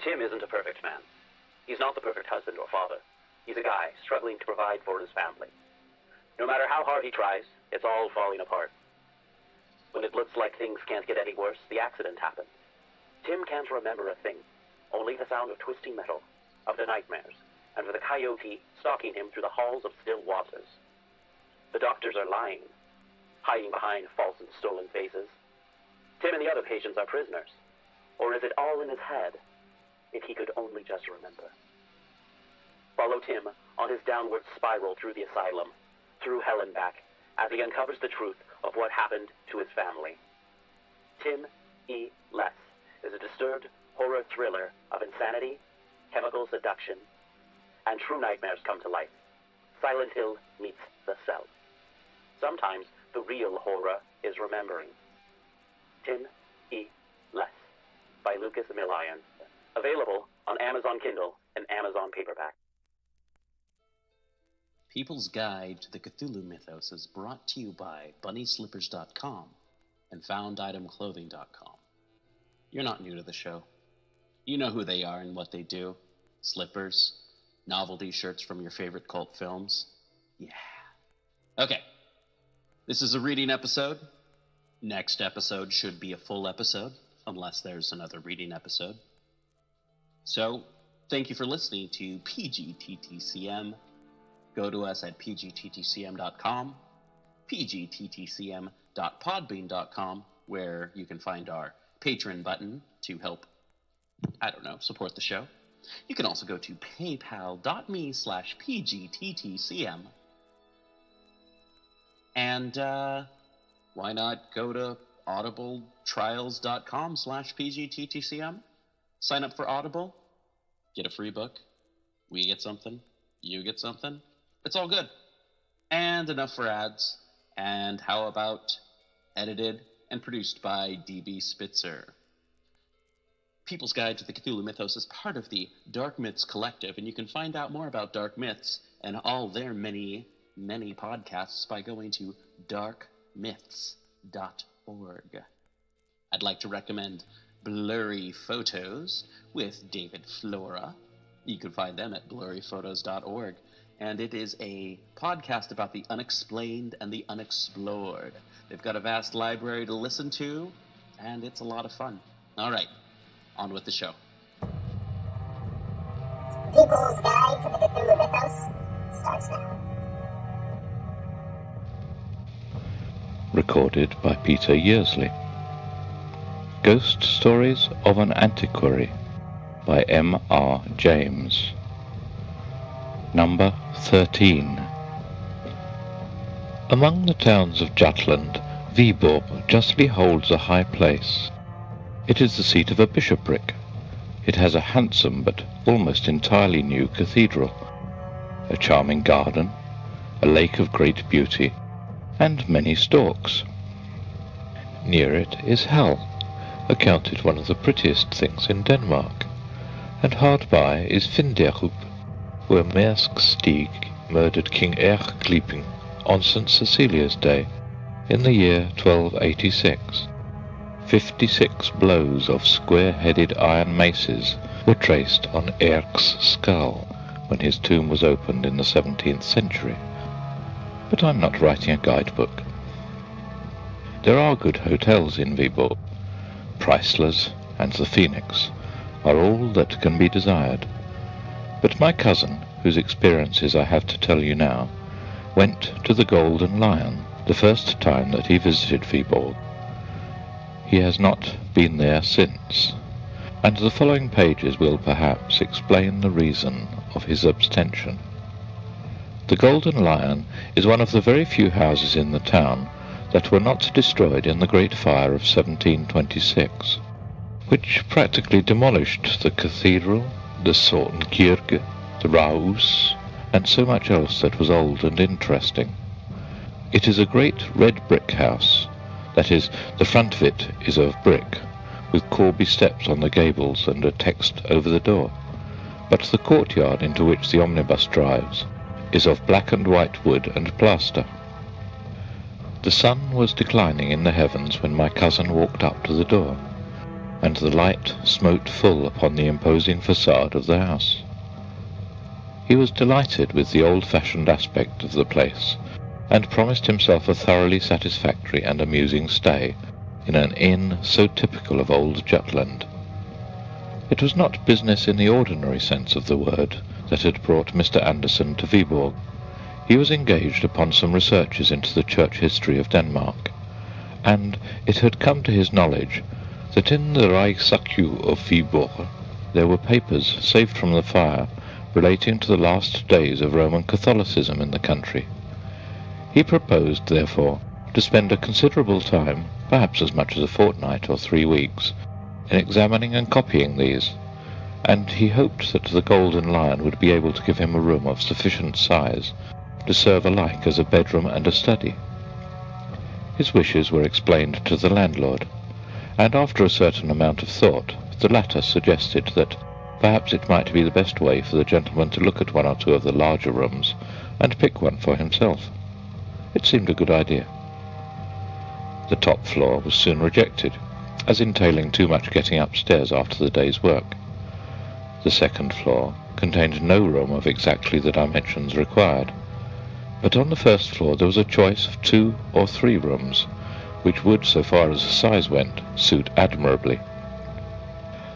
Tim isn't a perfect man. He's not the perfect husband or father. He's a guy struggling to provide for his family. No matter how hard he tries, it's all falling apart. When it looks like things can't get any worse, the accident happens. Tim can't remember a thing, only the sound of twisting metal, of the nightmares, and of the coyote stalking him through the halls of still waters. The doctors are lying, hiding behind false and stolen faces. Tim and the other patients are prisoners. Or is it all in his head? If he could only just remember. Follow Tim on his downward spiral through the asylum, through hell and back, as he uncovers the truth of what happened to his family. Tim E. Less is a disturbed horror thriller of insanity, chemical seduction, and true nightmares come to life. Silent Hill meets The Cell. Sometimes the real horror is remembering. Tim E. Less by Lucas Milian. Available on Amazon Kindle and Amazon Paperback. People's Guide to the Cthulhu Mythos is brought to you by BunnySlippers.com and FoundItemClothing.com. You're not new to the show. You know who they are and what they do. Slippers, novelty shirts from your favorite cult films. Yeah. Okay. This is a reading episode. Next episode should be a full episode, unless there's another reading episode. So, thank you for listening to PGTTCM. Go to us at pgttcm.com, pgttcm.podbean.com, where you can find our Patreon button to help, support the show. You can also go to paypal.me/pgttcm. And, why not go to audibletrials.com/pgttcm? Sign up for Audible, get a free book, we get something, you get something. It's all good. And enough for ads. And how about edited and produced by D.B. Spitzer? People's Guide to the Cthulhu Mythos is part of the Dark Myths Collective, and you can find out more about Dark Myths and all their many, many podcasts by going to darkmyths.org. I'd like to recommend Blurry Photos with David Flora. You can find them at blurryphotos.org. And it is a podcast about the unexplained and the unexplored. They've got a vast library to listen to, and it's a lot of fun. All right, on with the show. People's Guide to the Cthulhu Mythos starts now. Recorded by Peter Yearsley. Ghost Stories of an Antiquary by M.R. James. Number 13. Among the towns of Jutland, Viborg justly holds a high place. It is the seat of a bishopric. It has a handsome but almost entirely new cathedral, a charming garden, a lake of great beauty, and many storks. Near it is Hell, accounted one of the prettiest things in Denmark, and hard by is Finderup, where Mærsk Stig murdered King Erik on St. Cecilia's Day in the year 1286. 56 blows of square-headed iron maces were traced on Erik's skull when his tomb was opened in the 17th century. But I'm not writing a guidebook. There are good hotels in Viborg. Preisler's and the Phoenix are all that can be desired. But my cousin, whose experiences I have to tell you now, went to the Golden Lion the first time that he visited Viborg. He has not been there since, and the following pages will perhaps explain the reason of his abstention. The Golden Lion is one of the very few houses in the town that were not destroyed in the Great Fire of 1726, which practically demolished the cathedral, the Sortenkirke, the Rådhus, and so much else that was old and interesting. It is a great red brick house, that is, the front of it is of brick, with Corby steps on the gables and a text over the door, but the courtyard into which the omnibus drives is of black and white wood and plaster. The sun was declining in the heavens when my cousin walked up to the door, and the light smote full upon the imposing facade of the house. He was delighted with the old-fashioned aspect of the place, and promised himself a thoroughly satisfactory and amusing stay in an inn so typical of old Jutland. It was not business in the ordinary sense of the word that had brought Mr. Anderson to Viborg. He was engaged upon some researches into the church history of Denmark, and it had come to his knowledge that in the Rigsarkiv of Viborg there were papers saved from the fire relating to the last days of Roman Catholicism in the country. He proposed, therefore, to spend a considerable time, perhaps as much as a fortnight or 3 weeks, in examining and copying these, and he hoped that the Golden Lion would be able to give him a room of sufficient size to serve alike as a bedroom and a study. His wishes were explained to the landlord, and after a certain amount of thought, the latter suggested that perhaps it might be the best way for the gentleman to look at 1 or 2 of the larger rooms and pick one for himself. It seemed a good idea. The top floor was soon rejected, as entailing too much getting upstairs after the day's work. The second floor contained no room of exactly the dimensions required, but on the first floor there was a choice of 2 or 3 rooms, which would, so far as size went, suit admirably.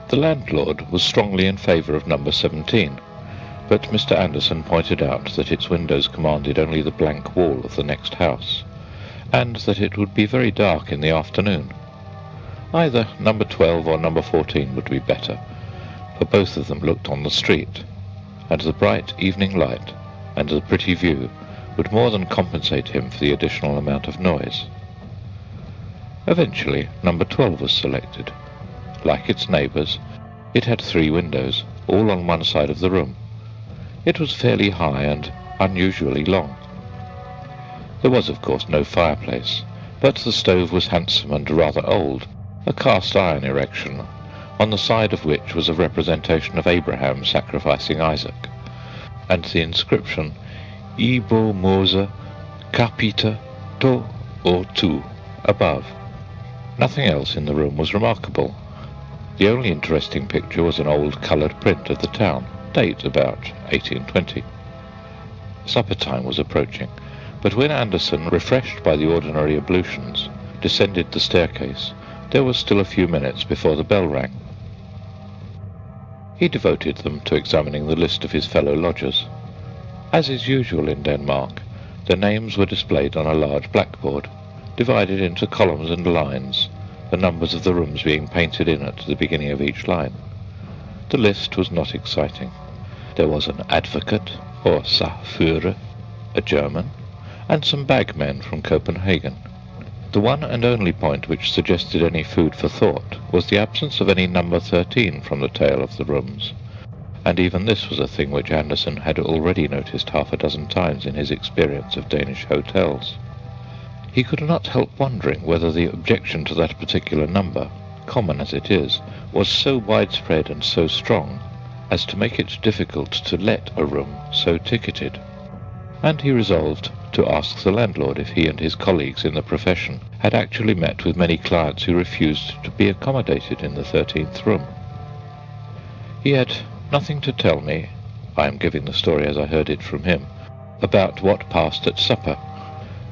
The landlord was strongly in favour of number 17, but Mr. Anderson pointed out that its windows commanded only the blank wall of the next house, and that it would be very dark in the afternoon. Either number 12 or number 14 would be better, for both of them looked on the street, and the bright evening light and the pretty view would more than compensate him for the additional amount of noise. Eventually, number 12 was selected. Like its neighbours, it had 3 windows, all on one side of the room. It was fairly high and unusually long. There was, of course, no fireplace, but the stove was handsome and rather old, a cast-iron erection, on the side of which was a representation of Abraham sacrificing Isaac, and the inscription Ibo Mose Capita To or Tu above. Nothing else in the room was remarkable. The only interesting picture was an old coloured print of the town, date about 1820. Supper time was approaching, but when Anderson, refreshed by the ordinary ablutions, descended the staircase, there was still a few minutes before the bell rang. He devoted them to examining the list of his fellow lodgers. As is usual in Denmark, their names were displayed on a large blackboard, divided into columns and lines, the numbers of the rooms being painted in at the beginning of each line. The list was not exciting. There was an advocate, or sagfører, a German, and some bagmen from Copenhagen. The one and only point which suggested any food for thought was the absence of any number 13 from the tale of the rooms, and even this was a thing which Anderson had already noticed half a dozen times in his experience of Danish hotels. He could not help wondering whether the objection to that particular number, common as it is, was so widespread and so strong as to make it difficult to let a room so ticketed, and he resolved to ask the landlord if he and his colleagues in the profession had actually met with many clients who refused to be accommodated in the 13th room. He had nothing to tell me, I am giving the story as I heard it from him, about what passed at supper,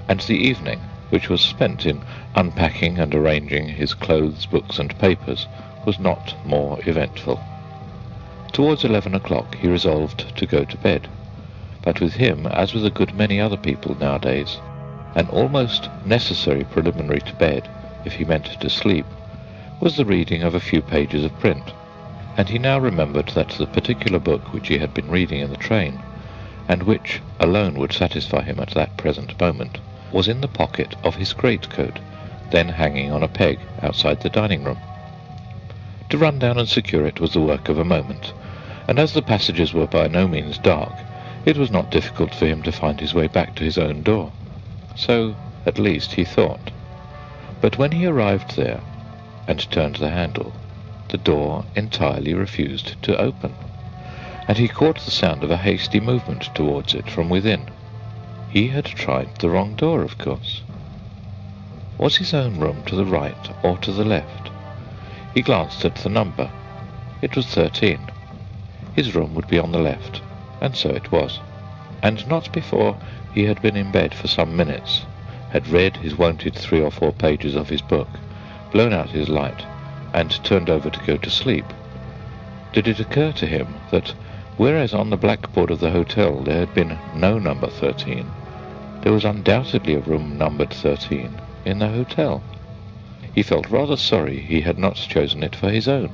and the evening, which was spent in unpacking and arranging his clothes, books and papers, was not more eventful. Towards 11 o'clock he resolved to go to bed, but with him, as with a good many other people nowadays, an almost necessary preliminary to bed, if he meant to sleep, was the reading of a few pages of print, and he now remembered that the particular book which he had been reading in the train, and which alone would satisfy him at that present moment, was in the pocket of his greatcoat, then hanging on a peg outside the dining-room. To run down and secure it was the work of a moment, and as the passages were by no means dark, it was not difficult for him to find his way back to his own door. So, at least, he thought. But when he arrived there, and turned the handle, the door entirely refused to open, and he caught the sound of a hasty movement towards it from within. He had tried the wrong door, of course. Was his own room to the right or to the left? He glanced at the number. It was 13. His room would be on the left, and so it was. And not before he had been in bed for some minutes, had read his wonted 3 or 4 pages of his book, blown out his light, and turned over to go to sleep, did it occur to him that, whereas on the blackboard of the hotel there had been no number 13, there was undoubtedly a room numbered 13 in the hotel. He felt rather sorry he had not chosen it for his own.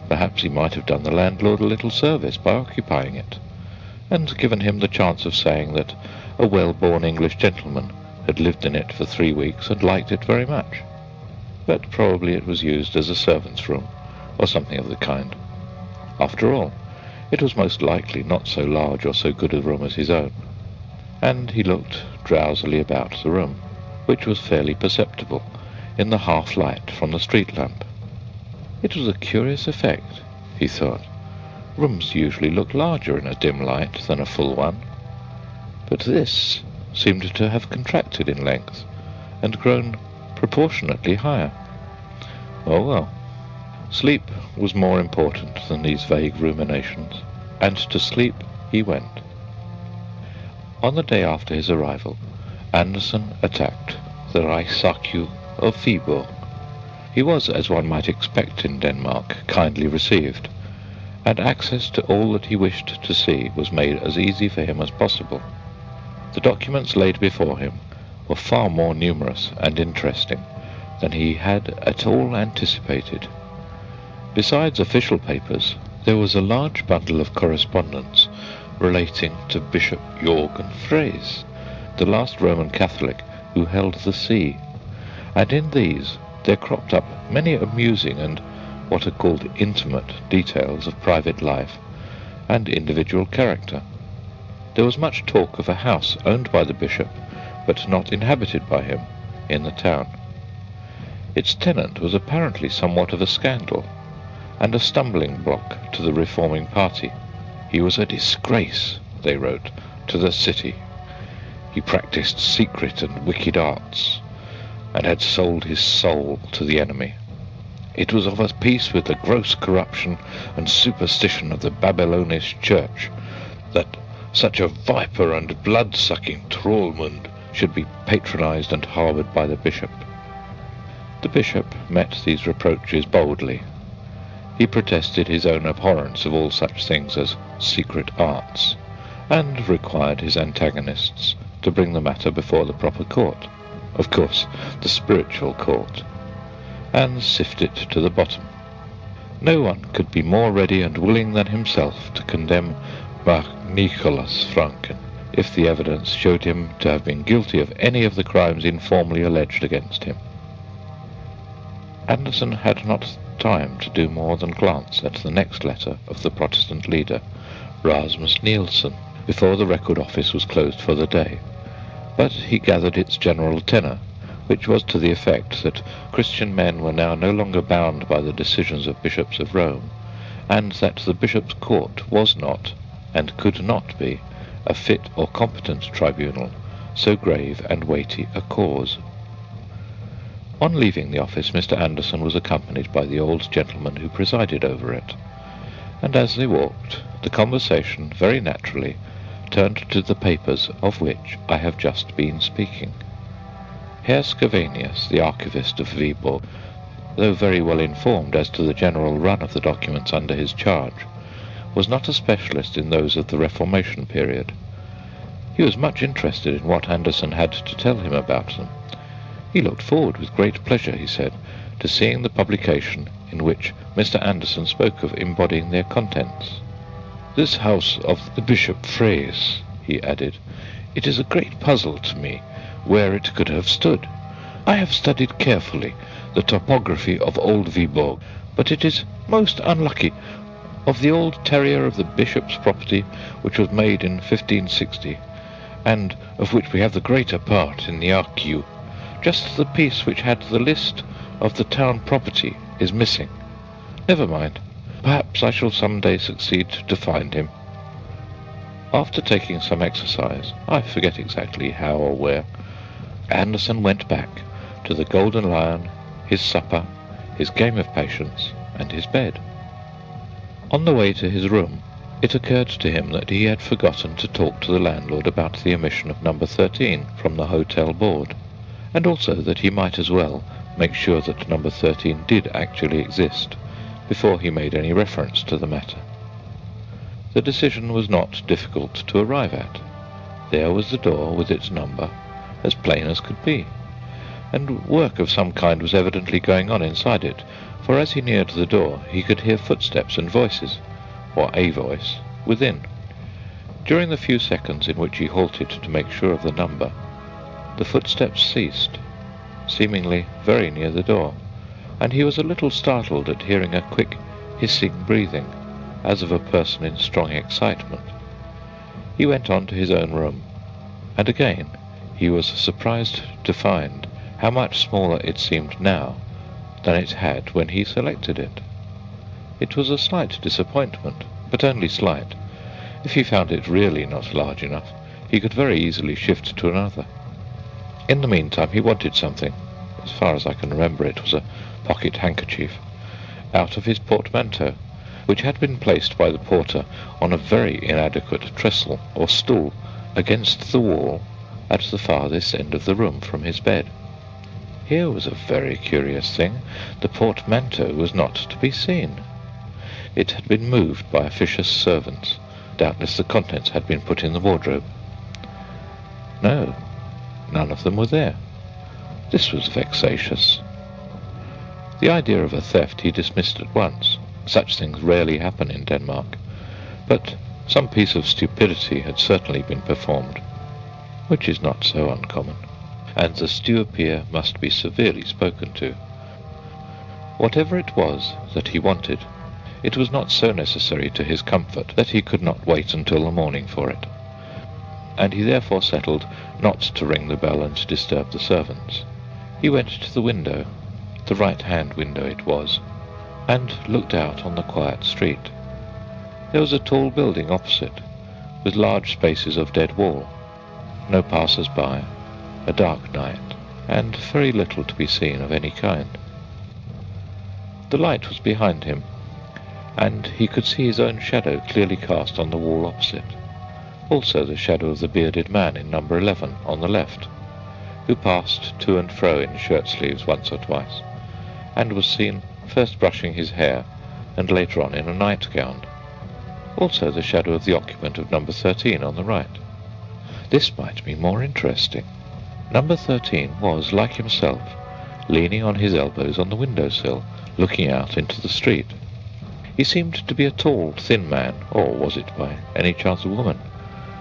Perhaps he might have done the landlord a little service by occupying it, and given him the chance of saying that a well-born English gentleman had lived in it for 3 weeks and liked it very much. But probably it was used as a servant's room, or something of the kind. After all, it was most likely not so large or so good a room as his own. And he looked drowsily about the room, which was fairly perceptible in the half-light from the street lamp. It was a curious effect, he thought. Rooms usually look larger in a dim light than a full one, but this seemed to have contracted in length and grown proportionately higher. Oh well. Sleep was more important than these vague ruminations, and to sleep he went. On the day after his arrival, Andersen attacked the Rigsarkiv of Viborg. He was, as one might expect in Denmark, kindly received, and access to all that he wished to see was made as easy for him as possible. The documents laid before him were far more numerous and interesting than he had at all anticipated. Besides official papers, there was a large bundle of correspondence relating to Bishop Jørgen Freys, the last Roman Catholic who held the see, and in these there cropped up many amusing and what are called intimate details of private life and individual character. There was much talk of a house owned by the bishop, but not inhabited by him, in the town. Its tenant was apparently somewhat of a scandal, and a stumbling block to the reforming party. He was a disgrace, they wrote, to the city. He practiced secret and wicked arts, and had sold his soul to the enemy. It was of a piece with the gross corruption and superstition of the Babylonish church that such a viper and blood-sucking Trollmund should be patronized and harbored by the bishop. The bishop met these reproaches boldly. He protested his own abhorrence of all such things as secret arts, and required his antagonists to bring the matter before the proper court, of course the spiritual court, and sift it to the bottom. No one could be more ready and willing than himself to condemn Nicholas Franken, if the evidence showed him to have been guilty of any of the crimes informally alleged against him. Andersen had not time to do more than glance at the next letter of the Protestant leader, Rasmus Nielsen, before the record office was closed for the day, but he gathered its general tenor, which was to the effect that Christian men were now no longer bound by the decisions of bishops of Rome, and that the bishop's court was not, and could not be, a fit or competent tribunal, so grave and weighty a cause. On leaving the office, Mr. Andersen was accompanied by the old gentleman who presided over it, and as they walked, the conversation very naturally turned to the papers of which I have just been speaking. Herr Scavenius, the archivist of Viborg, though very well informed as to the general run of the documents under his charge, was not a specialist in those of the Reformation period. He was much interested in what Andersen had to tell him about them. He looked forward with great pleasure, he said, to seeing the publication in which Mr. Andersen spoke of embodying their contents. "This house of the Bishop Freys," he added, "it is a great puzzle to me where it could have stood. I have studied carefully the topography of old Viborg, but it is most unlucky. Of the old terrier of the bishop's property, which was made in 1560, and of which we have the greater part in the archive, just the piece which had the list of the town property is missing. Never mind. Perhaps I shall some day succeed to find him." After taking some exercise, I forget exactly how or where, Andersen went back to the Golden Lion, his supper, his game of patience, and his bed. On the way to his room, it occurred to him that he had forgotten to talk to the landlord about the omission of number 13 from the hotel board, and also that he might as well make sure that number 13 did actually exist before he made any reference to the matter. The decision was not difficult to arrive at. There was the door with its number, as plain as could be, and work of some kind was evidently going on inside it, for as he neared the door he could hear footsteps and voices, or a voice, within. During the few seconds in which he halted to make sure of the number, the footsteps ceased, seemingly very near the door, and he was a little startled at hearing a quick, hissing breathing, as of a person in strong excitement. He went on to his own room, and again he was surprised to find how much smaller it seemed now than it had when he selected it. It was a slight disappointment, but only slight. If he found it really not large enough, he could very easily shift to another. In the meantime he wanted something, as far as I can remember it was a pocket handkerchief, out of his portmanteau, which had been placed by the porter on a very inadequate trestle or stool against the wall at the farthest end of the room from his bed. Here was a very curious thing. The portmanteau was not to be seen. It had been moved by officious servants. Doubtless the contents had been put in the wardrobe. No, none of them were there. This was vexatious. The idea of a theft he dismissed at once. Such things rarely happen in Denmark, but some piece of stupidity had certainly been performed, which is not so uncommon, and the steward-peer must be severely spoken to. Whatever it was that he wanted, it was not so necessary to his comfort that he could not wait until the morning for it, and he therefore settled not to ring the bell and disturb the servants. He went to the window, the right-hand window it was, and looked out on the quiet street. There was a tall building opposite, with large spaces of dead wall, no passers-by, a dark night, and very little to be seen of any kind. The light was behind him, and he could see his own shadow clearly cast on the wall opposite, also the shadow of the bearded man in number 11 on the left, who passed to and fro in shirt-sleeves once or twice, and was seen first brushing his hair, and later on in a nightgown, also the shadow of the occupant of number 13 on the right. This might be more interesting. Number 13 was, like himself, leaning on his elbows on the window-sill, looking out into the street. He seemed to be a tall, thin man, or was it by any chance a woman?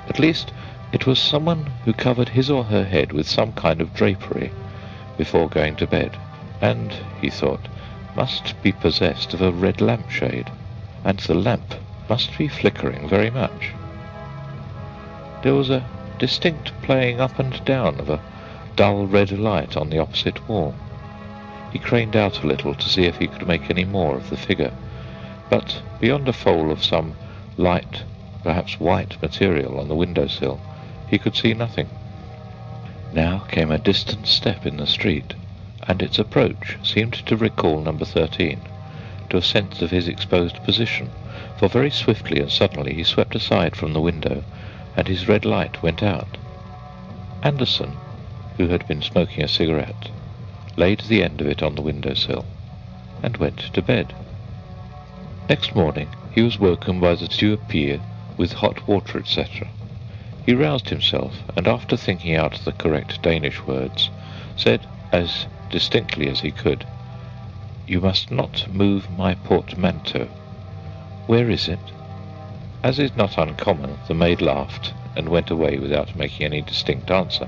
At least, it was someone who covered his or her head with some kind of drapery before going to bed, and, he thought, must be possessed of a red lampshade, and the lamp must be flickering very much. There was a distinct playing up and down of a dull red light on the opposite wall. He craned out a little to see if he could make any more of the figure, but beyond a fold of some light, perhaps white material on the window-sill, he could see nothing. Now came a distant step in the street, and its approach seemed to recall number 13 to a sense of his exposed position, for very swiftly and suddenly he swept aside from the window, and his red light went out. Anderson, who had been smoking a cigarette, laid the end of it on the window-sill, and went to bed. Next morning he was woken by the steward-peer with hot water, etc. He roused himself, and after thinking out the correct Danish words, said, as distinctly as he could, "You must not move my portmanteau. Where is it?" As is not uncommon, the maid laughed and went away without making any distinct answer.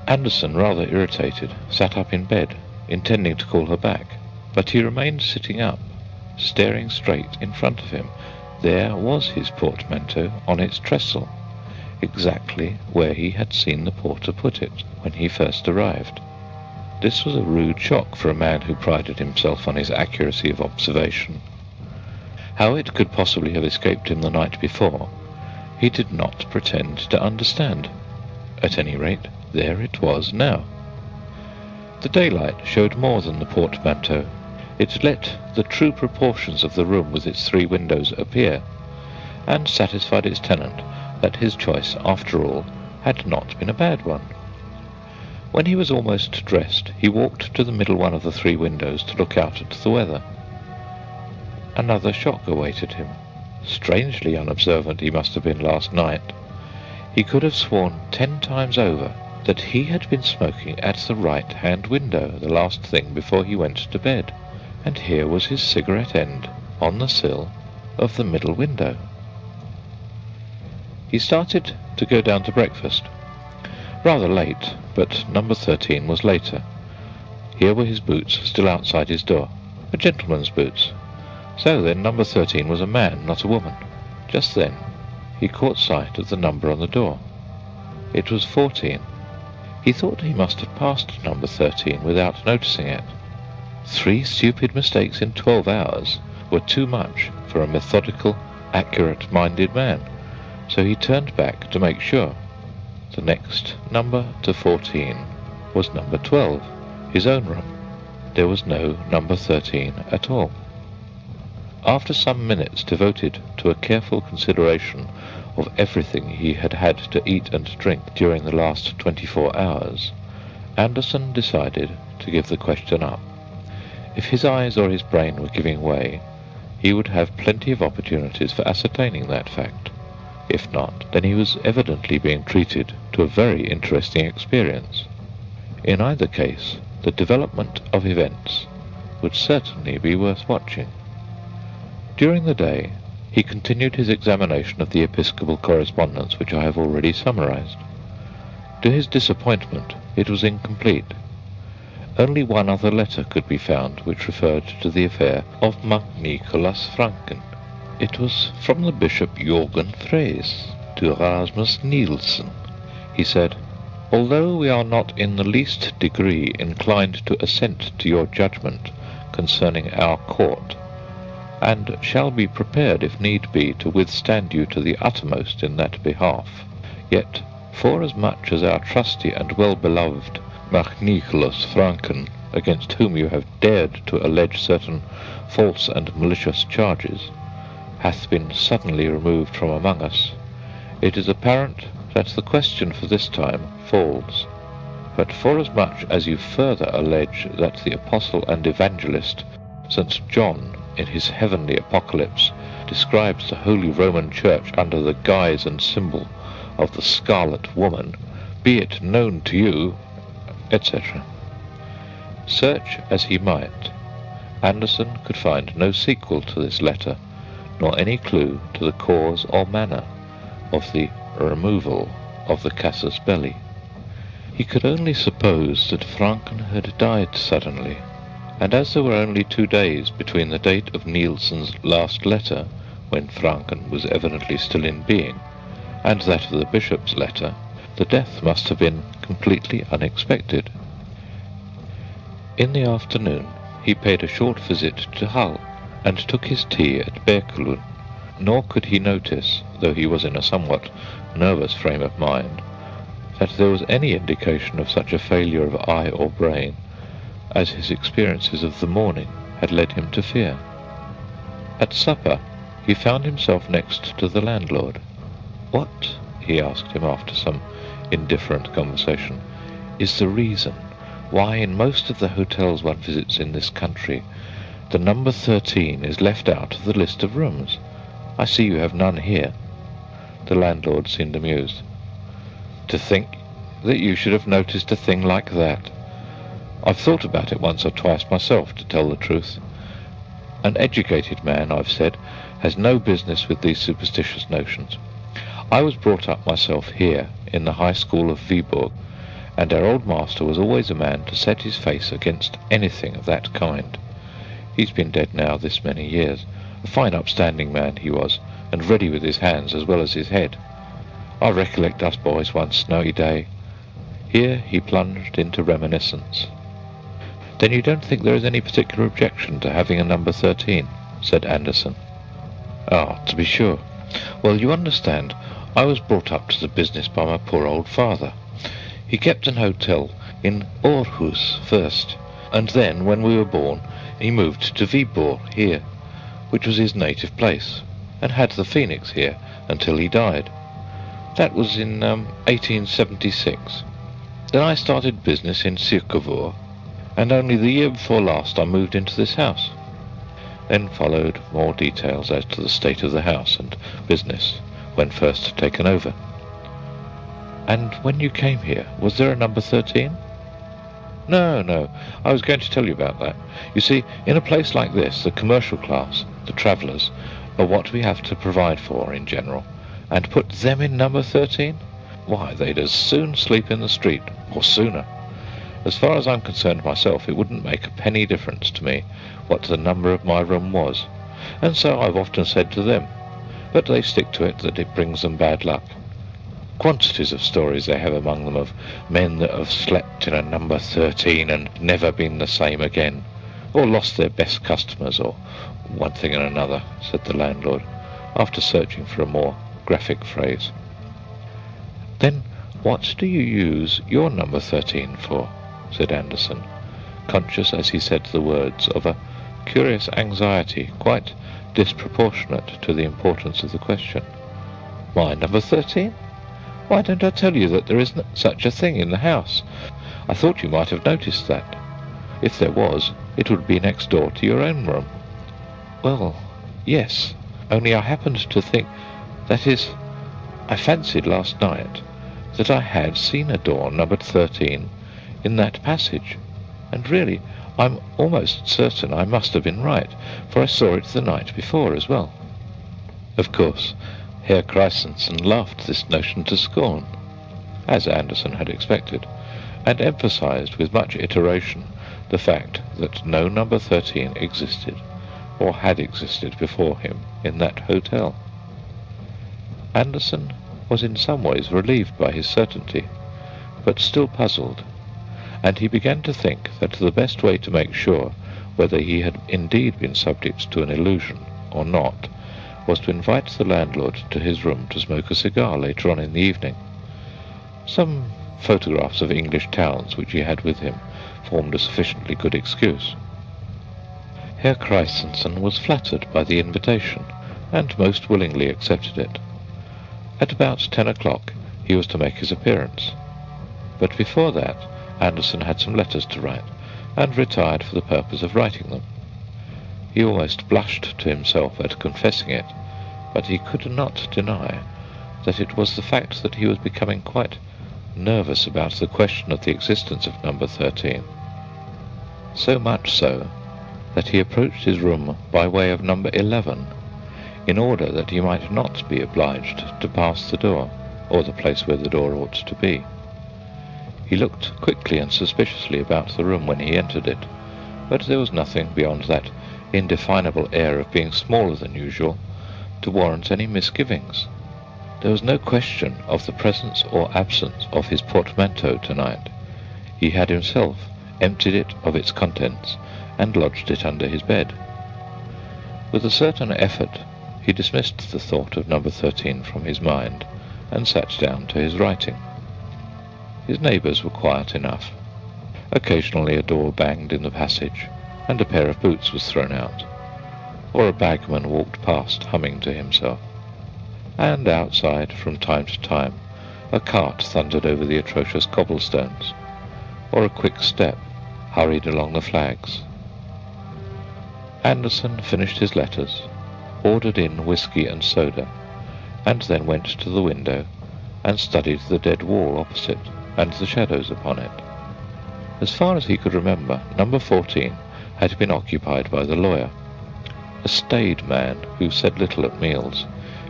Anderson, rather irritated, sat up in bed, intending to call her back, but he remained sitting up, staring straight in front of him. There was his portmanteau on its trestle, exactly where he had seen the porter put it when he first arrived. This was a rude shock for a man who prided himself on his accuracy of observation. How it could possibly have escaped him the night before, he did not pretend to understand. At any rate, there it was now. The daylight showed more than the portmanteau. It let the true proportions of the room with its 3 windows appear, and satisfied its tenant that his choice, after all, had not been a bad one. When he was almost dressed, he walked to the middle one of the 3 windows to look out at the weather. Another shock awaited him. Strangely unobservant he must have been last night. He could have sworn 10 times over that he had been smoking at the right-hand window the last thing before he went to bed, and here was his cigarette end on the sill of the middle window. He started to go down to breakfast. Rather late, but number 13 was later. Here were his boots still outside his door, a gentleman's boots. So then number 13 was a man, not a woman. Just then he caught sight of the number on the door. It was 14. He thought he must have passed number 13 without noticing it. 3 stupid mistakes in 12 hours were too much for a methodical, accurate-minded man, so he turned back to make sure. The next number to 14 was number 12, his own room. There was no number 13 at all. After some minutes devoted to a careful consideration of everything he had had to eat and drink during the last 24 hours, Anderson decided to give the question up. If his eyes or his brain were giving way, he would have plenty of opportunities for ascertaining that fact. If not, then he was evidently being treated to a very interesting experience. In either case, the development of events would certainly be worth watching. During the day, he continued his examination of the episcopal correspondence which I have already summarized. To his disappointment, it was incomplete. Only one other letter could be found which referred to the affair of monk Nicholas Franken. It was from the Bishop Jorgen Freys to Erasmus Nielsen. He said, "Although we are not in the least degree inclined to assent to your judgment concerning our court, and shall be prepared if need be to withstand you to the uttermost in that behalf, yet forasmuch as our trusty and well-beloved monk Nicholas Franken, against whom you have dared to allege certain false and malicious charges, hath been suddenly removed from among us, it is apparent that the question for this time falls. But forasmuch as you further allege that the apostle and evangelist St. John, in his heavenly apocalypse, describes the Holy Roman Church under the guise and symbol of the Scarlet Woman, be it known to you," etc. Search as he might, Anderson could find no sequel to this letter, nor any clue to the cause or manner of the removal of the casus belli. He could only suppose that Franken had died suddenly, and as there were only 2 days between the date of Nielsen's last letter, when Franken was evidently still in being, and that of the bishop's letter, the death must have been completely unexpected. In the afternoon he paid a short visit to Hull, and took his tea at Berkelund, nor could he notice, though he was in a somewhat nervous frame of mind, that there was any indication of such a failure of eye or brain as his experiences of the morning had led him to fear. At supper he found himself next to the landlord. "What," he asked him after some indifferent conversation, "is the reason why in most of the hotels one visits in this country the number 13 is left out of the list of rooms? I see you have none here." The landlord seemed amused. "To think that you should have noticed a thing like that. I've thought about it once or twice myself, to tell the truth. An educated man, I've said, has no business with these superstitious notions. I was brought up myself here in the High School of Viborg, and our old master was always a man to set his face against anything of that kind. He's been dead now this many years. A fine upstanding man he was, and ready with his hands as well as his head. I recollect us boys one snowy day." Here he plunged into reminiscence. "Then you don't think there is any particular objection to having a number 13? said Anderson. "Ah, to be sure. Well, you understand, I was brought up to the business by my poor old father. He kept an hotel in Aarhus first, and then, when we were born, he moved to Viborg here, which was his native place, and had the Phoenix here until he died. That was in 1876. Then I started business in Circovur, and only the year before last I moved into this house. Then followed more details as to the state of the house and business when first taken over. And when you came here, was there a number 13? No, I was going to tell you about that. You see, in a place like this, the commercial class, the travellers, are what we have to provide for in general, and put them in number 13? Why, they'd as soon sleep in the street, or sooner. As far as I'm concerned myself, it wouldn't make a penny difference to me what the number of my room was, and so I've often said to them, but they stick to it that it brings them bad luck. Quantities of stories they have among them of men that have slept in a number 13 and never been the same again, or lost their best customers, or one thing and another, said the landlord, after searching for a more graphic phrase. Then what do you use your number 13 for? Said Anderson, conscious as he said the words of a curious anxiety quite disproportionate to the importance of the question. My number 13? Why don't I tell you that there isn't such a thing in the house? I thought you might have noticed that. If there was, it would be next door to your own room. Well, yes, only I happened to think, that is, I fancied last night that I had seen a door numbered 13 in that passage, and really, I'm almost certain I must have been right, for I saw it the night before as well. Of course, Herr Christensen laughed this notion to scorn, as Anderson had expected, and emphasized with much iteration the fact that no number 13 existed, or had existed before him, in that hotel. Anderson was in some ways relieved by his certainty, but still puzzled, and he began to think that the best way to make sure whether he had indeed been subject to an illusion or not was to invite the landlord to his room to smoke a cigar later on in the evening. Some photographs of English towns which he had with him formed a sufficiently good excuse. Herr Christensen was flattered by the invitation, and most willingly accepted it. At about 10 o'clock he was to make his appearance, but before that Anderson had some letters to write, and retired for the purpose of writing them. He almost blushed to himself at confessing it, but he could not deny that it was the fact that he was becoming quite nervous about the question of the existence of number 13. So much so that he approached his room by way of number 11, in order that he might not be obliged to pass the door, or the place where the door ought to be. He looked quickly and suspiciously about the room when he entered it, but there was nothing beyond that indefinable air of being smaller than usual to warrant any misgivings. There was no question of the presence or absence of his portmanteau tonight. He had himself emptied it of its contents and lodged it under his bed. With a certain effort he dismissed the thought of number 13 from his mind and sat down to his writing. His neighbours were quiet enough. Occasionally a door banged in the passage, and a pair of boots was thrown out, or a bagman walked past humming to himself, and outside, from time to time, a cart thundered over the atrocious cobblestones, or a quick step hurried along the flags. Anderson finished his letters, ordered in whisky and soda, and then went to the window and studied the dead wall opposite and the shadows upon it. As far as he could remember, number 14 had been occupied by the lawyer, a staid man who said little at meals,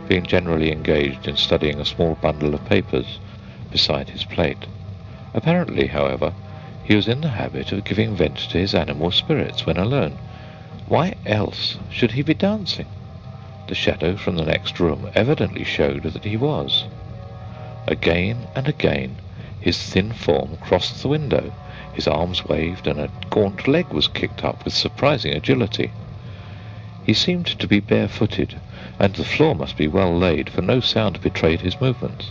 being generally engaged in studying a small bundle of papers beside his plate. Apparently, however, he was in the habit of giving vent to his animal spirits when alone. Why else should he be dancing? The shadow from the next room evidently showed that he was. Again and again his thin form crossed the window, his arms waved, and a gaunt leg was kicked up with surprising agility. He seemed to be barefooted, and the floor must be well laid, for no sound betrayed his movements.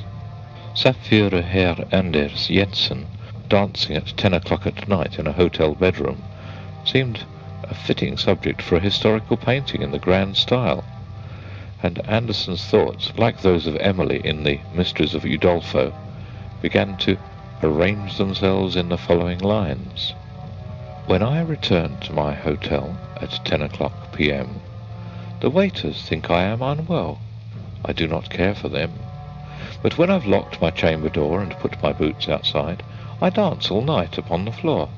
Sapphire Herr Anders Jensen, dancing at 10 o'clock at night in a hotel bedroom, seemed a fitting subject for a historical painting in the grand style, and Andersen's thoughts, like those of Emily in The Mysteries of Udolpho, began to arrange themselves in the following lines. When I return to my hotel at 10 o'clock p.m., the waiters think I am unwell. I do not care for them. But when I've locked my chamber door and put my boots outside, I dance all night upon the floor.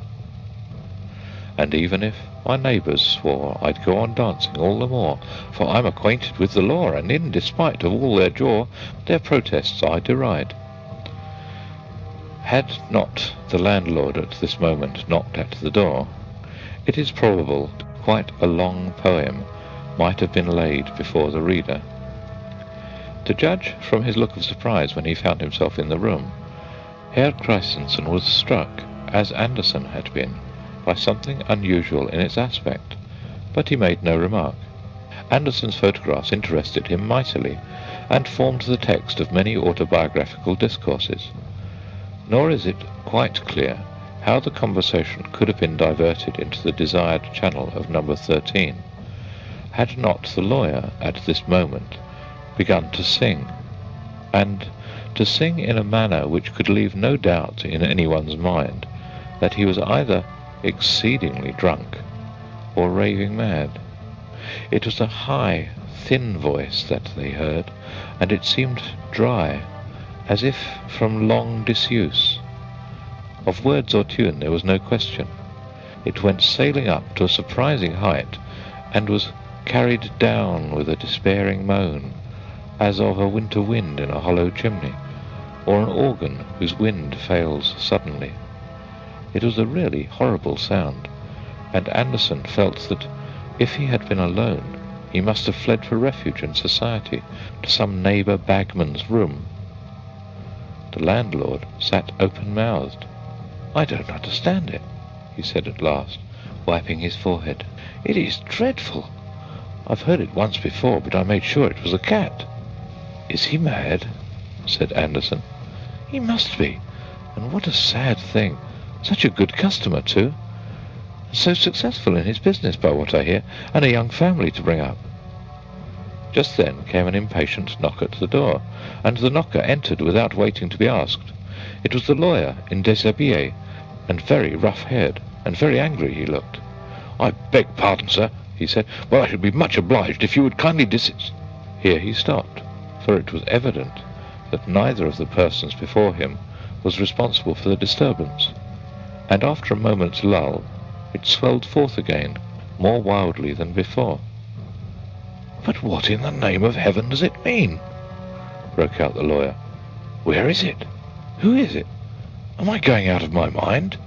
And even if my neighbours swore, I'd go on dancing all the more, for I'm acquainted with the law, and in despite of all their jaw, their protests I deride. Had not the landlord at this moment knocked at the door, it is probable quite a long poem might have been laid before the reader. To judge from his look of surprise when he found himself in the room, Herr Christensen was struck, as Andersen had been, by something unusual in its aspect, but he made no remark. Andersen's photographs interested him mightily, and formed the text of many autobiographical discourses. Nor is it quite clear how the conversation could have been diverted into the desired channel of number 13, had not the lawyer at this moment begun to sing, and to sing in a manner which could leave no doubt in anyone's mind that he was either exceedingly drunk or raving mad. It was a high, thin voice that they heard, and it seemed dry, as if from long disuse. Of words or tune there was no question. It went sailing up to a surprising height, and was carried down with a despairing moan, as of a winter wind in a hollow chimney, or an organ whose wind fails suddenly. It was a really horrible sound, and Andersen felt that if he had been alone, he must have fled for refuge in society to some neighbour bagman's room. The landlord sat open-mouthed. "I don't understand it," he said at last, wiping his forehead. "It is dreadful. I've heard it once before, but I made sure it was a cat." "Is he mad?" said Andersen. "He must be. And what a sad thing. Such a good customer, too. And so successful in his business, by what I hear, and a young family to bring up." Just then came an impatient knock at the door, and the knocker entered without waiting to be asked. It was the lawyer in déshabillé, and very rough-haired, and very angry he looked. "I beg pardon, sir," he said, "but I should be much obliged if you would kindly desist." Here he stopped, for it was evident that neither of the persons before him was responsible for the disturbance, and after a moment's lull it swelled forth again, more wildly than before. "But what in the name of heaven does it mean?" broke out the lawyer. "Where is it? Who is it? Am I going out of my mind?"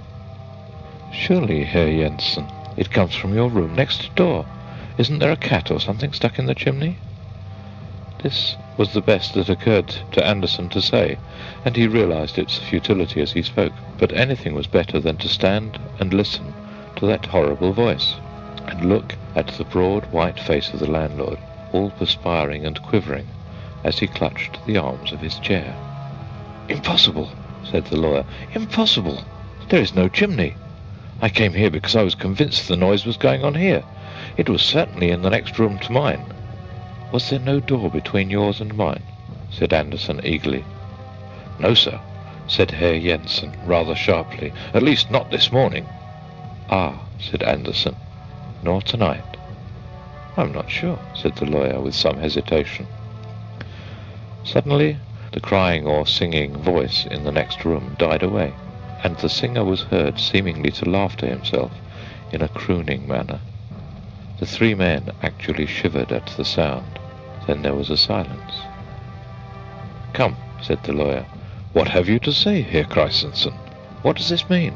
"Surely, Herr Jensen, it comes from your room next door. Isn't there a cat or something stuck in the chimney?" This was the best that occurred to Andersen to say, and he realized its futility as he spoke, but anything was better than to stand and listen to that horrible voice, and look at the broad white face of the landlord, all perspiring and quivering, as he clutched the arms of his chair. "Impossible," said the lawyer. "Impossible. There is no chimney. I came here because I was convinced the noise was going on here. It was certainly in the next room to mine." "Was there no door between yours and mine?" said Andersen eagerly. "No, sir," said Herr Jensen rather sharply. "At least not this morning." "Ah," said Andersen. "Nor tonight?" "I'm not sure," said the lawyer with some hesitation. Suddenly the crying or singing voice in the next room died away, and the singer was heard seemingly to laugh to himself in a crooning manner. The three men actually shivered at the sound. Then there was a silence. "Come," said the lawyer. "What have you to say, Herr Christensen? What does this mean?"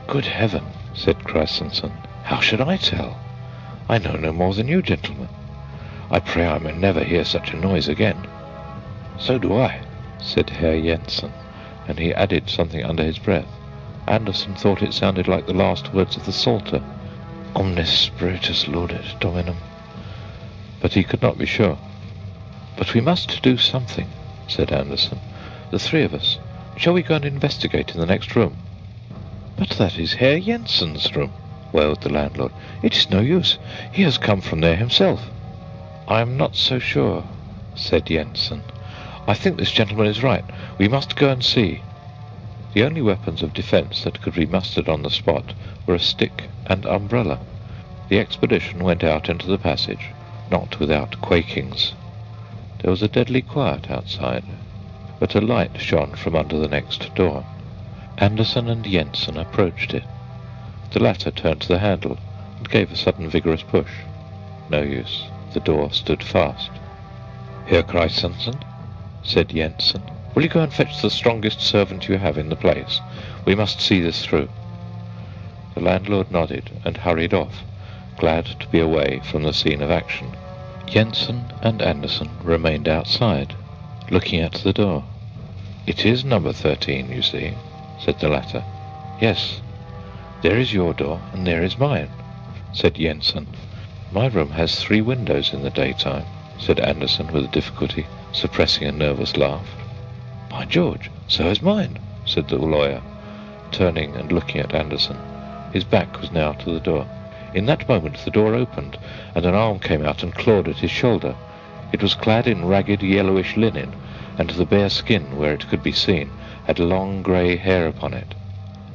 "Good heaven," said Christensen. "How should I tell? I know no more than you, gentlemen. I pray I may never hear such a noise again." "So do I," said Herr Jensen, and he added something under his breath. Andersen thought it sounded like the last words of the Psalter, "Omnis spiritus laudet Dominum," but he could not be sure. "But we must do something," said Andersen. "The three of us. Shall we go and investigate in the next room?" "But that is Herr Jensen's room," wailed the landlord. "It is no use. He has come from there himself." "I am not so sure," said Jensen. "I think this gentleman is right. We must go and see." The only weapons of defence that could be mustered on the spot were a stick and umbrella. The expedition went out into the passage, not without quakings. There was a deadly quiet outside, but a light shone from under the next door. Anderson and Jensen approached it. The latter turned to the handle and gave a sudden vigorous push. No use. The door stood fast. "Herr Christensen," said Jensen, "will you go and fetch the strongest servant you have in the place? We must see this through." The landlord nodded and hurried off, glad to be away from the scene of action. Jensen and Anderson remained outside, looking at the door. "It is number 13, you see," said the latter. "Yes. There is your door, and there is mine," said Jensen. "My room has 3 windows in the daytime," said Anderson with difficulty, suppressing a nervous laugh. "By George, so has mine," said the lawyer, turning and looking at Anderson. His back was now to the door. In that moment the door opened, and an arm came out and clawed at his shoulder. It was clad in ragged yellowish linen, and the bare skin, where it could be seen, had long grey hair upon it.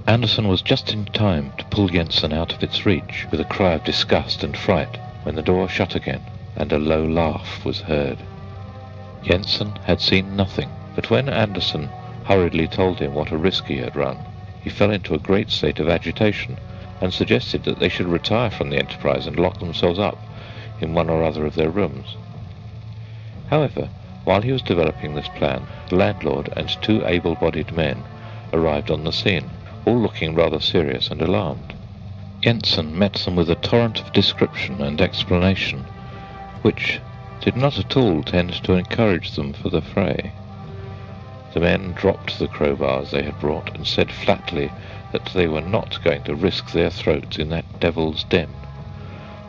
Anderson was just in time to pull Jensen out of its reach with a cry of disgust and fright, when the door shut again, and a low laugh was heard. Jensen had seen nothing, but when Anderson hurriedly told him what a risk he had run, he fell into a great state of agitation, and suggested that they should retire from the enterprise and lock themselves up in one or other of their rooms. However, while he was developing this plan, the landlord and 2 able-bodied men arrived on the scene, all looking rather serious and alarmed. Jensen met them with a torrent of description and explanation, which did not at all tend to encourage them for the fray. The men dropped the crowbars they had brought and said flatly that they were not going to risk their throats in that devil's den.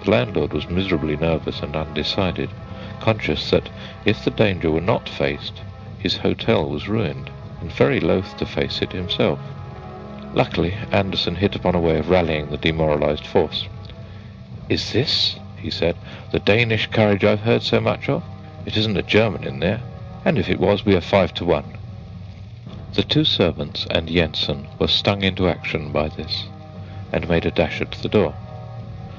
The landlord was miserably nervous and undecided, conscious that if the danger were not faced, his hotel was ruined, and very loath to face it himself. Luckily, Anderson hit upon a way of rallying the demoralized force. "Is this," he said, "the Danish courage I've heard so much of? It isn't a German in there, and if it was, we are 5 to 1. The 2 servants and Jensen were stung into action by this, and made a dash at the door.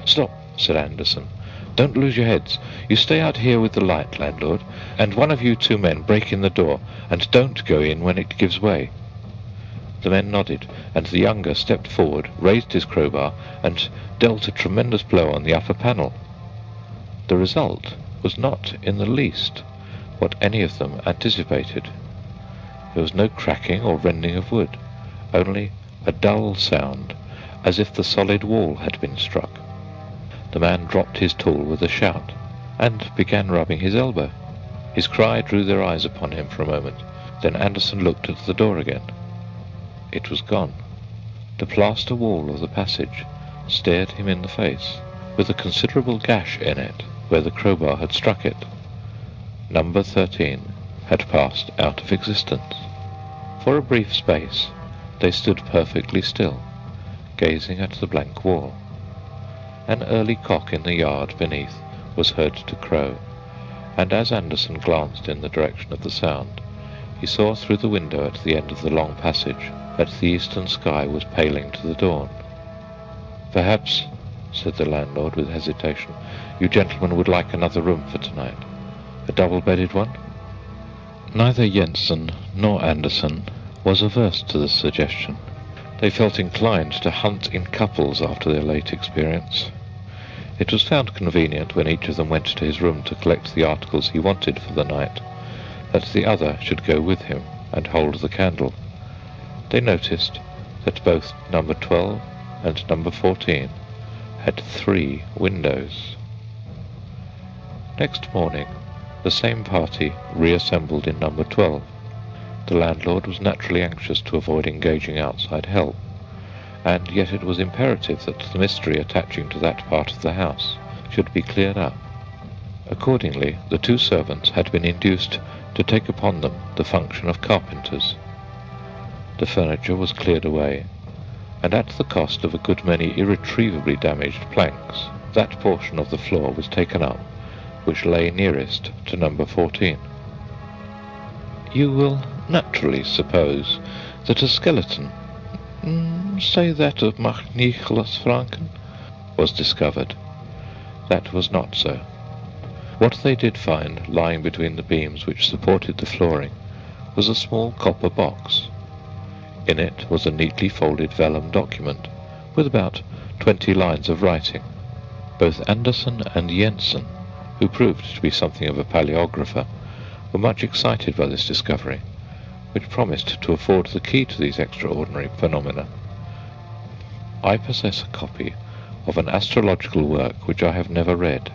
"Stop," said Anderson. "Don't lose your heads. You stay out here with the light, landlord, and one of you 2 men break in the door, and don't go in when it gives way." The men nodded, and the younger stepped forward, raised his crowbar, and dealt a tremendous blow on the upper panel. The result was not in the least what any of them anticipated. There was no cracking or rending of wood, only a dull sound, as if the solid wall had been struck. The man dropped his tool with a shout, and began rubbing his elbow. His cry drew their eyes upon him for a moment. Then Anderson looked at the door again. It was gone. The plaster wall of the passage stared him in the face, with a considerable gash in it where the crowbar had struck it. Number 13 had passed out of existence. For a brief space they stood perfectly still, gazing at the blank wall. An early cock in the yard beneath was heard to crow, and as Anderson glanced in the direction of the sound, he saw through the window at the end of the long passage that the eastern sky was paling to the dawn. "Perhaps," said the landlord with hesitation, "you gentlemen would like another room for tonight. A double-bedded one?" Neither Jensen nor Anderson was averse to the suggestion. They felt inclined to hunt in couples after their late experience. It was found convenient, when each of them went to his room to collect the articles he wanted for the night, that the other should go with him and hold the candle. They noticed that both number 12 and number 14 had 3 windows. Next morning, the same party reassembled in number 12. The landlord was naturally anxious to avoid engaging outside help, and yet it was imperative that the mystery attaching to that part of the house should be cleared up. Accordingly, the 2 servants had been induced to take upon them the function of carpenters. The furniture was cleared away, and at the cost of a good many irretrievably damaged planks, that portion of the floor was taken up which lay nearest to number 14. You will naturally suppose that a skeleton, say that of Nicholas Franken, was discovered. That was not so. What they did find lying between the beams which supported the flooring was a small copper box. In it was a neatly folded vellum document with about 20 lines of writing. Both Anderson and Jensen, who proved to be something of a paleographer, were much excited by this discovery, which promised to afford the key to these extraordinary phenomena. I possess a copy of an astrological work which I have never read.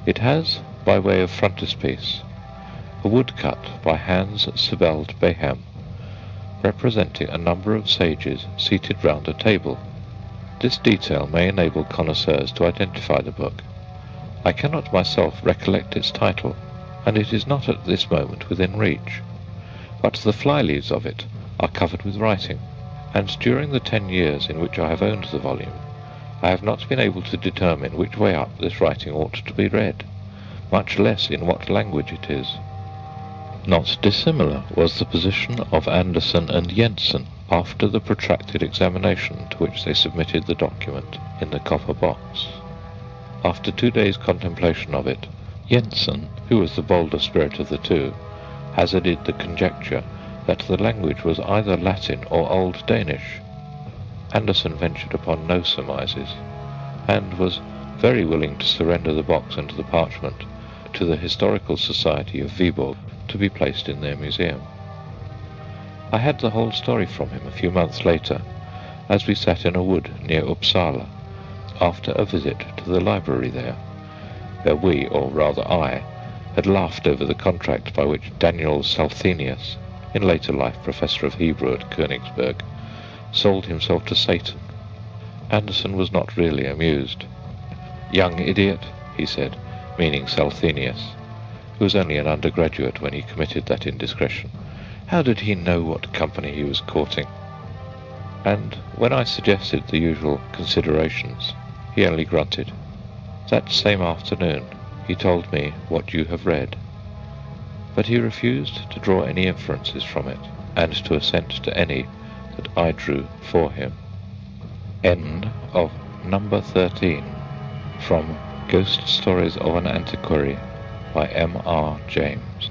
It has, by way of frontispiece, a woodcut by Hans Sebald Beham, representing a number of sages seated round a table. This detail may enable connoisseurs to identify the book. I cannot myself recollect its title, and it is not at this moment within reach, but the fly-leaves of it are covered with writing, and during the 10 years in which I have owned the volume, I have not been able to determine which way up this writing ought to be read, much less in what language it is. Not dissimilar was the position of Anderson and Jensen after the protracted examination to which they submitted the document in the copper box. After 2 days' contemplation of it, Jensen, who was the bolder spirit of the two, hazarded the conjecture that the language was either Latin or Old Danish. Anderson ventured upon no surmises, and was very willing to surrender the box and the parchment to the Historical Society of Viborg to be placed in their museum. I had the whole story from him a few months later, as we sat in a wood near Uppsala, after a visit to the library there, where we, or rather I, had laughed over the contract by which Daniel Salthenius, in later life professor of Hebrew at Königsberg, sold himself to Satan. Anderson was not really amused. "Young idiot," he said, meaning Salthenius, who was only an undergraduate when he committed that indiscretion. How did he know what company he was courting? And when I suggested the usual considerations, he only grunted. That same afternoon he told me what you have read, but he refused to draw any inferences from it, and to assent to any that I drew for him. End of number 13, from Ghost Stories of an Antiquary by M.R. James.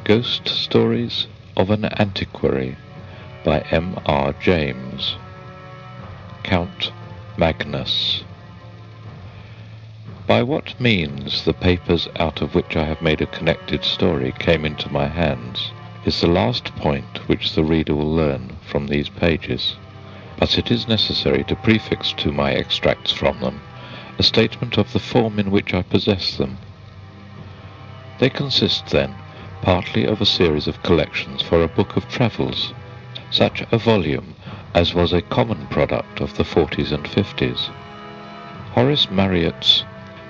Ghost Stories of an Antiquary by M.R. James. Count Magnus. By what means the papers out of which I have made a connected story came into my hands is the last point which the reader will learn from these pages, but it is necessary to prefix to my extracts from them a statement of the form in which I possess them. They consist, then, partly of a series of collections for a book of travels, such a volume as was a common product of the 40s and 50s. Horace Marryat's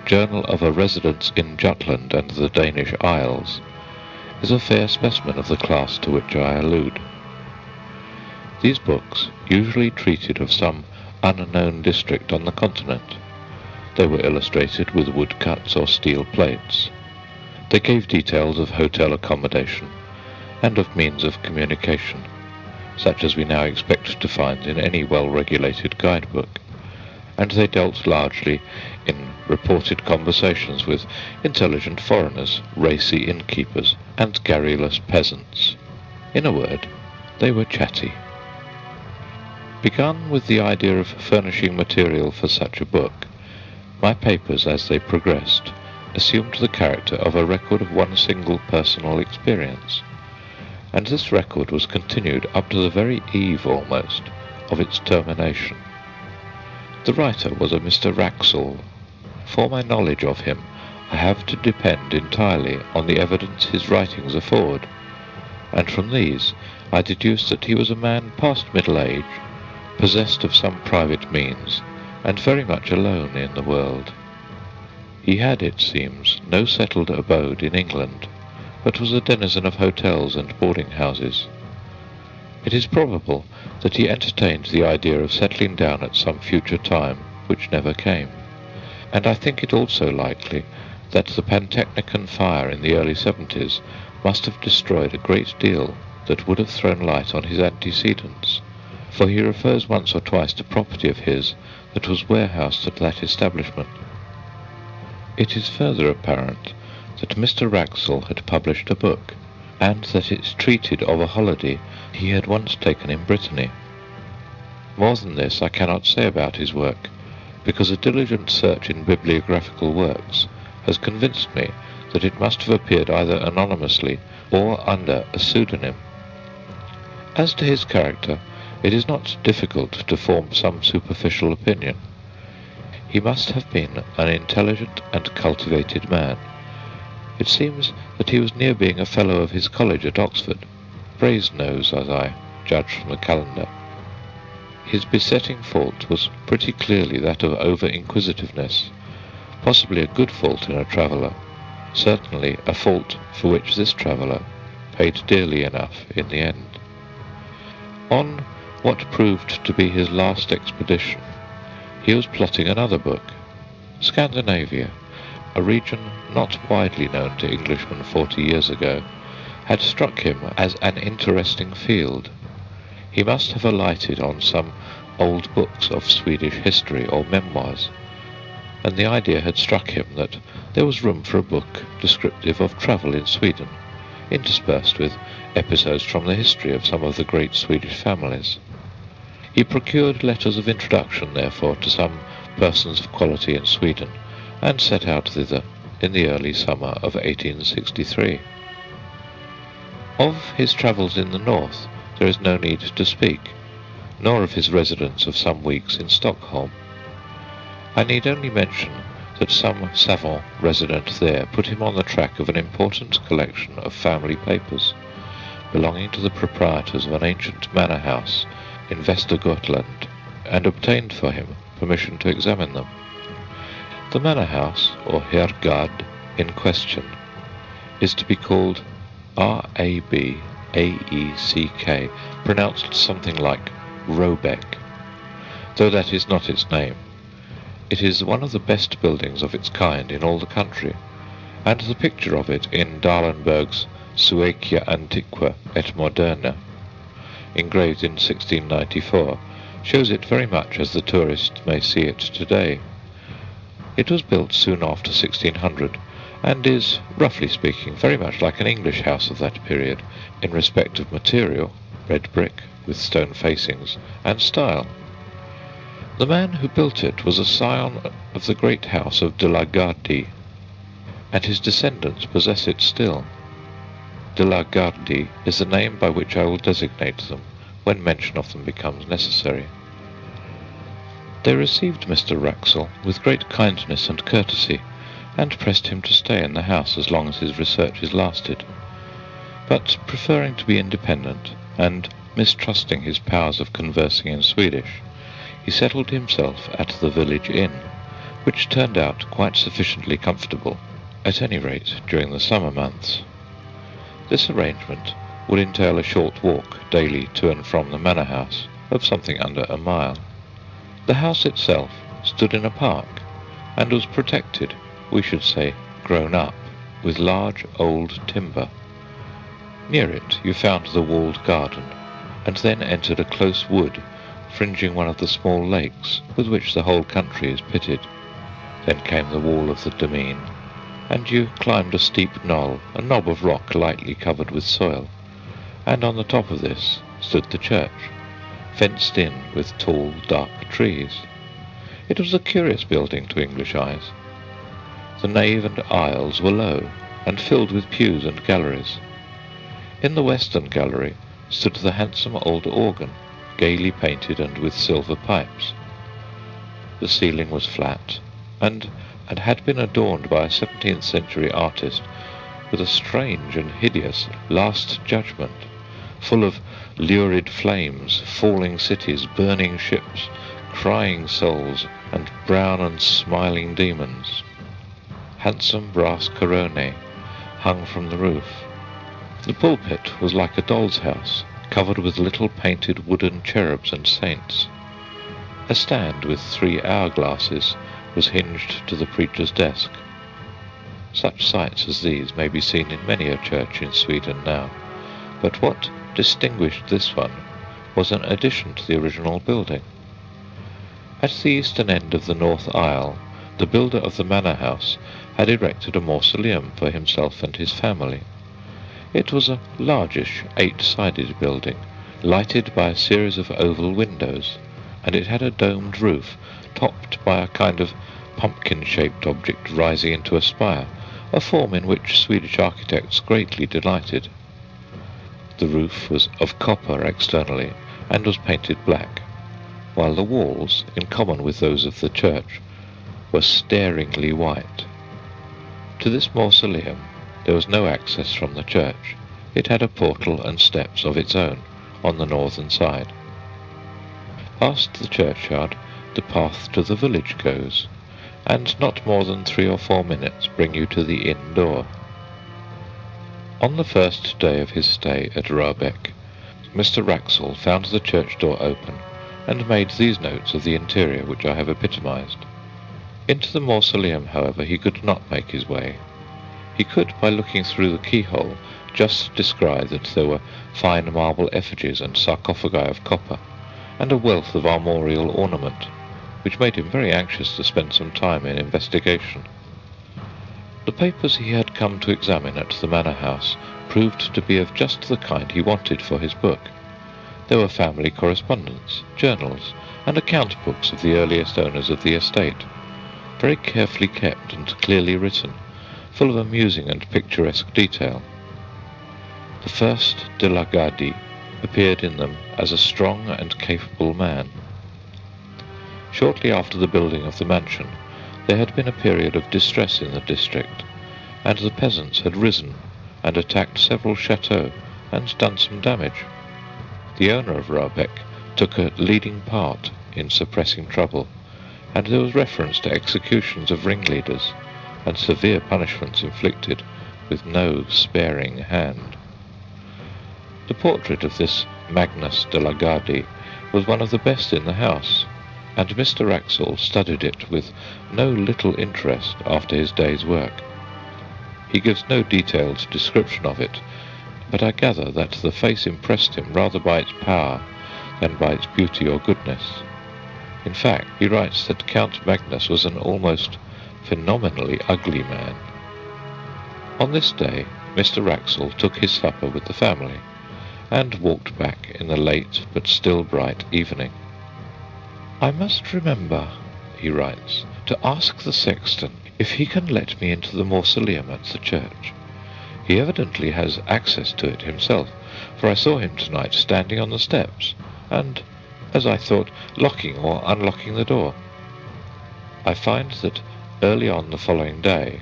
Journal of a Residence in Jutland and the Danish Isles is a fair specimen of the class to which I allude. These books usually treated of some unknown district on the continent. They were illustrated with woodcuts or steel plates. They gave details of hotel accommodation and of means of communication, such as we now expect to find in any well-regulated guidebook, and they dealt largely in reported conversations with intelligent foreigners, racy innkeepers, and garrulous peasants. In a word, they were chatty. Begun with the idea of furnishing material for such a book, my papers, as they progressed, assumed the character of a record of one single personal experience, and this record was continued up to the very eve, almost, of its termination. The writer was a Mr. Wraxall. For my knowledge of him, I have to depend entirely on the evidence his writings afford, and from these I deduce that he was a man past middle age, possessed of some private means, and very much alone in the world. He had, it seems, no settled abode in England, but was a denizen of hotels and boarding houses. It is probable that he entertained the idea of settling down at some future time, which never came, and I think it also likely that the Pantechnicon fire in the early 70s must have destroyed a great deal that would have thrown light on his antecedents, for he refers once or twice to property of his that was warehoused at that establishment. It is further apparent that Mr. Wraxall had published a book, and that it treated of a holiday he had once taken in Brittany. More than this I cannot say about his work, because a diligent search in bibliographical works has convinced me that it must have appeared either anonymously or under a pseudonym. As to his character, it is not difficult to form some superficial opinion. He must have been an intelligent and cultivated man. It seems that he was near being a fellow of his college at Oxford, Brasenose, as I judge from the calendar. His besetting fault was pretty clearly that of over-inquisitiveness, possibly a good fault in a traveller, certainly a fault for which this traveller paid dearly enough in the end. On what proved to be his last expedition, he was plotting another book. Scandinavia, a region not widely known to Englishmen 40 years ago, had struck him as an interesting field. He must have alighted on some old books of Swedish history or memoirs, and the idea had struck him that there was room for a book descriptive of travel in Sweden, interspersed with episodes from the history of some of the great Swedish families. He procured letters of introduction, therefore, to some persons of quality in Sweden, and set out thither in the early summer of 1863. Of his travels in the north there is no need to speak, nor of his residence of some weeks in Stockholm. I need only mention that some savant resident there put him on the track of an important collection of family papers, belonging to the proprietors of an ancient manor house in Västergötland, and obtained for him permission to examine them. The manor house, or Herrgård, in question, is to be called Rabeck, pronounced something like Robeck, though that is not its name. It is one of the best buildings of its kind in all the country, and the picture of it in Dahlenberg's Suecia Antiqua et Moderna, engraved in 1694, shows it very much as the tourist may see it today. It was built soon after 1600, and is, roughly speaking, very much like an English house of that period, in respect of material, red brick, with stone facings, and style. The man who built it was a scion of the great house of de la Gardie, and his descendants possess it still. De la Gardie is the name by which I will designate them when mention of them becomes necessary. They received Mr. Wraxall with great kindness and courtesy, and pressed him to stay in the house as long as his researches lasted. But preferring to be independent, and mistrusting his powers of conversing in Swedish, he settled himself at the village inn, which turned out quite sufficiently comfortable, at any rate during the summer months. This arrangement would entail a short walk daily to and from the manor house, of something under a mile. The house itself stood in a park, and was protected, we should say grown up, with large old timber. Near it you found the walled garden, and then entered a close wood, fringing one of the small lakes with which the whole country is pitted. Then came the wall of the demesne, and you climbed a steep knoll, a knob of rock lightly covered with soil, and on the top of this stood the church, fenced in with tall, dark trees. It was a curious building to English eyes. The nave and aisles were low, and filled with pews and galleries. In the western gallery stood the handsome old organ, gaily painted and with silver pipes. The ceiling was flat, and had been adorned by a 17th century artist with a strange and hideous Last Judgment, full of lurid flames, falling cities, burning ships, crying souls, and brown and smiling demons. Handsome brass coronae hung from the roof, The pulpit was like a doll's house, covered with little painted wooden cherubs and saints. A stand with 3 hourglasses was hinged to the preacher's desk. Such sights as these may be seen in many a church in Sweden now, but what distinguished this one was an addition to the original building. At the eastern end of the north aisle, the builder of the manor house had erected a mausoleum for himself and his family. It was a largish 8-sided building, lighted by a series of oval windows, and it had a domed roof, topped by a kind of pumpkin-shaped object rising into a spire, a form in which Swedish architects greatly delighted. The roof was of copper externally, and was painted black, while the walls, in common with those of the church, were staringly white. To this mausoleum there was no access from the church. It had a portal and steps of its own on the northern side. Past the churchyard the path to the village goes, and not more than 3 or 4 minutes bring you to the inn door. On the first day of his stay at Röbäck, Mr. Wraxall found the church door open, and made these notes of the interior which I have epitomized. Into the mausoleum, however, he could not make his way. He could, by looking through the keyhole, just descry that there were fine marble effigies and sarcophagi of copper, and a wealth of armorial ornament, which made him very anxious to spend some time in investigation. The papers he had come to examine at the manor house proved to be of just the kind he wanted for his book. There were family correspondence, journals, and account books of the earliest owners of the estate, very carefully kept and clearly written, full of amusing and picturesque detail. The first de la Gardie appeared in them as a strong and capable man. Shortly after the building of the mansion, there had been a period of distress in the district, and the peasants had risen and attacked several chateaux and done some damage. The owner of Röbäck took a leading part in suppressing trouble, and there was reference to executions of ringleaders and severe punishments inflicted with no sparing hand. The portrait of this Magnus de la Gardie was one of the best in the house, and Mr. Wraxall studied it with no little interest after his day's work. He gives no detailed description of it, but I gather that the face impressed him rather by its power than by its beauty or goodness. In fact, he writes that Count Magnus was an almost phenomenally ugly man. On this day, Mr. Wraxall took his supper with the family, and walked back in the late but still bright evening. "I must remember," he writes, "to ask the sexton if he can let me into the mausoleum at the church. He evidently has access to it himself, for I saw him tonight standing on the steps, and, as I thought, locking or unlocking the door." I find that early on the following day,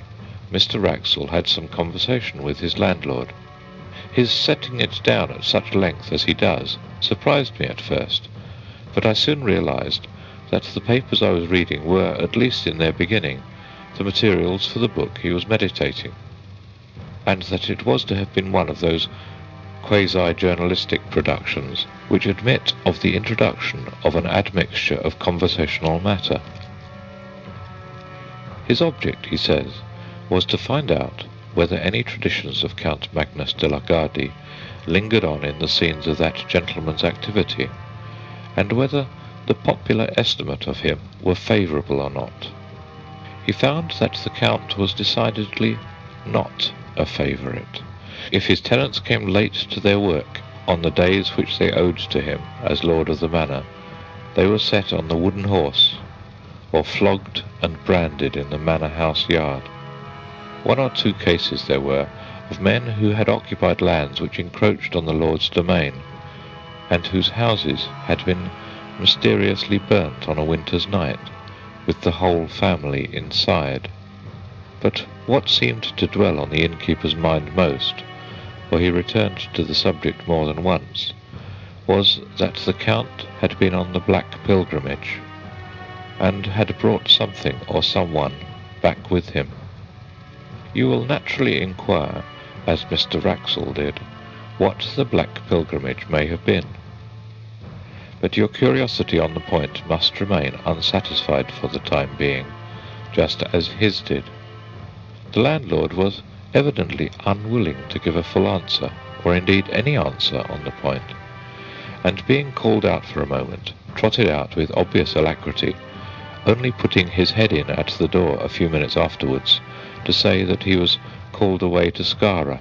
Mr. Wraxall had some conversation with his landlord. His setting it down at such length as he does surprised me at first, but I soon realized that the papers I was reading were, at least in their beginning, the materials for the book he was meditating, and that it was to have been one of those quasi-journalistic productions which admit of the introduction of an admixture of conversational matter. His object, he says, was to find out whether any traditions of Count Magnus de la Gardie lingered on in the scenes of that gentleman's activity, and whether the popular estimate of him were favourable or not. He found that the Count was decidedly not a favourite. If his tenants came late to their work on the days which they owed to him as lord of the manor, they were set on the wooden horse, or flogged and branded in the manor house yard. 1 or 2 cases there were of men who had occupied lands which encroached on the lord's domain, and whose houses had been mysteriously burnt on a winter's night, with the whole family inside. But what seemed to dwell on the innkeeper's mind most, for he returned to the subject more than once, was that the Count had been on the Black Pilgrimage, and had brought something or someone back with him. You will naturally inquire as Mr. Wraxall did, what the Black Pilgrimage may have been. But your curiosity on the point must remain unsatisfied for the time being, just as his did. The landlord was evidently unwilling to give a full answer, or indeed any answer on the point, and being called out for a moment, trotted out with obvious alacrity, only putting his head in at the door a few minutes afterwards to say that he was called away to Skara,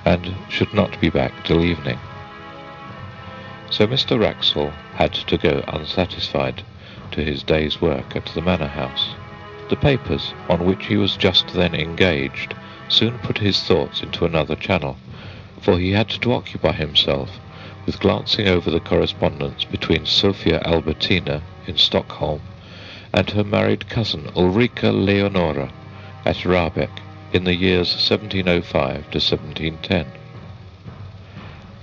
and should not be back till evening. So Mr. Wraxall had to go unsatisfied to his day's work at the manor house. The papers, on which he was just then engaged, soon put his thoughts into another channel, for he had to occupy himself with glancing over the correspondence between Sophia Albertina in Stockholm and her married cousin Ulrika Leonora at Rabeck in the years 1705 to 1710.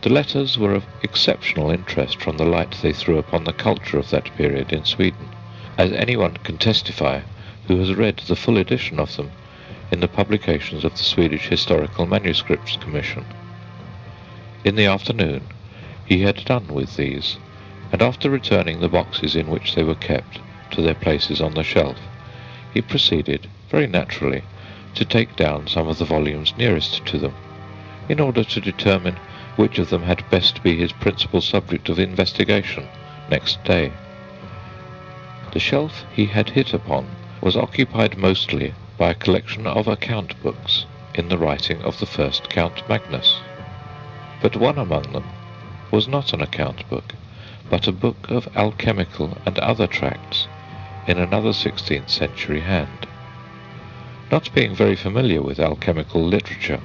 The letters were of exceptional interest from the light they threw upon the culture of that period in Sweden, as anyone can testify who has read the full edition of them in the publications of the Swedish Historical Manuscripts Commission. In the afternoon he had done with these, and after returning the boxes in which they were kept to their places on the shelf, he proceeded, very naturally, to take down some of the volumes nearest to them, in order to determine which of them had best be his principal subject of investigation next day. The shelf he had hit upon was occupied mostly by a collection of account books in the writing of the first Count Magnus. But one among them was not an account book, but a book of alchemical and other tracts in another 16th century hand. Not being very familiar with alchemical literature,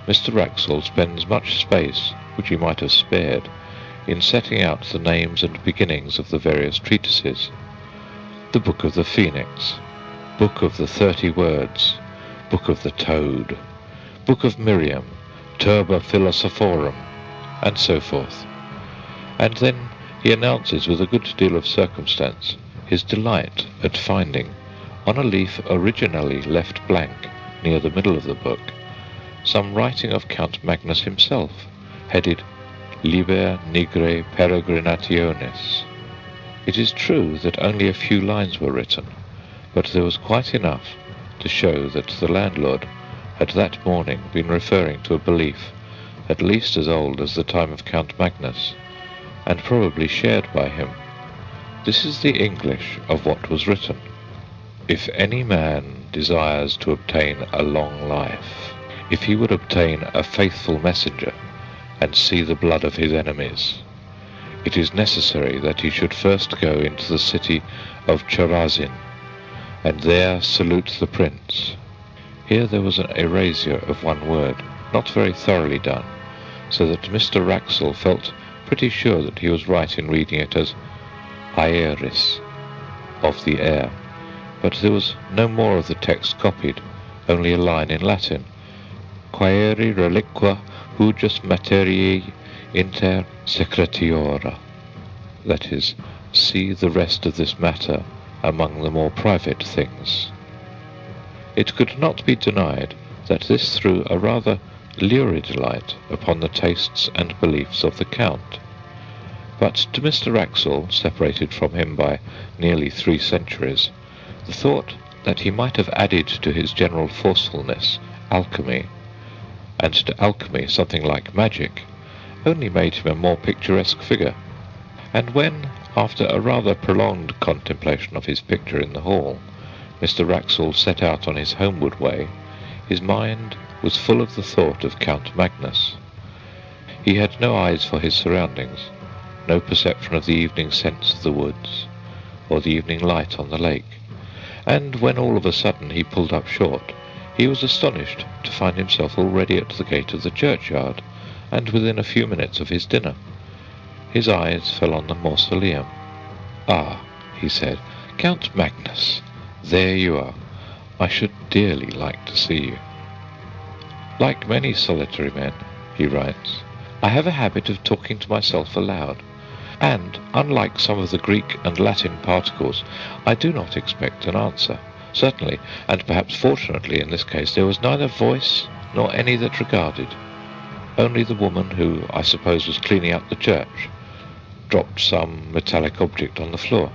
Mr. Wraxall spends much space, which he might have spared, in setting out the names and beginnings of the various treatises. The Book of the Phoenix, Book of the 30 Words, Book of the Toad, Book of Miriam, Turba Philosophorum, and so forth. And then he announces with a good deal of circumstance his delight at finding, on a leaf originally left blank near the middle of the book, some writing of Count Magnus himself, headed Liber Nigre Peregrinationis. It is true that only a few lines were written, but there was quite enough to show that the landlord had that morning been referring to a belief at least as old as the time of Count Magnus, and probably shared by him. This is the English of what was written. If any man desires to obtain a long life, if he would obtain a faithful messenger, and see the blood of his enemies, it is necessary that he should first go into the city of Chorazin, and there salute the prince. Here there was an erasure of one word, not very thoroughly done, so that Mr. Wraxall felt pretty sure that he was right in reading it as aeris, of the air, but there was no more of the text copied, only a line in Latin, quaeri reliqua hujus materiae inter secretiora, that is, see the rest of this matter among the more private things. It could not be denied that this threw a rather lurid light upon the tastes and beliefs of the Count, but to Mr. Wraxall, separated from him by nearly 3 centuries, the thought that he might have added to his general forcefulness alchemy, and to alchemy something like magic, only made him a more picturesque figure. And when, after a rather prolonged contemplation of his picture in the hall, Mr. Wraxall set out on his homeward way, his mind was full of the thought of Count Magnus. He had no eyes for his surroundings, no perception of the evening scents of the woods, or the evening light on the lake, and when all of a sudden he pulled up short, he was astonished to find himself already at the gate of the churchyard, and within a few minutes of his dinner. His eyes fell on the mausoleum. "Ah," he said, "Count Magnus, there you are. I should dearly like to see you." Like many solitary men, he writes, I have a habit of talking to myself aloud, and, unlike some of the Greek and Latin particles, I do not expect an answer. Certainly, and perhaps fortunately in this case, there was neither voice nor any that regarded. Only the woman, who I suppose was cleaning up the church, dropped some metallic object on the floor,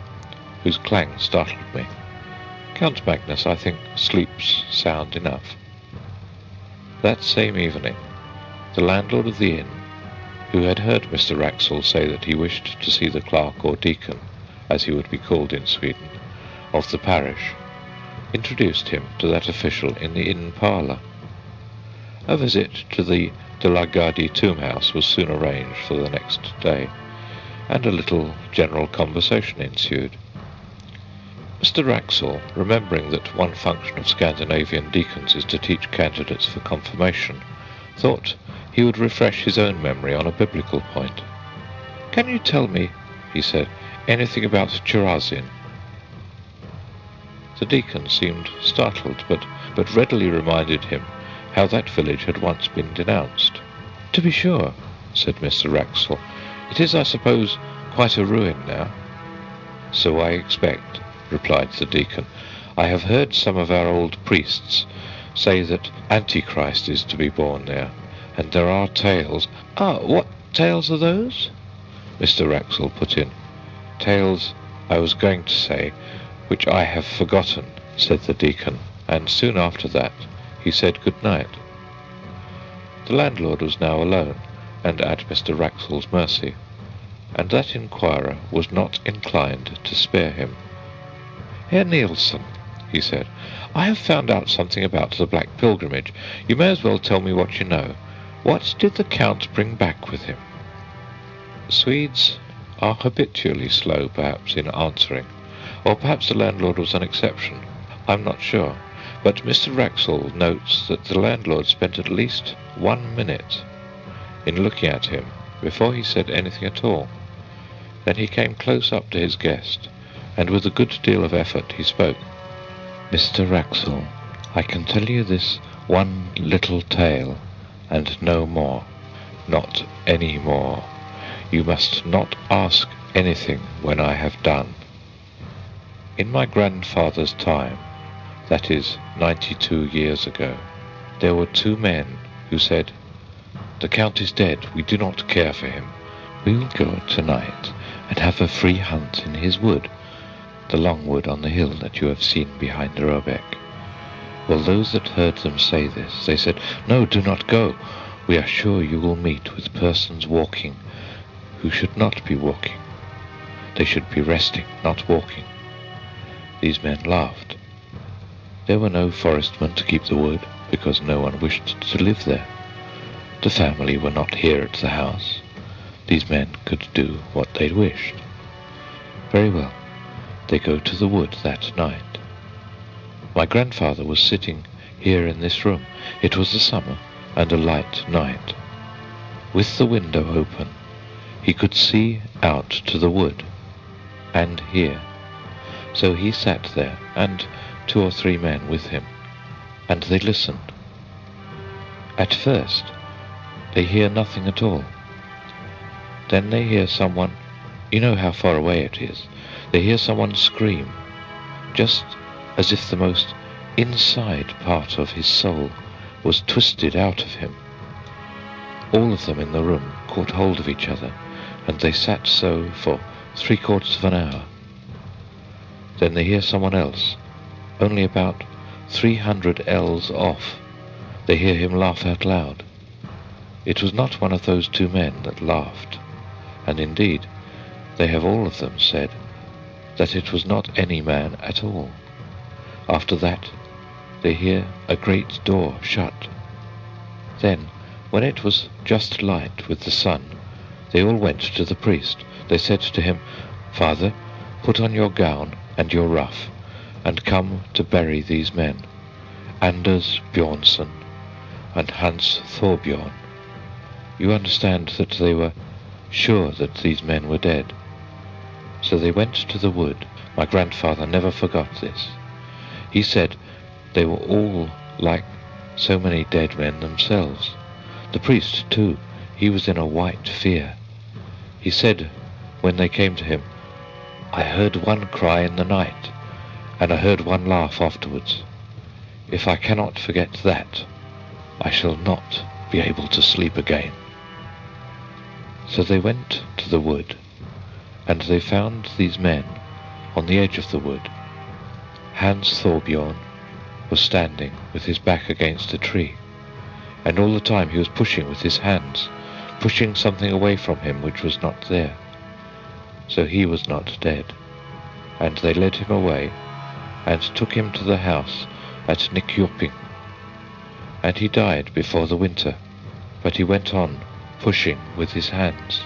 whose clang startled me. Count Magnus, I think, sleeps sound enough. That same evening, the landlord of the inn, who had heard Mr. Wraxall say that he wished to see the clerk or deacon, as he would be called in Sweden, of the parish, introduced him to that official in the inn parlour. A visit to the De la Gardie tomb house was soon arranged for the next day, and a little general conversation ensued. Mr. Wraxall, remembering that one function of Scandinavian deacons is to teach candidates for confirmation, thought he would refresh his own memory on a biblical point. "Can you tell me," he said, "anything about Chorazin?" The deacon seemed startled, but readily reminded him how that village had once been denounced. "To be sure," said Mr. Wraxall. "It is, I suppose, quite a ruin now." "So I expect," replied the deacon. "I have heard some of our old priests say that Antichrist is to be born there, and there are tales—" "Ah, what tales are those?" Mr. Wraxall put in. "Tales, I was going to say, which I have forgotten," said the deacon, and soon after that he said good night. The landlord was now alone, and at Mr. Wraxall's mercy, and that inquirer was not inclined to spare him. "Herr Nielsen," he said, "I have found out something about the Black Pilgrimage. You may as well tell me what you know. What did the Count bring back with him?" Swedes are habitually slow, perhaps, in answering, or perhaps the landlord was an exception. I'm not sure, but Mr. Wraxall notes that the landlord spent at least 1 minute in looking at him before he said anything at all. Then he came close up to his guest, and with a good deal of effort he spoke. "Mr. Wraxall, I can tell you this one little tale, and no more, not any more. You must not ask anything when I have done. In my grandfather's time, that is 92 years ago, there were 2 men who said, 'The Count is dead, we do not care for him. We will go tonight and have a free hunt in his wood, the long wood on the hill that you have seen behind Robeck.' Well, those that heard them say this, they said, 'No, do not go. We are sure you will meet with persons walking who should not be walking. They should be resting, not walking.' These men laughed. There were no forestmen to keep the wood, because no one wished to live there. The family were not here at the house. These men could do what they wished. Very well, they go to the wood that night. My grandfather was sitting here in this room. It was the summer, and a light night. With the window open, he could see out to the wood, and hear. So he sat there, and 2 or 3 men with him, and they listened. At first, they hear nothing at all. Then they hear someone, you know how far away it is, they hear someone scream, just as if the most inside part of his soul was twisted out of him. All of them in the room caught hold of each other, and they sat so for 3/4 of an hour. Then they hear someone else, only about 300 ells off. They hear him laugh out loud. It was not one of those 2 men that laughed, and indeed they have all of them said that it was not any man at all. After that they hear a great door shut. Then, when it was just light with the sun, they all went to the priest. They said to him, 'Father, put on your gown and your ruff, and come to bury these men, Anders Bjornsson and Hans Thorbjorn.' You understand that they were sure that these men were dead. So they went to the wood. My grandfather never forgot this. He said they were all like so many dead men themselves. The priest, too, he was in a white fear. He said, when they came to him, 'I heard one cry in the night, and I heard one laugh afterwards. If I cannot forget that, I shall not be able to sleep again." So they went to the wood, and they found these men on the edge of the wood. Hans Thorbjorn was standing with his back against a tree, and all the time he was pushing with his hands, pushing something away from him which was not there. So he was not dead, and they led him away and took him to the house at Nyköping. And he died before the winter, but he went on pushing with his hands.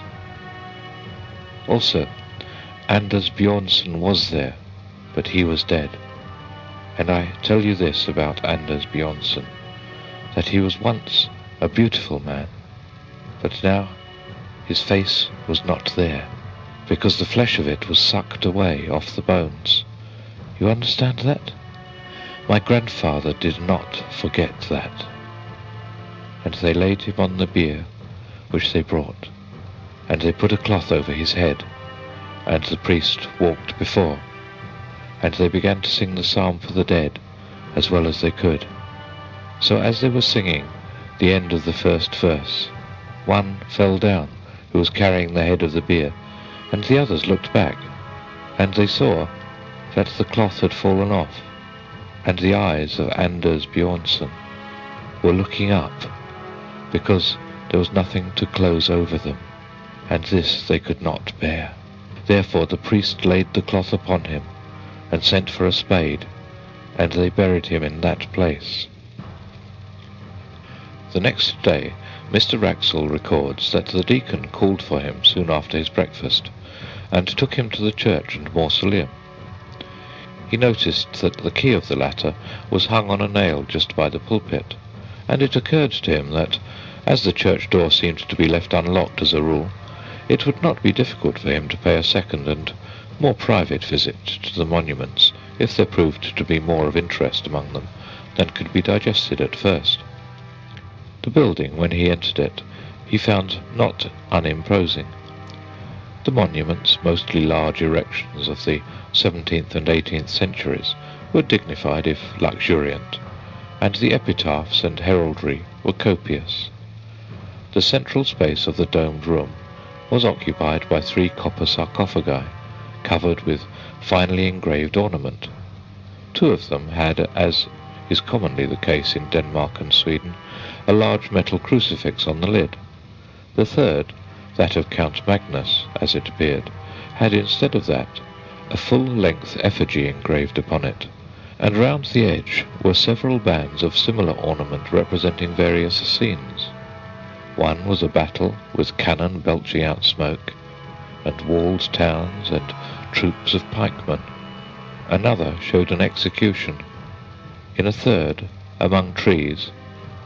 Also, Anders Bjornsson was there, but he was dead. And I tell you this about Anders Bjornsson, that he was once a beautiful man, but now his face was not there, because the flesh of it was sucked away off the bones. You understand that? My grandfather did not forget that. And they laid him on the bier which they brought, and they put a cloth over his head, and the priest walked before, and they began to sing the psalm for the dead as well as they could. So as they were singing the end of the first verse, one fell down who was carrying the head of the bier, and the others looked back, and they saw that the cloth had fallen off, and the eyes of Anders Bjornsson were looking up, because there was nothing to close over them, and this they could not bear. Therefore the priest laid the cloth upon him, and sent for a spade, and they buried him in that place. The next day Mr. Wraxall records that the deacon called for him soon after his breakfast, and took him to the church and mausoleum. He noticed that the key of the latter was hung on a nail just by the pulpit, and it occurred to him that, as the church door seemed to be left unlocked as a rule, it would not be difficult for him to pay a second and more private visit to the monuments if there proved to be more of interest among them than could be digested at first. The building, when he entered it, he found not unimposing. The monuments, mostly large erections of the 17th and 18th centuries, were dignified if luxuriant, and the epitaphs and heraldry were copious. The central space of the domed room was occupied by 3 copper sarcophagi, covered with finely engraved ornament. 2 of them had, as is commonly the case in Denmark and Sweden, a large metal crucifix on the lid. The third, that of Count Magnus, as it appeared, had instead of that a full-length effigy engraved upon it, and round the edge were several bands of similar ornament representing various scenes. One was a battle with cannon belching out smoke, and walled towns and troops of pikemen. Another showed an execution. In a third, among trees,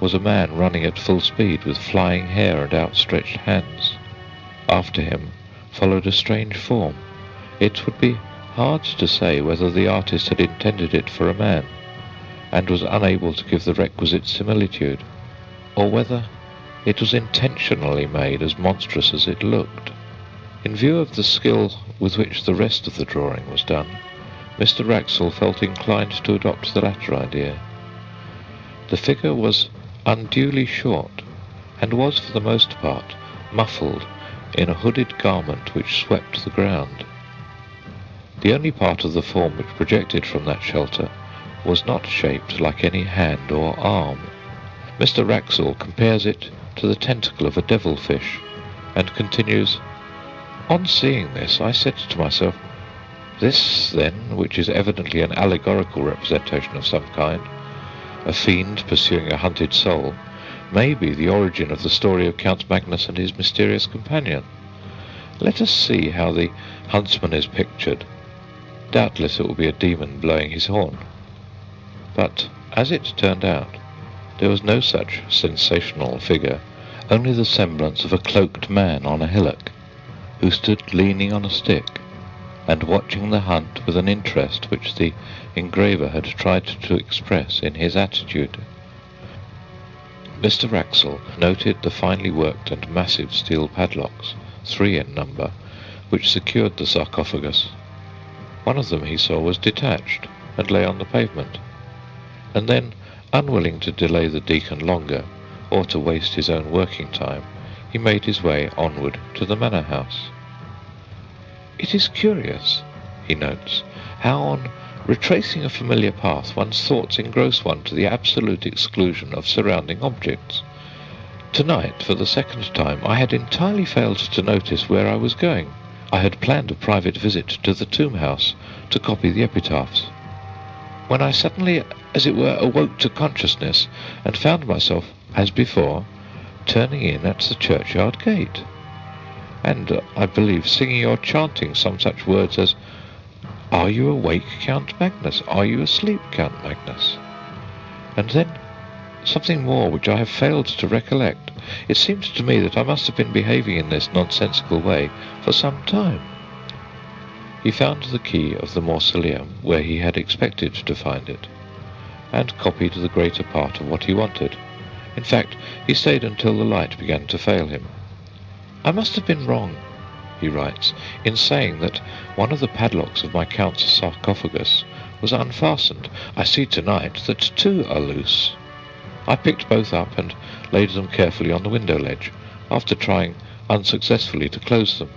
was a man running at full speed with flying hair and outstretched hands. After him followed a strange form. It would be hard to say whether the artist had intended it for a man, and was unable to give the requisite similitude, or whether it was intentionally made as monstrous as it looked. In view of the skill with which the rest of the drawing was done, Mr. Wraxall felt inclined to adopt the latter idea. The figure was unduly short, and was for the most part muffled in a hooded garment which swept the ground. The only part of the form which projected from that shelter was not shaped like any hand or arm. Mr. Wraxall compares it to the tentacle of a devilfish, and continues, "On seeing this, I said to myself, this, then, which is evidently an allegorical representation of some kind, a fiend pursuing a hunted soul, may be the origin of the story of Count Magnus and his mysterious companion. Let us see how the huntsman is pictured. Doubtless it will be a demon blowing his horn." But, as it turned out, there was no such sensational figure, only the semblance of a cloaked man on a hillock, who stood leaning on a stick, and watching the hunt with an interest which the engraver had tried to express in his attitude. Mr. Wraxall noted the finely worked and massive steel padlocks, 3 in number, which secured the sarcophagus. One of them, he saw, was detached, and lay on the pavement. And then, unwilling to delay the deacon longer, or to waste his own working time, he made his way onward to the manor house. It is curious, he notes, how on retracing a familiar path one's thoughts engross one to the absolute exclusion of surrounding objects. Tonight, for the second time, I had entirely failed to notice where I was going. I had planned a private visit to the tomb house to copy the epitaphs, when I suddenly, as it were, awoke to consciousness and found myself, as before, turning in at the churchyard gate, and, I believe, singing or chanting some such words as, "Are you awake, Count Magnus? Are you asleep, Count Magnus?" And then something more which I have failed to recollect. It seemed to me that I must have been behaving in this nonsensical way for some time. He found the key of the mausoleum where he had expected to find it, and copied the greater part of what he wanted. In fact, he stayed until the light began to fail him. "I must have been wrong," he writes, "in saying that one of the padlocks of my Count's sarcophagus was unfastened. I see tonight that 2 are loose." I picked both up and laid them carefully on the window ledge, after trying unsuccessfully to close them.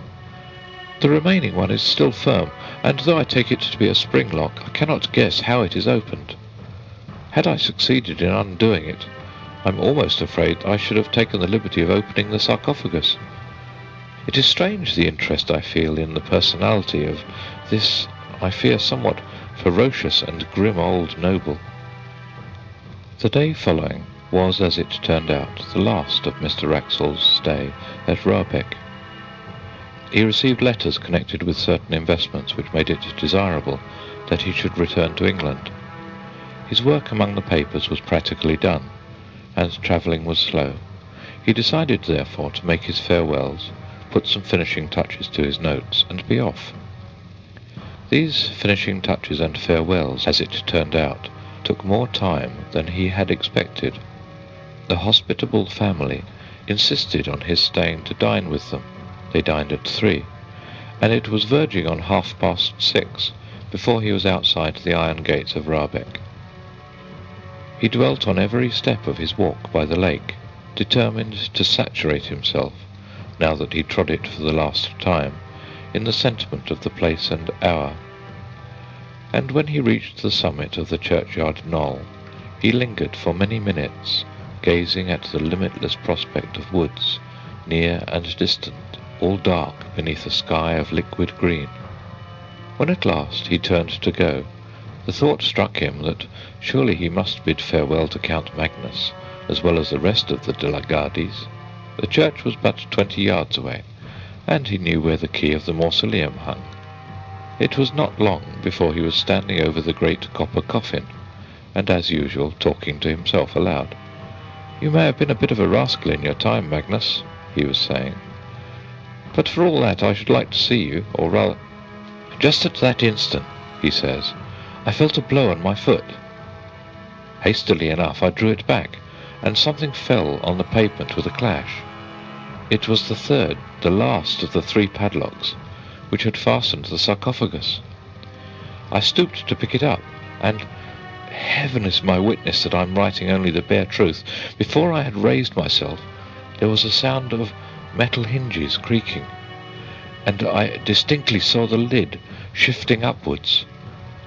The remaining one is still firm, and though I take it to be a spring lock, I cannot guess how it is opened. Had I succeeded in undoing it, I'm almost afraid I should have taken the liberty of opening the sarcophagus. It is strange the interest I feel in the personality of this, I fear, somewhat ferocious and grim old noble. The day following was, as it turned out, the last of Mr. Wraxall's stay at Raabeek. He received letters connected with certain investments which made it desirable that he should return to England. His work among the papers was practically done, and travelling was slow. He decided, therefore, to make his farewells, put some finishing touches to his notes, and be off. These finishing touches and farewells, as it turned out, took more time than he had expected. The hospitable family insisted on his staying to dine with them. They dined at 3, and it was verging on 6:30 before he was outside the iron gates of Raabeek. He dwelt on every step of his walk by the lake, determined to saturate himself, now that he trod it for the last time, in the sentiment of the place and hour. And when he reached the summit of the churchyard knoll, he lingered for many minutes, gazing at the limitless prospect of woods, near and distant, all dark beneath a sky of liquid green. When at last he turned to go, the thought struck him that surely he must bid farewell to Count Magnus, as well as the rest of the De la Gardies. The church was but 20 yards away, and he knew where the key of the mausoleum hung. It was not long before he was standing over the great copper coffin, and as usual talking to himself aloud. "You may have been a bit of a rascal in your time, Magnus," he was saying, "but for all that I should like to see you, or rather—" "Just at that instant," he says, "I felt a blow on my foot. Hastily enough I drew it back, and something fell on the pavement with a clash. It was the third, the last of the 3 padlocks, which had fastened the sarcophagus. I stooped to pick it up, and, heaven is my witness that I'm writing only the bare truth, before I had raised myself, there was a sound of metal hinges creaking, and I distinctly saw the lid shifting upwards.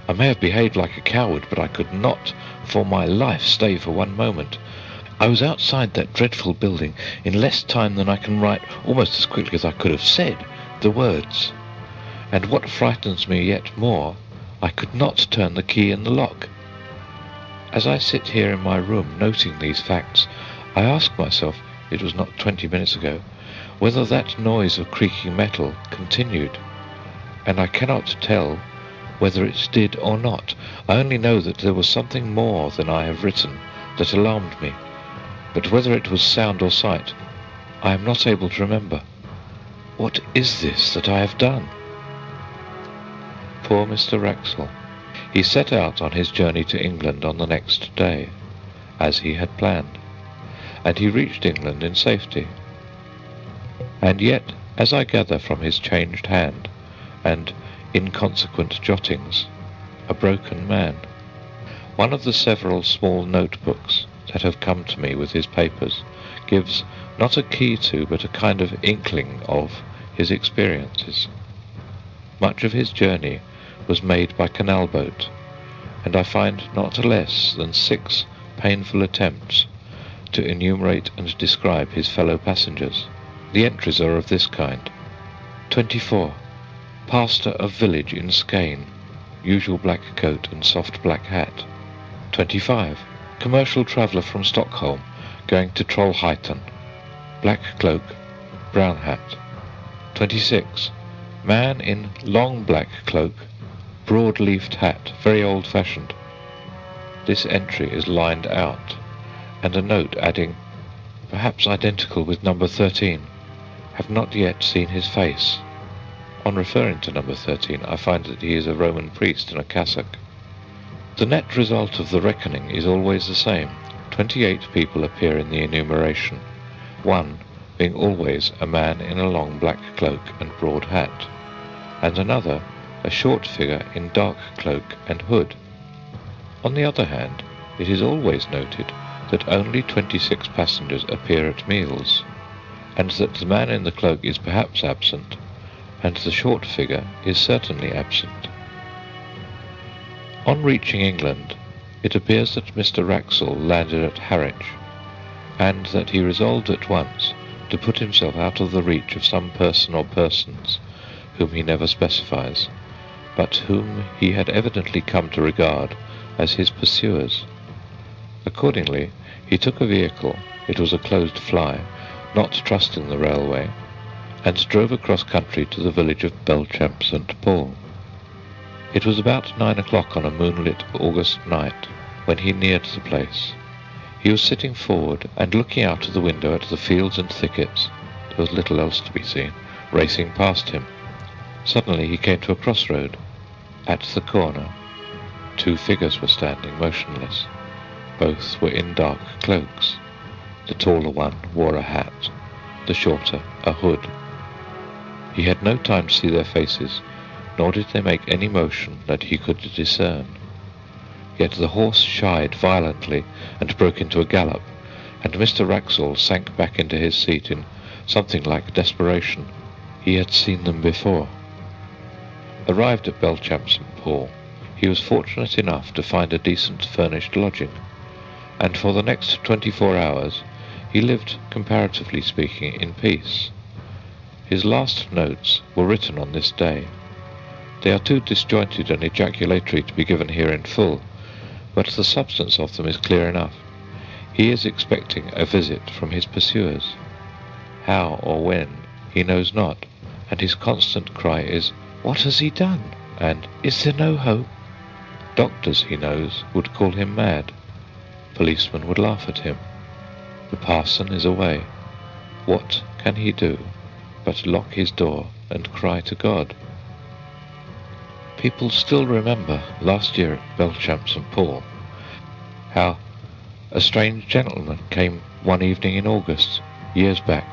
I may have behaved like a coward, but I could not for my life stay for one moment. I was outside that dreadful building in less time than I can write, almost as quickly as I could have said, the words. And what frightens me yet more, I could not turn the key in the lock. As I sit here in my room noting these facts, I ask myself, it was not 20 minutes ago, whether that noise of creaking metal continued, and I cannot tell whether it did or not. I only know that there was something more than I have written that alarmed me, but whether it was sound or sight, I am not able to remember. What is this that I have done? Poor Mr. Wraxall. He set out on his journey to England on the next day, as he had planned, and he reached England in safety. And yet, as I gather from his changed hand and inconsequent jottings, a broken man. One of the several small notebooks that have come to me with his papers gives not a key to, but a kind of inkling of his experiences. Much of his journey was made by canal boat, and I find not less than 6 painful attempts to enumerate and describe his fellow passengers. The entries are of this kind. 24. Pastor of village in Skane, usual black coat and soft black hat. 25. Commercial traveller from Stockholm, going to Trollhättan, black cloak, brown hat. 26. Man in long black cloak, broad-leafed hat, very old-fashioned. This entry is lined out, and a note adding, perhaps identical with number 13, have not yet seen his face. On referring to number 13, I find that he is a Roman priest in a cassock. The net result of the reckoning is always the same. 28 people appear in the enumeration, one being always a man in a long black cloak and broad hat, and another a short figure in dark cloak and hood. On the other hand, it is always noted that only 26 passengers appear at meals, and that the man in the cloak is perhaps absent, and the short figure is certainly absent. On reaching England, it appears that Mr. Wraxall landed at Harwich, and that he resolved at once to put himself out of the reach of some person or persons whom he never specifies, but whom he had evidently come to regard as his pursuers. Accordingly, he took a vehicle, it was a closed fly, not trusting the railway, and drove across country to the village of Belchamp St. Paul. It was about 9 o'clock on a moonlit August night when he neared the place. He was sitting forward and looking out of the window at the fields and thickets, there was little else to be seen, racing past him. Suddenly he came to a crossroad. At the corner, 2 figures were standing motionless. Both were in dark cloaks. The taller one wore a hat, the shorter a hood. He had no time to see their faces, nor did they make any motion that he could discern. Yet the horse shied violently and broke into a gallop, and Mr. Wraxall sank back into his seat in something like desperation. He had seen them before. Arrived at Belchamp St. Paul, he was fortunate enough to find a decent furnished lodging, and for the next 24 hours he lived, comparatively speaking, in peace. His last notes were written on this day. They are too disjointed and ejaculatory to be given here in full, but the substance of them is clear enough. He is expecting a visit from his pursuers. How or when, he knows not, and his constant cry is, "What has he done?" and "Is there no hope?" Doctors, he knows, would call him mad. Policemen would laugh at him. The parson is away. What can he do but lock his door and cry to God? People still remember last year at Belchamp St. Paul how a strange gentleman came one evening in August, years back,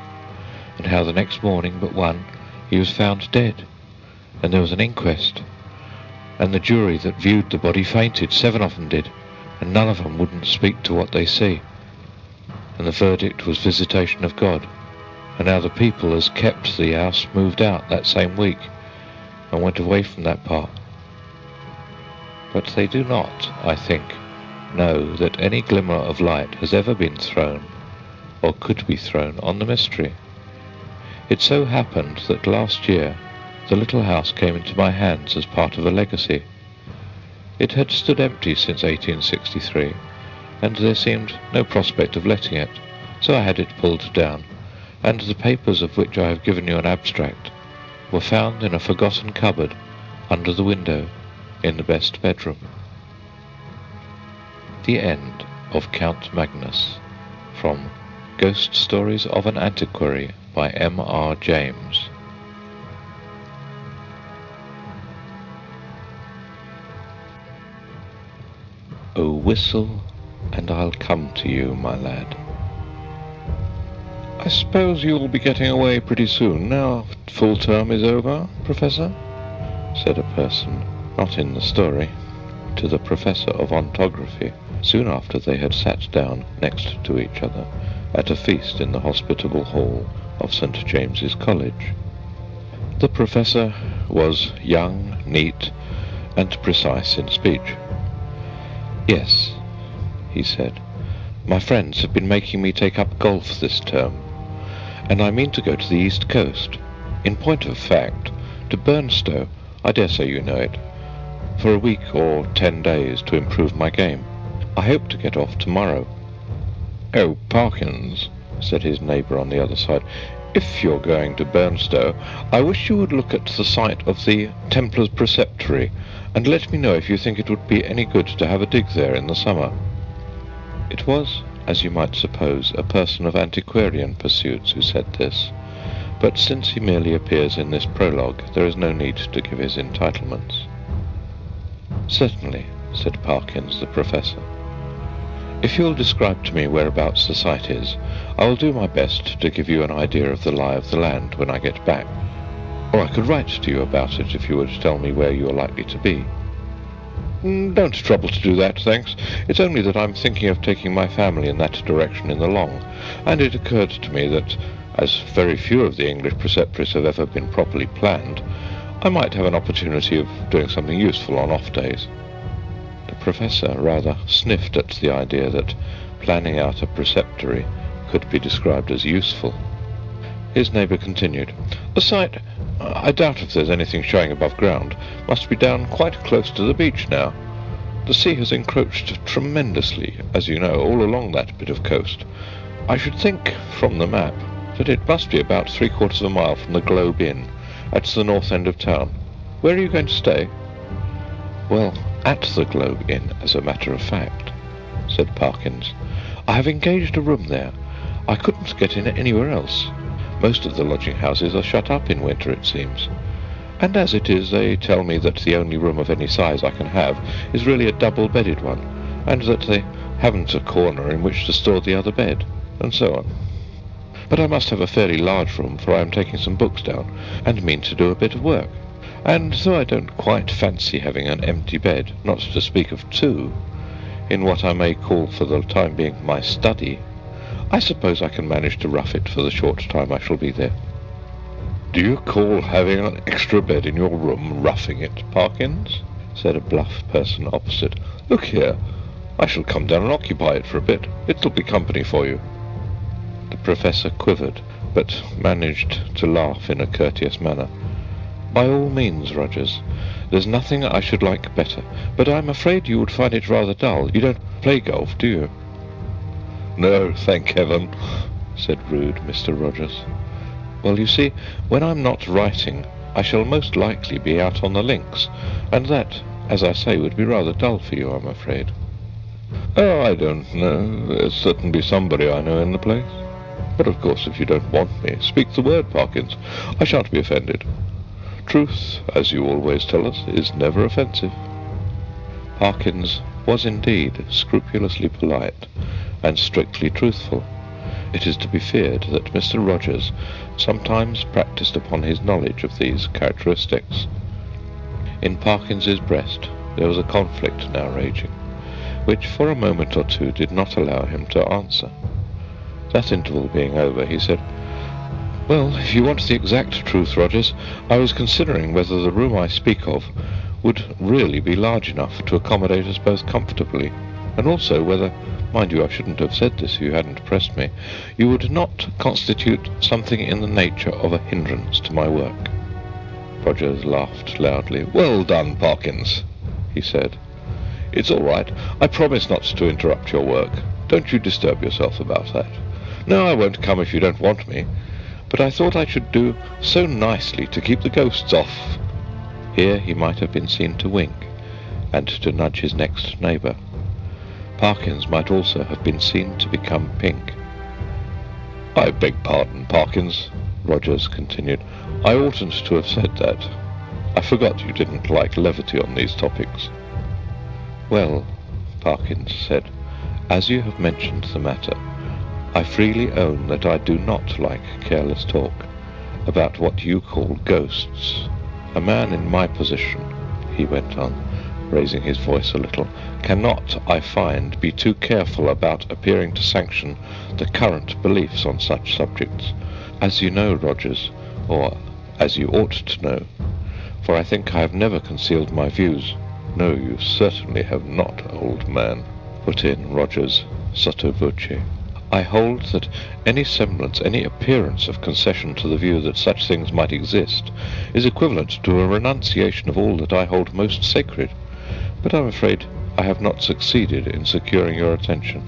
and how the next morning but one he was found dead, and there was an inquest, and the jury that viewed the body fainted, 7 of them did, and none of them wouldn't speak to what they see, and the verdict was visitation of God. And now the people as kept the house moved out that same week and went away from that part. But they do not, I think, know that any glimmer of light has ever been thrown, or could be thrown, on the mystery. It so happened that last year the little house came into my hands as part of a legacy. It had stood empty since 1863, and there seemed no prospect of letting it, so I had it pulled down, and the papers of which I have given you an abstract were found in a forgotten cupboard under the window in the best bedroom. The End of Count Magnus, from Ghost Stories of an Antiquary by M.R. James. Oh, whistle, and I'll come to you, my lad. I suppose you'll be getting away pretty soon now full term is over, Professor? Said a person, not in the story, to the Professor of Ontography, soon after they had sat down next to each other at a feast in the hospitable hall of St. James's College. The professor was young, neat, and precise in speech. "Yes," he said, "my friends have been making me take up golf this term, and I mean to go to the East Coast. In point of fact, to Burnstow, I dare say you know it, for a week or 10 days to improve my game. I hope to get off tomorrow." "Oh, Parkins," said his neighbour on the other side, "if you're going to Burnstow, I wish you would look at the site of the Templars' Preceptory, and let me know if you think it would be any good to have a dig there in the summer." It was, as you might suppose, a person of antiquarian pursuits who said this, but since he merely appears in this prologue, there is no need to give his entitlements. "Certainly," said Parkins the professor. "If you'll describe to me whereabouts the site is, I will do my best to give you an idea of the lie of the land when I get back. Or I could write to you about it if you would tell me where you are likely to be." "Don't trouble to do that, thanks. It's only that I'm thinking of taking my family in that direction in the long, and it occurred to me that, as very few of the English preceptories have ever been properly planned, I might have an opportunity of doing something useful on off days." The professor rather sniffed at the idea that planning out a preceptory could be described as useful. His neighbour continued, "The site, I doubt if there's anything showing above ground, must be down quite close to the beach now. The sea has encroached tremendously, as you know, all along that bit of coast. I should think, from the map, that it must be about 3/4 of a mile from the Globe Inn, at the north end of town. Where are you going to stay?" "Well, at the Globe Inn, as a matter of fact," said Parkins. "I have engaged a room there. I couldn't get in anywhere else. Most of the lodging-houses are shut up in winter, it seems. And as it is, they tell me that the only room of any size I can have is really a double-bedded one, and that they haven't a corner in which to store the other bed, and so on. But I must have a fairly large room, for I am taking some books down, and mean to do a bit of work. And though I don't quite fancy having an empty bed, not to speak of two, in what I may call for the time being my study, I suppose I can manage to rough it for the short time I shall be there." "Do you call having an extra bed in your room roughing it, Parkins?" said a bluff person opposite. "Look here, I shall come down and occupy it for a bit. It'll be company for you." The professor quivered, but managed to laugh in a courteous manner. "By all means, Rogers. There's nothing I should like better, but I'm afraid you would find it rather dull. You don't play golf, do you?" "No, thank heaven," said rude Mr. Rogers. "Well, you see, when I'm not writing, I shall most likely be out on the links, and that, as I say, would be rather dull for you, I'm afraid." "Oh, I don't know. There's certainly somebody I know in the place. But of course, if you don't want me, speak the word, Parkins. I shan't be offended. Truth, as you always tell us, is never offensive." Parkins was indeed scrupulously polite and strictly truthful. It is to be feared that Mr. Rogers sometimes practised upon his knowledge of these characteristics. In Parkins's breast there was a conflict now raging, which for a moment or two did not allow him to answer. That interval being over, he said, "Well, if you want the exact truth, Rogers, I was considering whether the room I speak of would really be large enough to accommodate us both comfortably, and also whether, mind you, I shouldn't have said this if you hadn't pressed me, you would not constitute something in the nature of a hindrance to my work." Rogers laughed loudly. "Well done, Parkins," he said. "It's all right. I promise not to interrupt your work. Don't you disturb yourself about that. No, I won't come if you don't want me, but I thought I should do so nicely to keep the ghosts off." Here he might have been seen to wink, and to nudge his next neighbour. Parkins might also have been seen to become pink. "I beg pardon, Parkins," Rogers continued. "I oughtn't to have said that. I forgot you didn't like levity on these topics." "Well," Parkins said, "as you have mentioned the matter, I freely own that I do not like careless talk about what you call ghosts. A man in my position," he went on, raising his voice a little, cannot, I find, be too careful about appearing to sanction the current beliefs on such subjects. As you know, Rogers, or as you ought to know, for I think I have never concealed my views." "No, you certainly have not, old man," put in Rogers sotto voce. "I hold that any semblance, any appearance of concession to the view that such things might exist is equivalent to a renunciation of all that I hold most sacred. But I'm afraid I have not succeeded in securing your attention."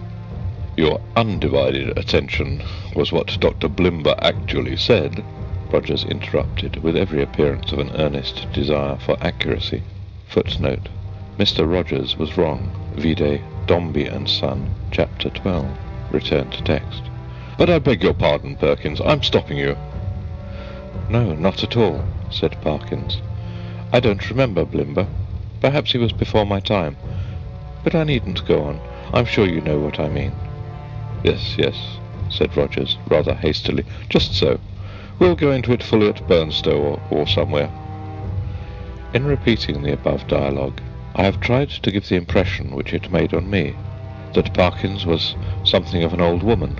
"Your undivided attention was what Dr. Blimber actually said," Rogers interrupted, with every appearance of an earnest desire for accuracy. Footnote: Mr. Rogers was wrong. Vide Dombey and Son, Chapter 12. Return to text. "But I beg your pardon, Perkins, I'm stopping you." "No, not at all," said Parkins. "I don't remember Blimber. Perhaps he was before my time. But I needn't go on. I'm sure you know what I mean." Yes, said Rogers, rather hastily. "Just so. We'll go into it fully at Burnstow or somewhere." In repeating the above dialogue, I have tried to give the impression which it made on me, that Parkins was something of an old woman,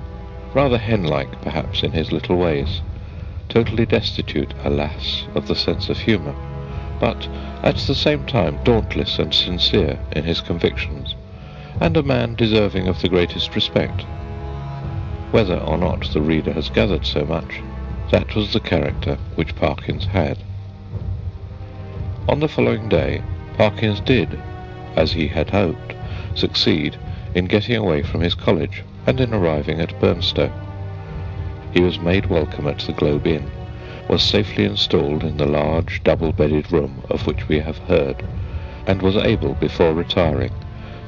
rather hen-like perhaps in his little ways, totally destitute, alas, of the sense of humour, but at the same time dauntless and sincere in his convictions, and a man deserving of the greatest respect. Whether or not the reader has gathered so much, that was the character which Parkins had. On the following day, Parkins did, as he had hoped, succeed in getting away from his college, and in arriving at Burnstow. He was made welcome at the Globe Inn, was safely installed in the large double-bedded room of which we have heard, and was able, before retiring,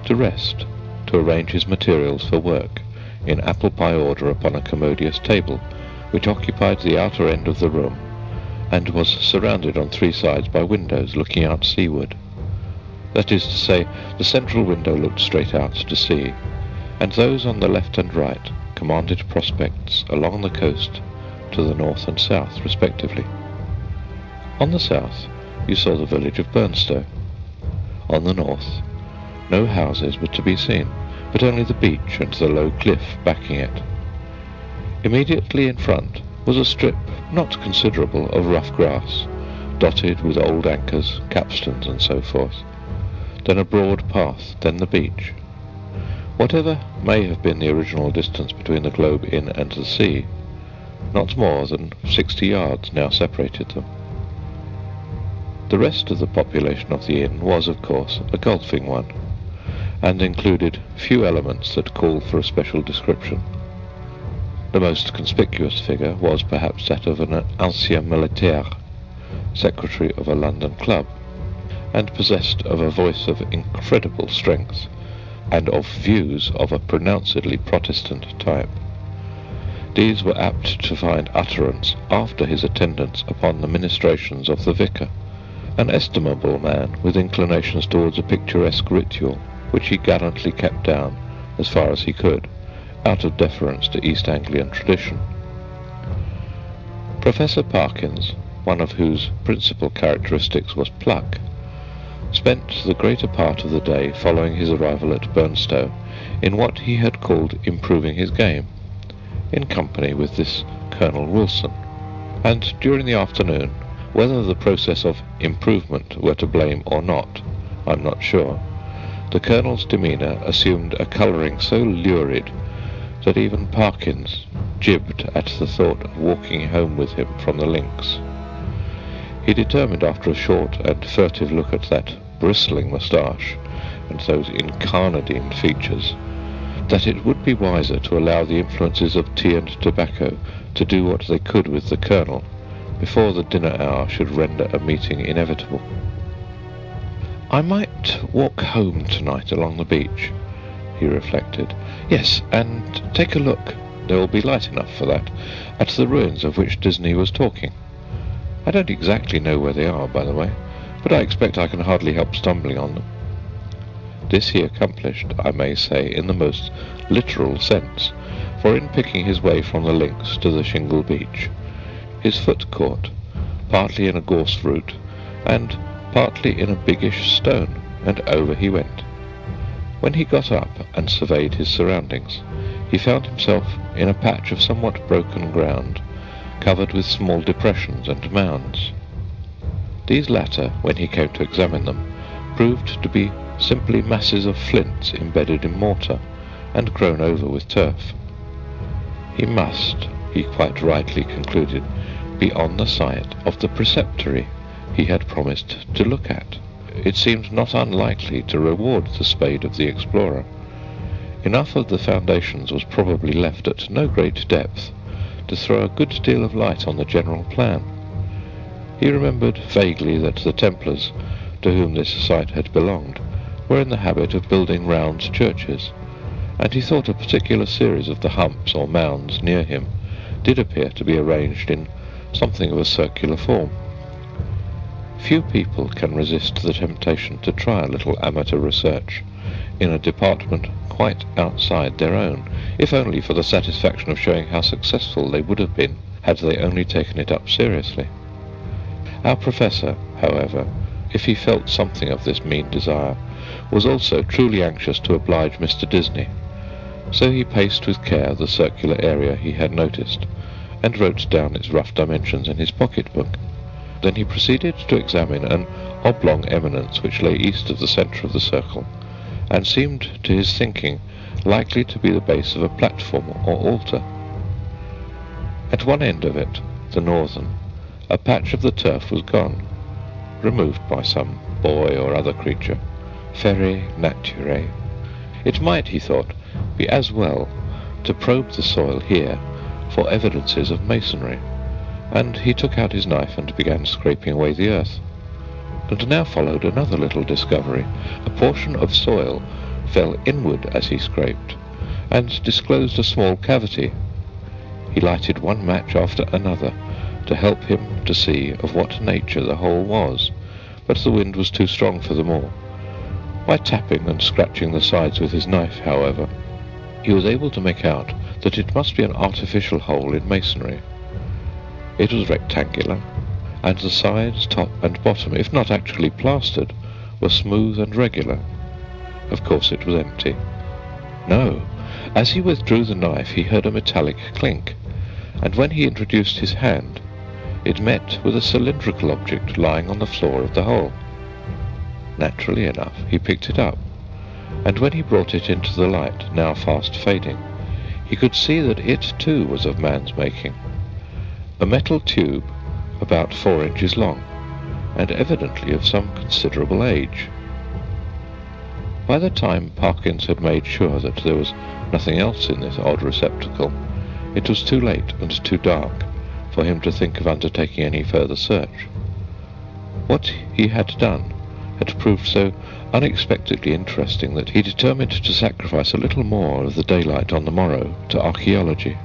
to rest, to arrange his materials for work, in apple-pie order upon a commodious table, which occupied the outer end of the room, and was surrounded on 3 sides by windows looking out seaward. That is to say, the central window looked straight out to sea, and those on the left and right commanded prospects along the coast to the north and south, respectively. On the south you saw the village of Burnstow. On the north no houses were to be seen, but only the beach and the low cliff backing it. Immediately in front was a strip not considerable of rough grass, dotted with old anchors, capstans, and so forth, then a broad path, then the beach. Whatever may have been the original distance between the Globe Inn and the sea, not more than 60 yards now separated them. The rest of the population of the inn was, of course, a golfing one, and included few elements that call for a special description. The most conspicuous figure was perhaps that of an ancien militaire, secretary of a London club, and possessed of a voice of incredible strength, and of views of a pronouncedly Protestant type. These were apt to find utterance after his attendance upon the ministrations of the vicar, an estimable man with inclinations towards a picturesque ritual, which he gallantly kept down, as far as he could, out of deference to East Anglian tradition. Professor Parkins, one of whose principal characteristics was pluck, spent the greater part of the day following his arrival at Burnstow in what he had called improving his game, in company with this Colonel Wilson, and during the afternoon, whether the process of improvement were to blame or not, I'm not sure, the Colonel's demeanour assumed a colouring so lurid that even Parkins jibbed at the thought of walking home with him from the links. He determined, after a short and furtive look at that bristling moustache and those incarnadine features, that it would be wiser to allow the influences of tea and tobacco to do what they could with the Colonel before the dinner hour should render a meeting inevitable. "I might walk home tonight along the beach," he reflected. "Yes, and take a look, there will be light enough for that, at the ruins of which Disney was talking. I don't exactly know where they are, by the way, but I expect I can hardly help stumbling on them." This he accomplished, I may say, in the most literal sense, for in picking his way from the links to the shingle beach, his foot caught, partly in a gorse root, and partly in a biggish stone, and over he went. When he got up and surveyed his surroundings, he found himself in a patch of somewhat broken ground, covered with small depressions and mounds. These latter, when he came to examine them, proved to be simply masses of flints embedded in mortar and grown over with turf. He must, he quite rightly concluded, be on the site of the preceptory he had promised to look at. It seemed not unlikely to reward the spade of the explorer. Enough of the foundations was probably left at no great depth to throw a good deal of light on the general plan. He remembered vaguely that the Templars, to whom this site had belonged, were in the habit of building round churches, and he thought a particular series of the humps or mounds near him did appear to be arranged in something of a circular form. Few people can resist the temptation to try a little amateur research in a department quite outside their own, if only for the satisfaction of showing how successful they would have been had they only taken it up seriously. Our professor, however, if he felt something of this mean desire, was also truly anxious to oblige Mr. Disney, so he paced with care the circular area he had noticed, and wrote down its rough dimensions in his pocket-book. Then he proceeded to examine an oblong eminence which lay east of the centre of the circle, and seemed to his thinking likely to be the base of a platform or altar. At one end of it, the northern, a patch of the turf was gone, removed by some boy or other creature, ferre naturae. It might, he thought, be as well to probe the soil here for evidences of masonry, and he took out his knife and began scraping away the earth. And now followed another little discovery. A portion of soil fell inward as he scraped, and disclosed a small cavity. He lighted one match after another to help him to see of what nature the hole was, but the wind was too strong for them all. By tapping and scratching the sides with his knife, however, he was able to make out that it must be an artificial hole in masonry. It was rectangular, and the sides, top and bottom, if not actually plastered, were smooth and regular. Of course it was empty. No, as he withdrew the knife he heard a metallic clink, and when he introduced his hand, it met with a cylindrical object lying on the floor of the hole. Naturally enough, he picked it up, and when he brought it into the light, now fast fading, he could see that it too was of man's making. A metal tube about 4 inches long, and evidently of some considerable age. By the time Parkins had made sure that there was nothing else in this odd receptacle, it was too late and too dark for him to think of undertaking any further search. What he had done had proved so unexpectedly interesting that he determined to sacrifice a little more of the daylight on the morrow to archaeology.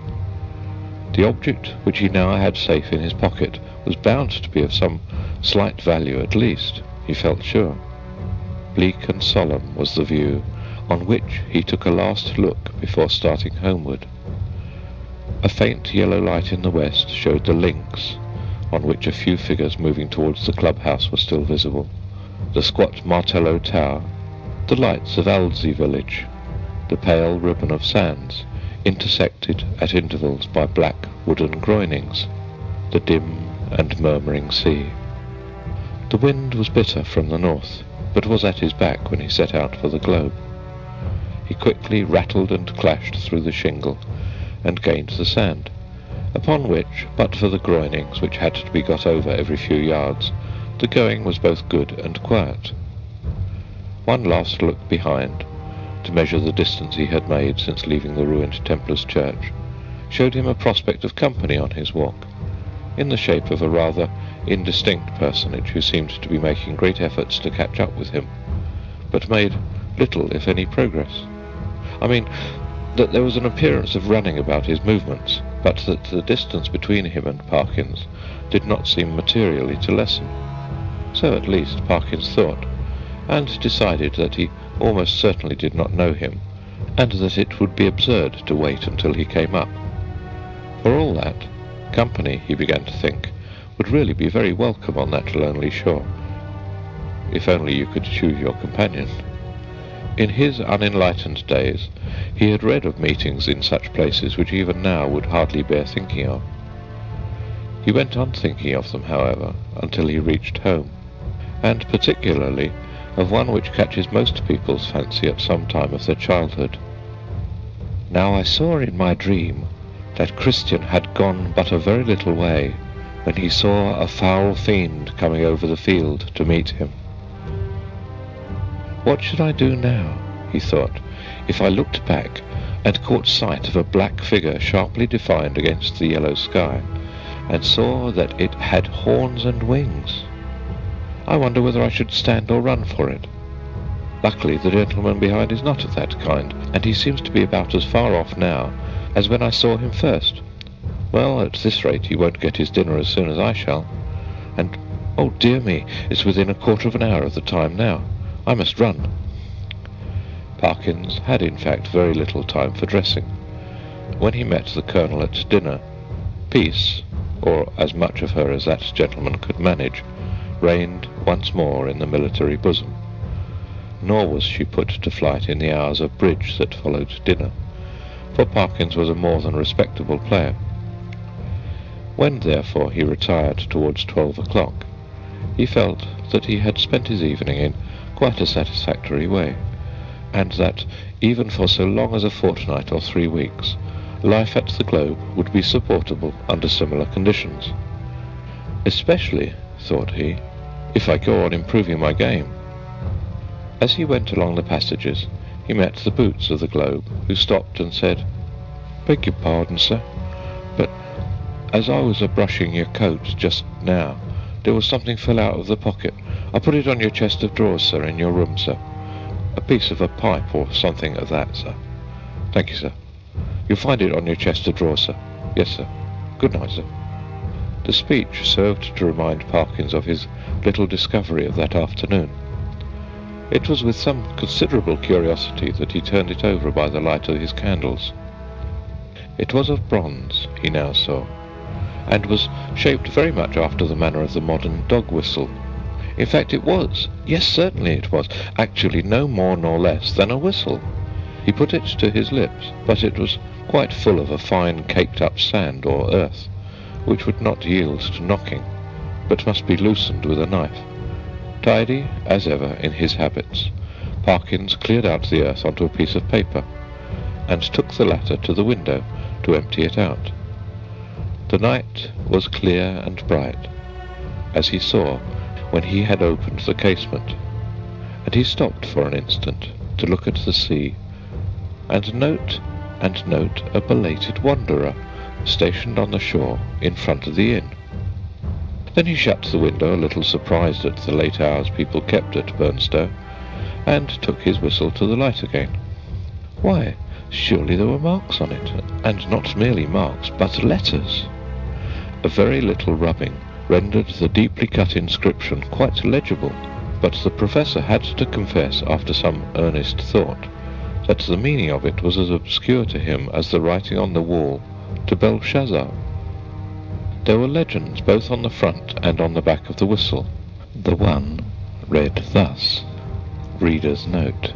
The object which he now had safe in his pocket was bound to be of some slight value at least, he felt sure. Bleak and solemn was the view, on which he took a last look before starting homeward. A faint yellow light in the west showed the links, on which a few figures moving towards the clubhouse were still visible, the squat Martello Tower, the lights of Aldsey village, the pale ribbon of sands, intersected at intervals by black wooden groinings, the dim and murmuring sea. The wind was bitter from the north, but was at his back when he set out for the globe. He quickly rattled and clashed through the shingle, and gained the sand, upon which, but for the groinings which had to be got over every few yards, the going was both good and quiet. One last look behind, to measure the distance he had made since leaving the ruined Templars' church, showed him a prospect of company on his walk, in the shape of a rather indistinct personage who seemed to be making great efforts to catch up with him, but made little, if any, progress. I mean, that there was an appearance of running about his movements, but that the distance between him and Parkins did not seem materially to lessen. So at least Parkins thought, and decided that he almost certainly did not know him, and that it would be absurd to wait until he came up. For all that, company, he began to think, would really be very welcome on that lonely shore. if only you could choose your companion. In his unenlightened days, he had read of meetings in such places which even now would hardly bear thinking of. He went on thinking of them, however, until he reached home, and particularly of one which catches most people's fancy at some time of their childhood. Now I saw in my dream that Christian had gone but a very little way, when he saw a foul fiend coming over the field to meet him. What should I do now, he thought, if I looked back and caught sight of a black figure sharply defined against the yellow sky, and saw that it had horns and wings? I wonder whether I should stand or run for it. Luckily the gentleman behind is not of that kind, and he seems to be about as far off now as when I saw him first. Well, at this rate he won't get his dinner as soon as I shall. And, oh dear me, it's within a quarter of an hour of the time now. I must run. Parkins had in fact very little time for dressing. When he met the Colonel at dinner, peace, or as much of her as that gentleman could manage, reigned once more in the military bosom. Nor was she put to flight in the hours of bridge that followed dinner, for Parkins was a more than respectable player. When, therefore, he retired towards 12 o'clock, he felt that he had spent his evening in quite a satisfactory way, and that, even for so long as a fortnight or 3 weeks, life at the Globe would be supportable under similar conditions. Especially, thought he, if I go on improving my game. As he went along the passages, he met the boots of the Globe, who stopped and said, "Beg your pardon, sir, but as I was a-brushing your coat just now, there was something fell out of the pocket. I put it on your chest of drawers, sir, in your room, sir. A piece of a pipe or something of that, sir." "Thank you, sir. You'll find it on your chest of drawers, sir." "Yes, sir. Good night, sir." The speech served to remind Parkins of his little discovery of that afternoon. It was with some considerable curiosity that he turned it over by the light of his candles. It was of bronze, he now saw, and was shaped very much after the manner of the modern dog whistle. In fact, it was, yes, certainly it was, actually no more nor less than a whistle. He put it to his lips, but it was quite full of a fine caked-up sand or earth, which would not yield to knocking, but must be loosened with a knife. Tidy, as ever, in his habits, Parkins cleared out the earth onto a piece of paper, and took the latter to the window to empty it out. The night was clear and bright, as he saw when he had opened the casement, and he stopped for an instant to look at the sea, and note a belated wanderer stationed on the shore in front of the inn. Then he shut the window, a little surprised at the late hours people kept at Burnstow, and took his whistle to the light again. Why, surely there were marks on it, and not merely marks, but letters. A very little rubbing rendered the deeply cut inscription quite legible, but the professor had to confess, after some earnest thought, that the meaning of it was as obscure to him as the writing on the wall to Belshazzar. There were legends both on the front and on the back of the whistle. The one read thus, Reader's Note.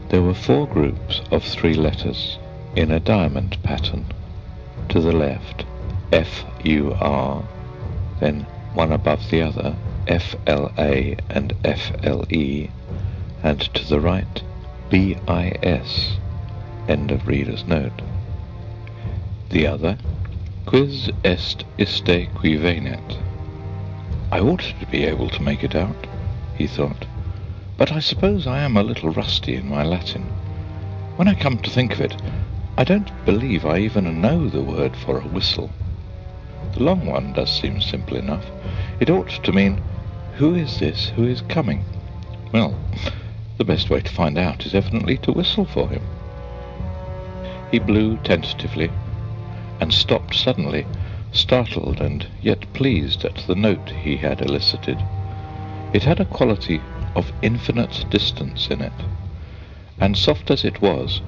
There were 4 groups of 3 letters in a diamond pattern. To the left, F-U-R, then one above the other, F-L-A and F-L-E, and to the right, B-I-S. End of Reader's Note. The other, Quis est iste qui venet. I ought to be able to make it out, he thought, but I suppose I am a little rusty in my Latin. When I come to think of it, I don't believe I even know the word for a whistle. The long one does seem simple enough. It ought to mean, who is this who is coming? Well, the best way to find out is evidently to whistle for him. He blew tentatively, and stopped suddenly, startled and yet pleased at the note he had elicited. It had a quality of infinite distance in it, and soft as it was,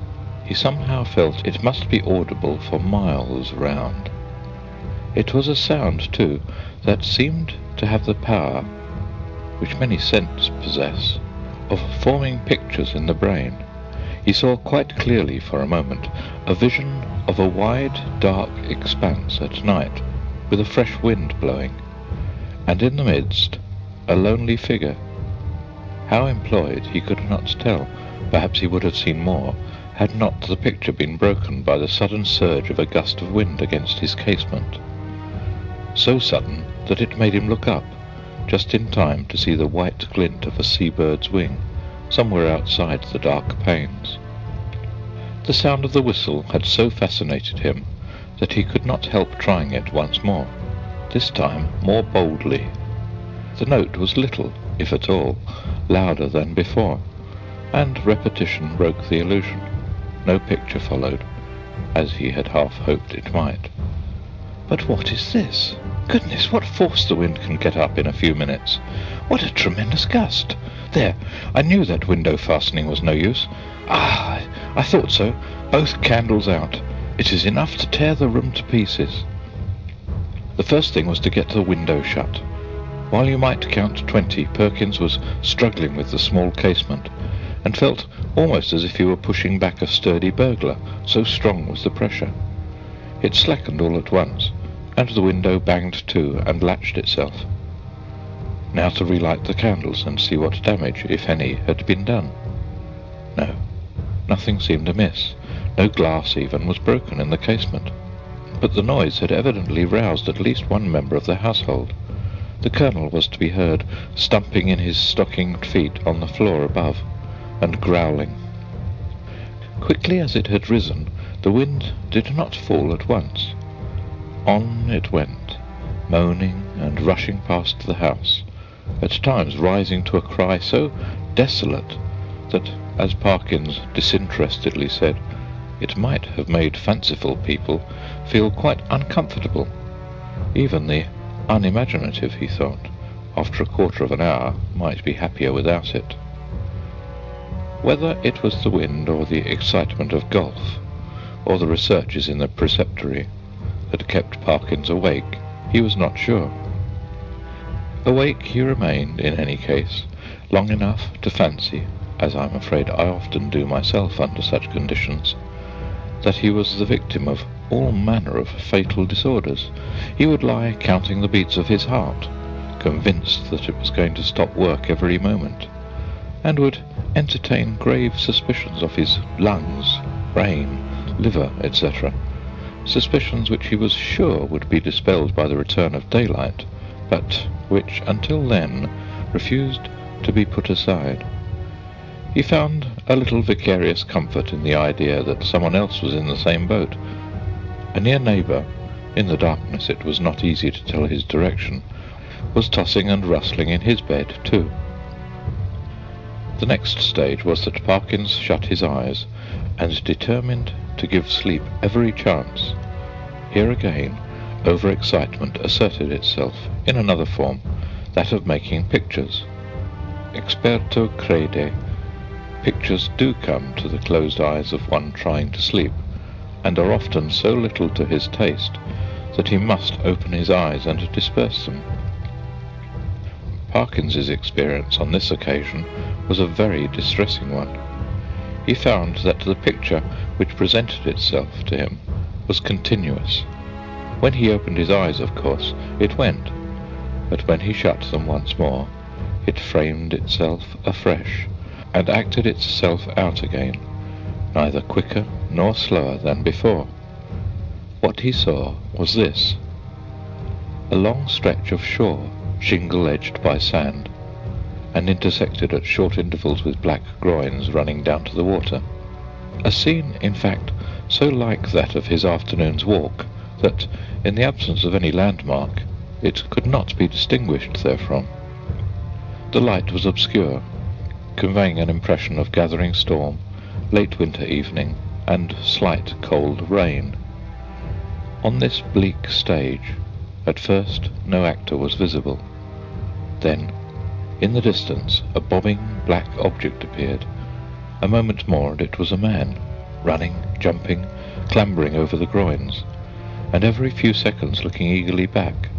he somehow felt it must be audible for miles round. It was a sound, too, that seemed to have the power which many scents possess, of forming pictures in the brain. He saw quite clearly for a moment a vision of a wide, dark expanse at night, with a fresh wind blowing, and in the midst a lonely figure. How employed he could not tell. Perhaps he would have seen more, had not the picture been broken by the sudden surge of a gust of wind against his casement. So sudden that it made him look up, just in time to see the white glint of a seabird's wing, somewhere outside the dark panes. The sound of the whistle had so fascinated him that he could not help trying it once more, this time more boldly. The note was little, if at all, louder than before, and repetition broke the illusion. No picture followed, as he had half hoped it might. But what is this? Goodness, what force the wind can get up in a few minutes! What a tremendous gust! There, I knew that window fastening was no use. Ah, I thought so. Both candles out. It is enough to tear the room to pieces. The first thing was to get the window shut. While you might count 20, Perkins was struggling with the small casement, and felt almost as if he were pushing back a sturdy burglar, so strong was the pressure. It slackened all at once, and the window banged to and latched itself. Now to relight the candles and see what damage, if any, had been done. No, nothing seemed amiss. No glass even was broken in the casement. But the noise had evidently roused at least one member of the household. The Colonel was to be heard stumping in his stockinged feet on the floor above, and growling. Quickly as it had risen, the wind did not fall at once. On it went, moaning and rushing past the house, at times rising to a cry so desolate that, as Parkins disinterestedly said, it might have made fanciful people feel quite uncomfortable. Even the unimaginative, he thought, after a quarter of an hour, might be happier without it. Whether it was the wind or the excitement of golf, or the researches in the preceptory, that kept Parkins awake, he was not sure. Awake he remained, in any case, long enough to fancy, as I'm afraid I often do myself under such conditions, that he was the victim of all manner of fatal disorders. He would lie counting the beats of his heart, convinced that it was going to stop work every moment, and would entertain grave suspicions of his lungs, brain, liver, etc., suspicions which he was sure would be dispelled by the return of daylight, but which, until then, refused to be put aside. He found a little vicarious comfort in the idea that someone else was in the same boat. A near neighbour, in the darkness it was not easy to tell his direction, was tossing and rustling in his bed too. The next stage was that Parkins shut his eyes, and determined to give sleep every chance. Here again, over-excitement asserted itself in another form, that of making pictures. Experto crede, pictures do come to the closed eyes of one trying to sleep, and are often so little to his taste that he must open his eyes and disperse them. Parkins's experience on this occasion was a very distressing one. He found that the picture which presented itself to him was continuous. When he opened his eyes, of course, it went, but when he shut them once more, it framed itself afresh, and acted itself out again, neither quicker nor slower than before. What he saw was this: a long stretch of shore, shingle-edged by sand, and intersected at short intervals with black groins running down to the water. A scene, in fact, so like that of his afternoon's walk, that, in the absence of any landmark, it could not be distinguished therefrom. The light was obscure, conveying an impression of gathering storm, late winter evening, and slight cold rain. On this bleak stage, at first no actor was visible. Then, in the distance, a bobbing black object appeared. A moment more, and it was a man, running, jumping, clambering over the groins, and every few seconds looking eagerly back.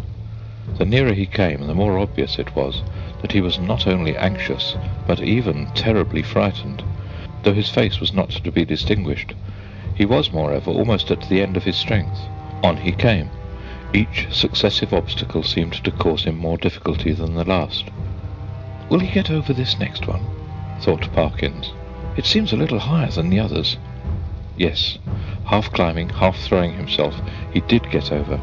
The nearer he came, the more obvious it was that he was not only anxious, but even terribly frightened. Though his face was not to be distinguished, he was, moreover, almost at the end of his strength. On he came. Each successive obstacle seemed to cause him more difficulty than the last. "Will he get over this next one?" thought Parkins. "It seems a little higher than the others." Yes, half climbing, half throwing himself, he did get over,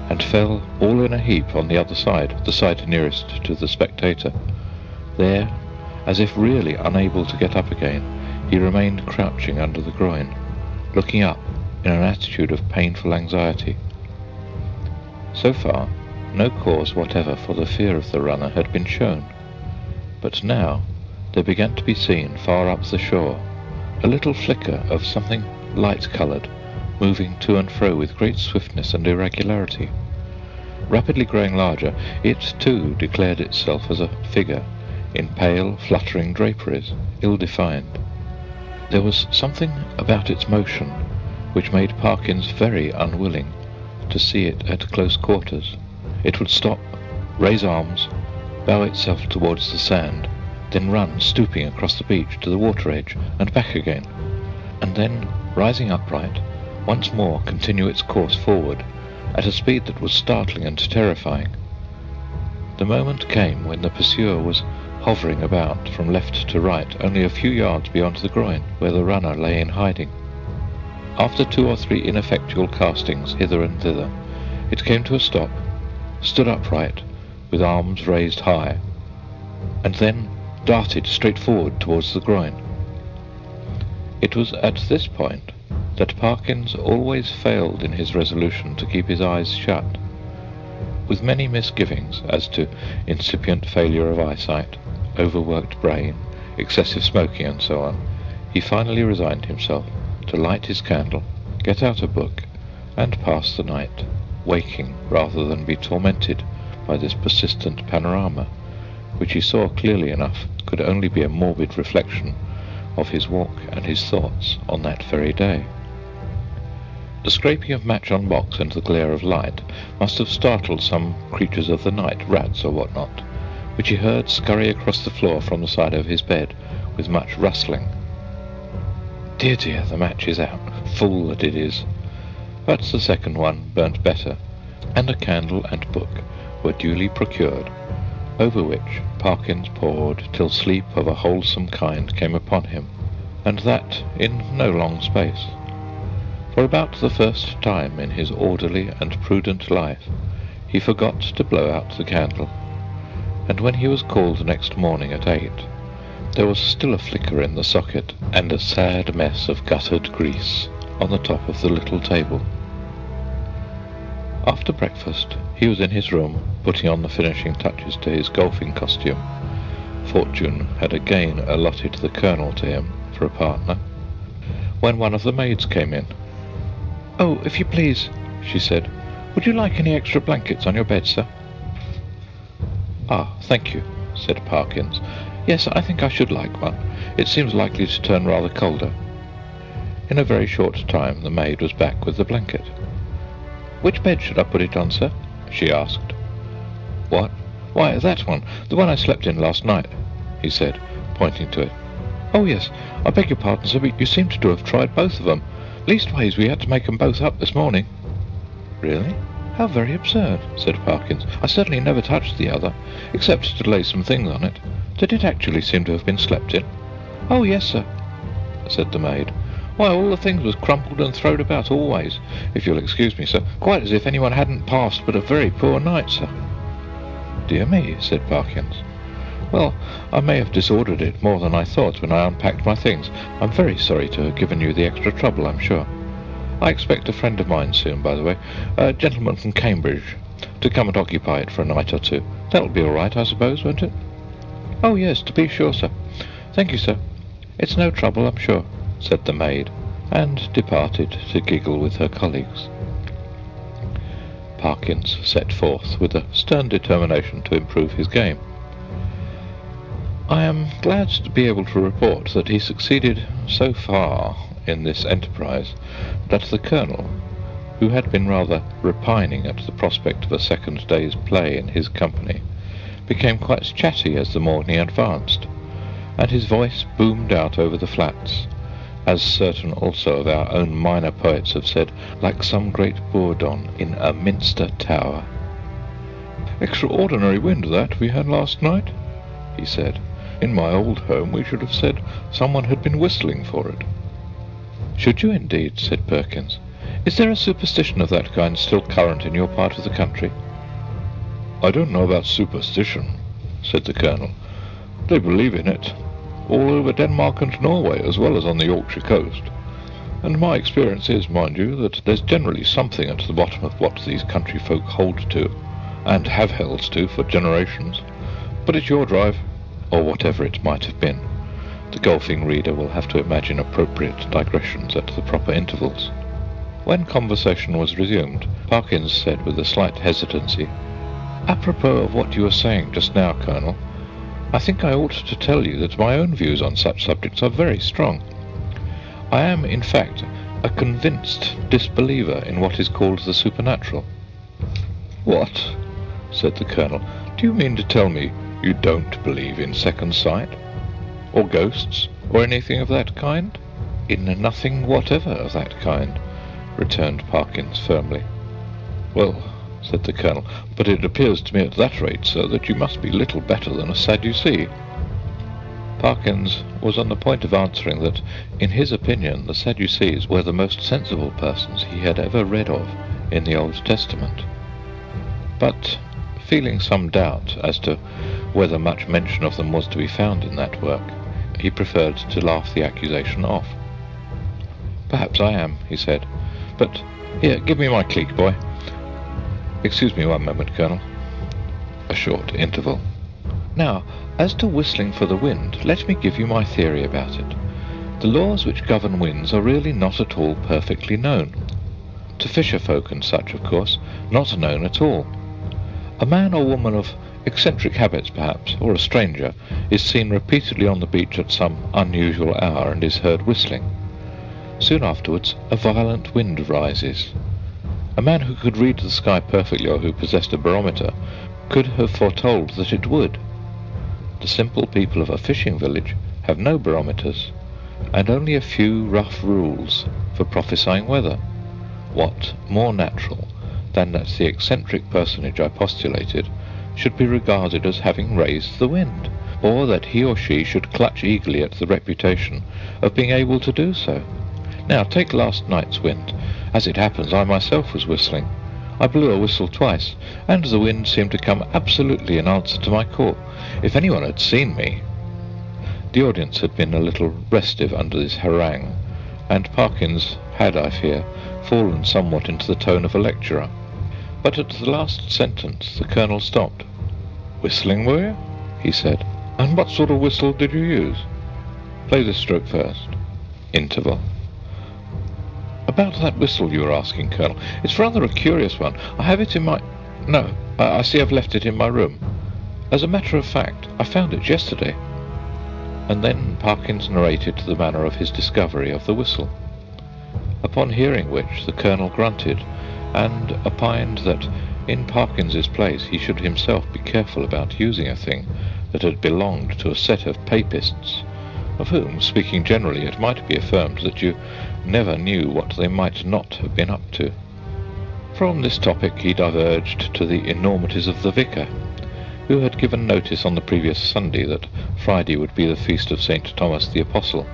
and fell all in a heap on the other side, the side nearest to the spectator. There, as if really unable to get up again, he remained crouching under the groin, looking up in an attitude of painful anxiety. So far, no cause whatever for the fear of the runner had been shown, but now there began to be seen far up the shore a little flicker of something light-coloured, moving to and fro with great swiftness and irregularity. Rapidly growing larger, it too declared itself as a figure in pale, fluttering draperies, ill-defined. There was something about its motion which made Parkins very unwilling to see it at close quarters. It would stop, raise arms, bow itself towards the sand, then run stooping across the beach to the water edge and back again, and then, rising upright, once more continue its course forward at a speed that was startling and terrifying. The moment came when the pursuer was hovering about from left to right only a few yards beyond the groin, where the runner lay in hiding. After 2 or 3 ineffectual castings hither and thither, it came to a stop, stood upright, with arms raised high, and then darted straight forward towards the groin. It was at this point that Parkins always failed in his resolution to keep his eyes shut. With many misgivings as to incipient failure of eyesight, overworked brain, excessive smoking, and so on, he finally resigned himself to light his candle, get out a book, and pass the night, waking rather than be tormented by this persistent panorama, which he saw clearly enough could only be a morbid reflection of his walk and his thoughts on that very day. The scraping of match on box and the glare of light must have startled some creatures of the night, rats or what not, which he heard scurry across the floor from the side of his bed with much rustling. Dear, dear, the match is out, fool that it is. But the second one burnt better, and a candle and book were duly procured, over which Parkins pored till sleep of a wholesome kind came upon him, and that in no long space. For about the first time in his orderly and prudent life, he forgot to blow out the candle, and when he was called next morning at 8, there was still a flicker in the socket, and a sad mess of guttered grease on the top of the little table. After breakfast, he was in his room, putting on the finishing touches to his golfing costume. Fortune had again allotted the Colonel to him for a partner, when one of the maids came in. "Oh, if you please," she said, "would you like any extra blankets on your bed, sir?" "Ah, thank you," said Parkins. "Yes, I think I should like one. It seems likely to turn rather colder." In a very short time the maid was back with the blanket. "Which bed should I put it on, sir?" she asked. "What? Why, that one, the one I slept in last night," he said, pointing to it. "Oh, yes, I beg your pardon, sir, but you seem to have tried both of them. Leastways, we had to make 'em both up this morning." "Really? How very absurd," said Parkins. "I certainly never touched the other, except to lay some things on it. Did it actually seem to have been slept in?" "Oh, yes, sir," said the maid. "Why, all the things was crumpled and throwed about always, if you'll excuse me, sir, quite as if anyone hadn't passed but a very poor night, sir." "Dear me," said Parkins. "Well, I may have disordered it more than I thought when I unpacked my things. I'm very sorry to have given you the extra trouble, I'm sure. I expect a friend of mine soon, by the way, a gentleman from Cambridge, to come and occupy it for a night or two. That'll be all right, I suppose, won't it?" "Oh, yes, to be sure, sir. Thank you, sir. It's no trouble, I'm sure," said the maid, and departed to giggle with her colleagues. Parkins set forth with a stern determination to improve his game. I am glad to be able to report that he succeeded so far in this enterprise that the Colonel, who had been rather repining at the prospect of a second day's play in his company, became quite chatty as the morning advanced, and his voice boomed out over the flats, as certain also of our own minor poets have said, like some great bourdon in a minster tower. "Extraordinary wind that we had last night," he said. "In my old home we should have said someone had been whistling for it." "Should you indeed?" said Perkins. "Is there a superstition of that kind still current in your part of the country?" "I don't know about superstition," said the Colonel. "They believe in it, all over Denmark and Norway, as well as on the Yorkshire coast. And my experience is, mind you, that there's generally something at the bottom of what these country folk hold to, and have held to for generations. But it's your drive, or whatever it might have been. The golfing reader will have to imagine appropriate digressions at the proper intervals." When conversation was resumed, Parkins said with a slight hesitancy, "Apropos of what you were saying just now, Colonel, I think I ought to tell you that my own views on such subjects are very strong. I am, in fact, a convinced disbeliever in what is called the supernatural." "What?" said the Colonel. "Do you mean to tell me you don't believe in second sight? Or ghosts? Or anything of that kind?" "In nothing whatever of that kind," returned Parkins firmly. "Well," said the Colonel, "but it appears to me at that rate, sir, that you must be little better than a Sadducee." Parkins was on the point of answering that, in his opinion, the Sadducees were the most sensible persons he had ever read of in the Old Testament. But, feeling some doubt as to whether much mention of them was to be found in that work, he preferred to laugh the accusation off. "Perhaps I am," he said, "but here, give me my cleek, boy. Excuse me one moment, Colonel." A short interval. "Now, as to whistling for the wind, let me give you my theory about it. The laws which govern winds are really not at all perfectly known. To fisher folk and such, of course, not known at all. A man or woman of eccentric habits, perhaps, or a stranger, is seen repeatedly on the beach at some unusual hour and is heard whistling. Soon afterwards a violent wind rises. A man who could read the sky perfectly, or who possessed a barometer, could have foretold that it would. The simple people of a fishing village have no barometers, and only a few rough rules for prophesying weather. What more natural than that the eccentric personage I postulated should be regarded as having raised the wind, or that he or she should clutch eagerly at the reputation of being able to do so? Now, take last night's wind. As it happens, I myself was whistling. I blew a whistle twice, and the wind seemed to come absolutely in answer to my call. If anyone had seen me—" The audience had been a little restive under this harangue, and Parkins had, I fear, fallen somewhat into the tone of a lecturer. But at the last sentence the Colonel stopped. "Whistling, were you?" he said. "And what sort of whistle did you use? Play this stroke first." Interval. "About that whistle you were asking, Colonel. It's rather a curious one. I have it in my... No, I see I've left it in my room. As a matter of fact, I found it yesterday." And then Parkins narrated the manner of his discovery of the whistle. Upon hearing which the Colonel grunted, and opined that in Parkins's place he should himself be careful about using a thing that had belonged to a set of papists, of whom, speaking generally, it might be affirmed that you never knew what they might not have been up to. From this topic he diverged to the enormities of the vicar, who had given notice on the previous Sunday that Friday would be the feast of St. Thomas the Apostle,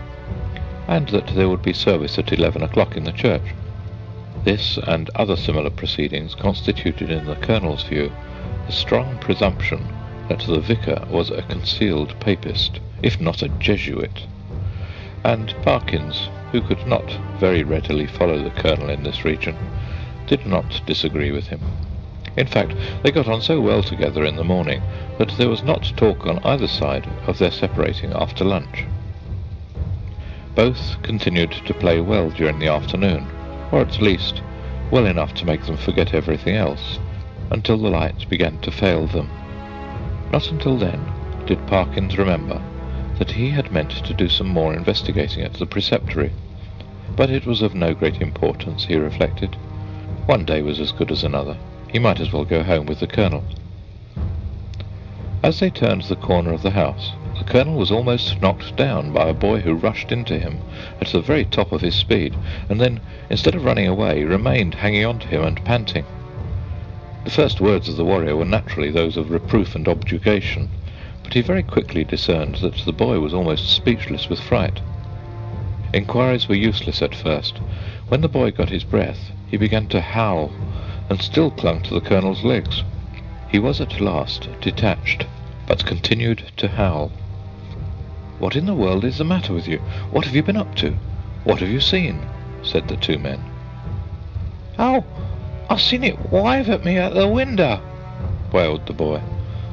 and that there would be service at 11 o'clock in the church. This and other similar proceedings constituted, in the Colonel's view, a strong presumption that the vicar was a concealed papist, if not a Jesuit, and Parkins, who could not very readily follow the Colonel in this region, did not disagree with him. In fact, they got on so well together in the morning that there was not talk on either side of their separating after lunch. Both continued to play well during the afternoon, or at least well enough to make them forget everything else, until the lights began to fail them. Not until then did Parkins remember that he had meant to do some more investigating at the preceptory, but it was of no great importance, he reflected. One day was as good as another. He might as well go home with the Colonel. As they turned the corner of the house, the Colonel was almost knocked down by a boy who rushed into him at the very top of his speed, and then, instead of running away, remained hanging on to him and panting. The first words of the warrior were naturally those of reproof and objurgation, but he very quickly discerned that the boy was almost speechless with fright. Inquiries were useless at first. When the boy got his breath, he began to howl, and still clung to the Colonel's legs. He was at last detached, but continued to howl. "What in the world is the matter with you? What have you been up to? What have you seen?" said the two men. "Oh, I seen it wave at me at the window," wailed the boy,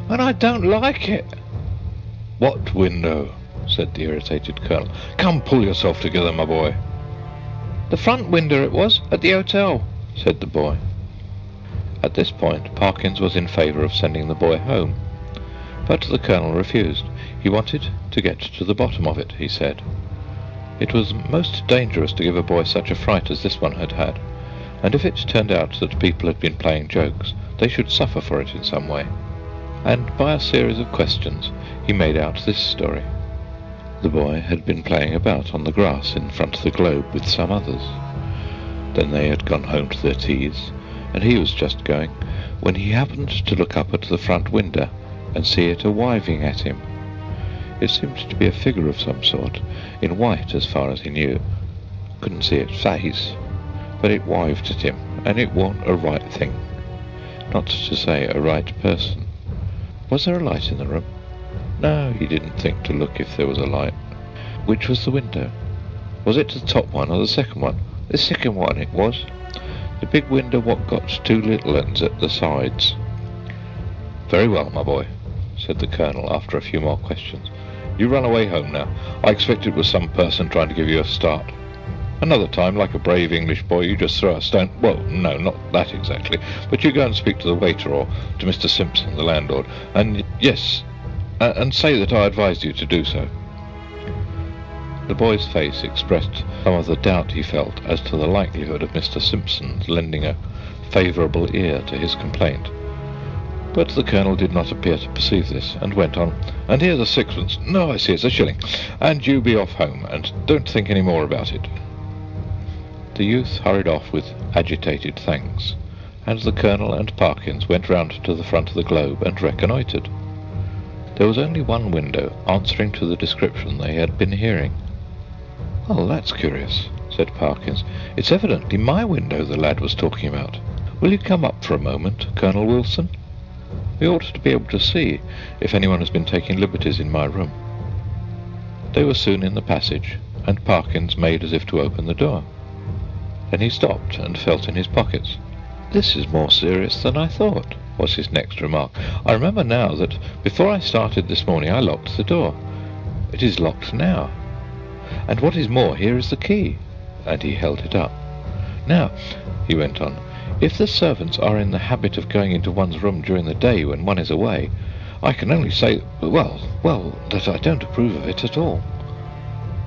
"and I don't like it." "What window?" said the irritated Colonel. "Come, pull yourself together, my boy." "The front window it was, at the hotel," said the boy. At this point, Parkins was in favour of sending the boy home, but the Colonel refused. He wanted to get to the bottom of it, he said. It was most dangerous to give a boy such a fright as this one had had, and if it turned out that people had been playing jokes, they should suffer for it in some way. And by a series of questions, he made out this story. The boy had been playing about on the grass in front of the globe with some others. Then they had gone home to their teas, and he was just going, when he happened to look up at the front window and see it a-wiving at him. It seemed to be a figure of some sort, in white as far as he knew. Couldn't see its face, but it wived at him, and it warn't a right thing. Not to say a right person. Was there a light in the room? No, he didn't think to look if there was a light. Which was the window? Was it the top one or the second one? The second one it was. The big window what got two little ones at the sides. "Very well, my boy," said the Colonel after a few more questions. "You run away home now. I expect it was some person trying to give you a start. Another time, like a brave English boy, you just throw a stone. Well, no, not that exactly, but you go and speak to the waiter or to Mr. Simpson, the landlord, and yes, and say that I advised you to do so." The boy's face expressed some of the doubt he felt as to the likelihood of Mr. Simpson's lending a favourable ear to his complaint. But the Colonel did not appear to perceive this, and went on, "And here's a sixpence. No, I see, it's a shilling. And you be off home, and don't think any more about it." The youth hurried off with agitated thanks, and the Colonel and Parkins went round to the front of the globe and reconnoitred. There was only one window answering to the description they had been hearing. "Well, that's curious," said Parkins. "It's evidently my window the lad was talking about. Will you come up for a moment, Colonel Wilson? We ought to be able to see if anyone has been taking liberties in my room." They were soon in the passage, and Parkins made as if to open the door. Then he stopped and felt in his pockets. "This is more serious than I thought," was his next remark. "I remember now that before I started this morning I locked the door. It is locked now. And what is more, here is the key," and he held it up. "Now," he went on, "if the servants are in the habit of going into one's room during the day when one is away, I can only say, well, that I don't approve of it at all."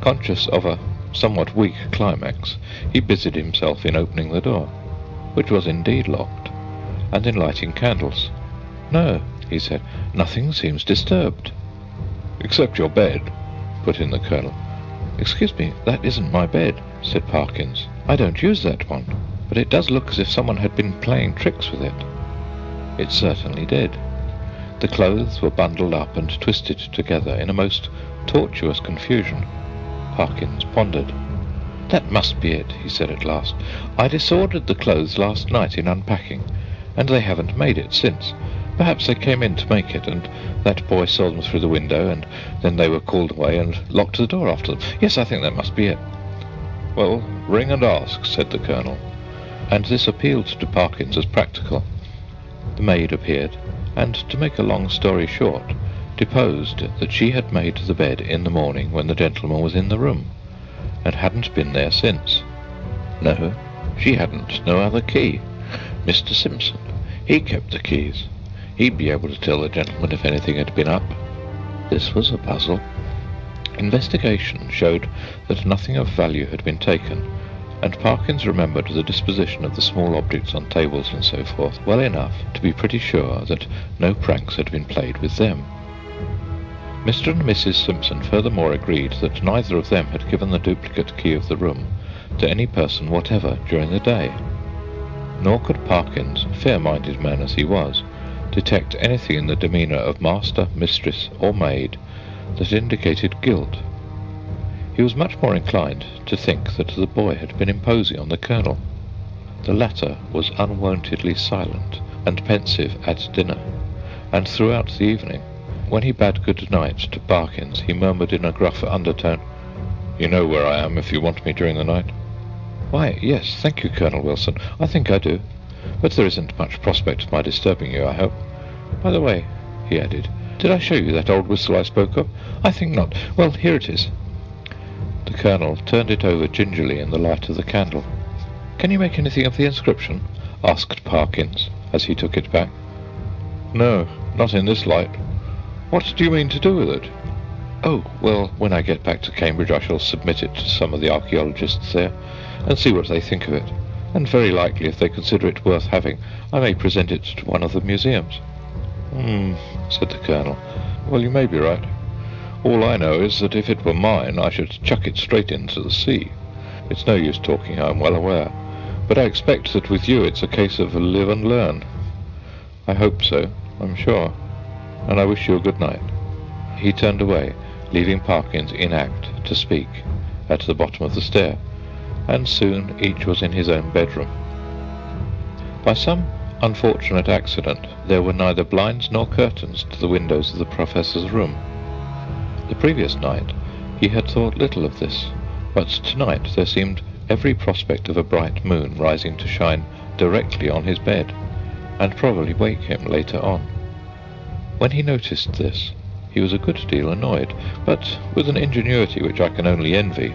Conscious of a somewhat weak climax, he busied himself in opening the door, which was indeed locked, and in lighting candles. "No," he said, "nothing seems disturbed." "Except your bed," put in the Colonel. "Excuse me, that isn't my bed," said Parkins. "I don't use that one, but it does look as if someone had been playing tricks with it." It certainly did. The clothes were bundled up and twisted together in a most tortuous confusion. Parkins pondered. "That must be it," he said at last. "I disordered the clothes last night in unpacking, and they haven't made it since. Perhaps they came in to make it, and that boy saw them through the window, and then they were called away and locked the door after them. Yes, I think that must be it." "Well, ring and ask," said the Colonel, and this appealed to Parkins as practical. The maid appeared, and, to make a long story short, deposed that she had made the bed in the morning when the gentleman was in the room, and hadn't been there since. No, she hadn't no other key. Mr. Simpson, he kept the keys. He'd be able to tell the gentleman if anything had been up. This was a puzzle. Investigation showed that nothing of value had been taken, and Parkins remembered the disposition of the small objects on tables and so forth well enough to be pretty sure that no pranks had been played with them. Mr. and Mrs. Simpson furthermore agreed that neither of them had given the duplicate key of the room to any person whatever during the day. Nor could Parkins, fair-minded man as he was, detect anything in the demeanour of master, mistress, or maid that indicated guilt. He was much more inclined to think that the boy had been imposing on the Colonel. The latter was unwontedly silent and pensive at dinner, and throughout the evening. When he bade good night to Parkins, he murmured in a gruff undertone, "You know where I am if you want me during the night?" "Why, yes, thank you, Colonel Wilson. I think I do. But there isn't much prospect of my disturbing you, I hope. By the way," he added, "did I show you that old whistle I spoke of? I think not. Well, here it is." The Colonel turned it over gingerly in the light of the candle. "Can you make anything of the inscription?" asked Parkins, as he took it back. "No, not in this light. What do you mean to do with it?" "Oh, well, when I get back to Cambridge I shall submit it to some of the archaeologists there, and see what they think of it, and very likely, if they consider it worth having, I may present it to one of the museums." Said the Colonel. "Well, you may be right. All I know is that if it were mine, I should chuck it straight into the sea. It's no use talking, I'm well aware, but I expect that with you it's a case of live and learn." "I hope so, I'm sure, and I wish you a good night." He turned away, leaving Parkins in act to speak, at the bottom of the stair, and soon each was in his own bedroom. By some unfortunate accident, there were neither blinds nor curtains to the windows of the Professor's room. The previous night he had thought little of this, but tonight there seemed every prospect of a bright moon rising to shine directly on his bed, and probably wake him later on. When he noticed this, he was a good deal annoyed, but with an ingenuity which I can only envy,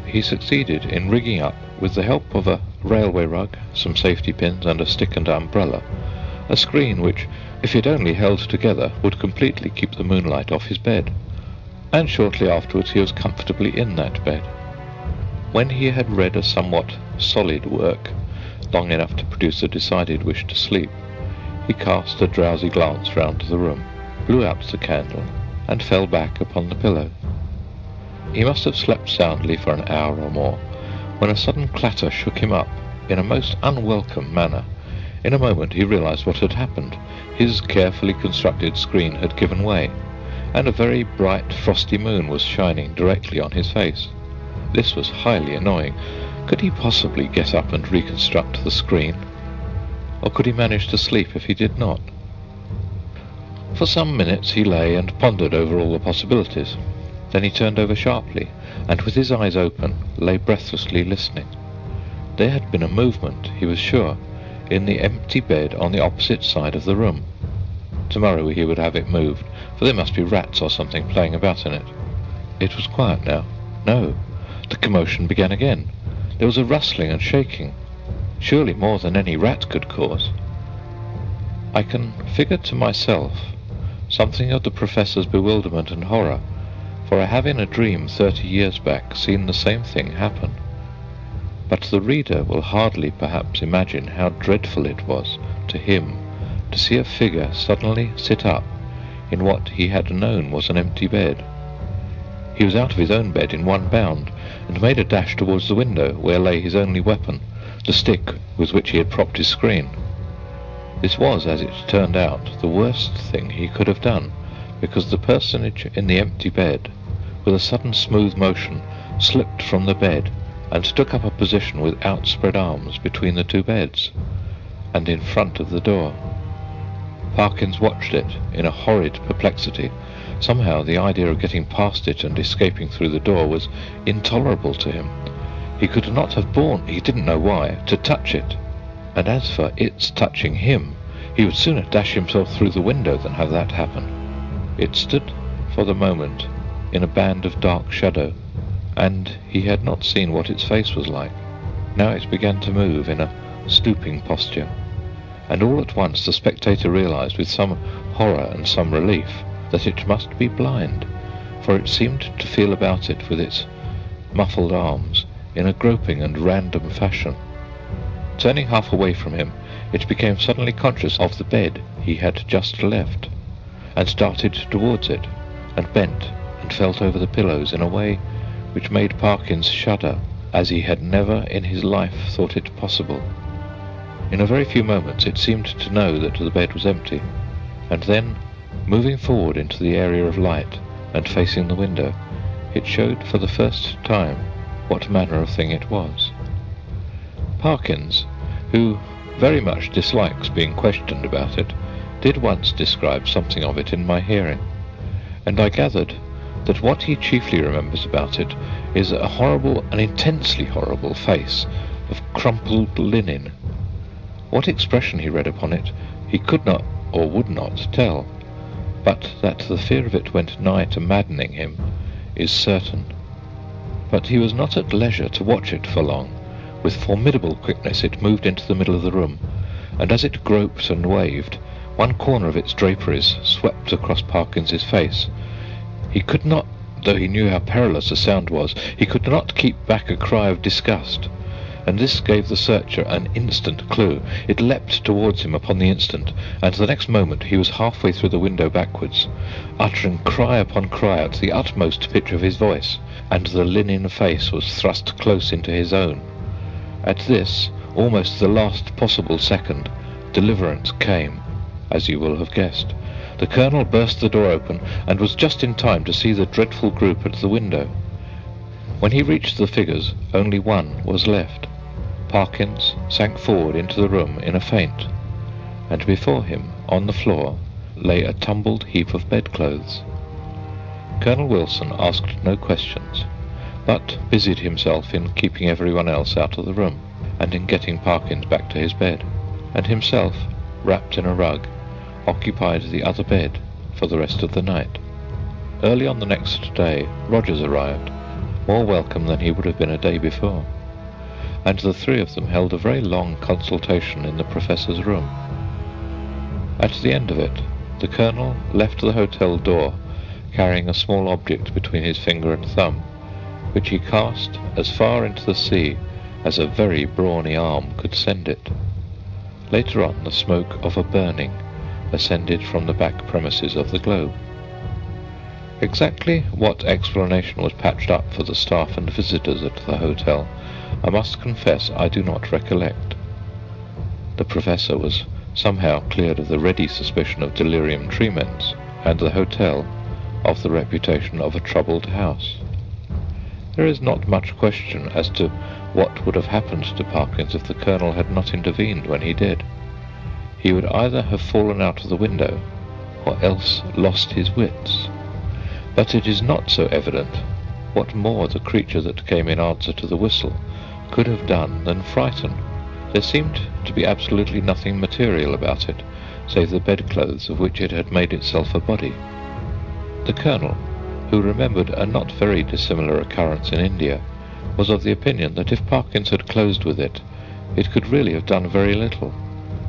he succeeded in rigging up, with the help of a railway rug, some safety pins, and a stick and umbrella, a screen which, if it only held together, would completely keep the moonlight off his bed. And shortly afterwards he was comfortably in that bed. When he had read a somewhat solid work, long enough to produce a decided wish to sleep, he cast a drowsy glance round the room, blew out the candle, and fell back upon the pillow. He must have slept soundly for an hour or more, when a sudden clatter shook him up in a most unwelcome manner. In a moment he realized what had happened. His carefully constructed screen had given way, and a very bright frosty moon was shining directly on his face. This was highly annoying. Could he possibly get up and reconstruct the screen? Or could he manage to sleep if he did not? For some minutes he lay and pondered over all the possibilities. Then he turned over sharply, and with his eyes open, lay breathlessly listening. There had been a movement, he was sure, in the empty bed on the opposite side of the room. Tomorrow he would have it moved, for there must be rats or something playing about in it. It was quiet now. No, the commotion began again. There was a rustling and shaking, surely more than any rat could cause. I can figure to myself something of the Professor's bewilderment and horror, for I have in a dream 30 years back seen the same thing happen. But the reader will hardly perhaps imagine how dreadful it was to him to see a figure suddenly sit up in what he had known was an empty bed. He was out of his own bed in one bound, and made a dash towards the window, where lay his only weapon, the stick with which he had propped his screen. This was, as it turned out, the worst thing he could have done, because the personage in the empty bed, with a sudden smooth motion, slipped from the bed and took up a position with outspread arms between the two beds, and in front of the door. Parkins watched it in a horrid perplexity. Somehow the idea of getting past it and escaping through the door was intolerable to him. He could not have borne, he didn't know why, to touch it, and as for its touching him, he would sooner dash himself through the window than have that happen. It stood for the moment in a band of dark shadow, and he had not seen what its face was like. Now it began to move in a stooping posture, and all at once the spectator realized with some horror and some relief that it must be blind, for it seemed to feel about it with its muffled arms in a groping and random fashion. Turning half away from him, it became suddenly conscious of the bed he had just left, and started towards it, and bent and felt over the pillows in a way which made Parkins shudder, as he had never in his life thought it possible. In a very few moments it seemed to know that the bed was empty, and then, moving forward into the area of light and facing the window, it showed for the first time what manner of thing it was. Parkins, who very much dislikes being questioned about it, did once describe something of it in my hearing, and I gathered that what he chiefly remembers about it is a horrible, an intensely horrible face of crumpled linen. What expression he read upon it he could not or would not tell, but that the fear of it went nigh to maddening him is certain. But he was not at leisure to watch it for long. With formidable quickness it moved into the middle of the room, and as it groped and waved, one corner of its draperies swept across Parkins's face. He could not, though he knew how perilous the sound was, he could not keep back a cry of disgust, and this gave the searcher an instant clue. It leapt towards him upon the instant, and the next moment he was halfway through the window backwards, uttering cry upon cry at the utmost pitch of his voice, and the linen face was thrust close into his own. At this, almost the last possible second, deliverance came, as you will have guessed. The Colonel burst the door open, and was just in time to see the dreadful group at the window. When he reached the figures, only one was left. Parkins sank forward into the room in a faint, and before him, on the floor, lay a tumbled heap of bedclothes. Colonel Wilson asked no questions, but busied himself in keeping everyone else out of the room, and in getting Parkins back to his bed, and himself, wrapped in a rug, occupied the other bed for the rest of the night. Early on the next day, Rogers arrived, more welcome than he would have been a day before, and the three of them held a very long consultation in the Professor's room. At the end of it, the Colonel left the hotel door, carrying a small object between his finger and thumb, which he cast as far into the sea as a very brawny arm could send it. Later on, the smoke of a burning ascended from the back premises of the Globe. Exactly what explanation was patched up for the staff and visitors at the hotel, I must confess I do not recollect. The Professor was somehow cleared of the ready suspicion of delirium tremens, and the hotel of the reputation of a troubled house. There is not much question as to what would have happened to Parkins if the Colonel had not intervened when he did. He would either have fallen out of the window, or else lost his wits. But it is not so evident what more the creature that came in answer to the whistle could have done than frighten. There seemed to be absolutely nothing material about it, save the bedclothes of which it had made itself a body. The Colonel, who remembered a not very dissimilar occurrence in India, was of the opinion that if Parkins had closed with it, it could really have done very little,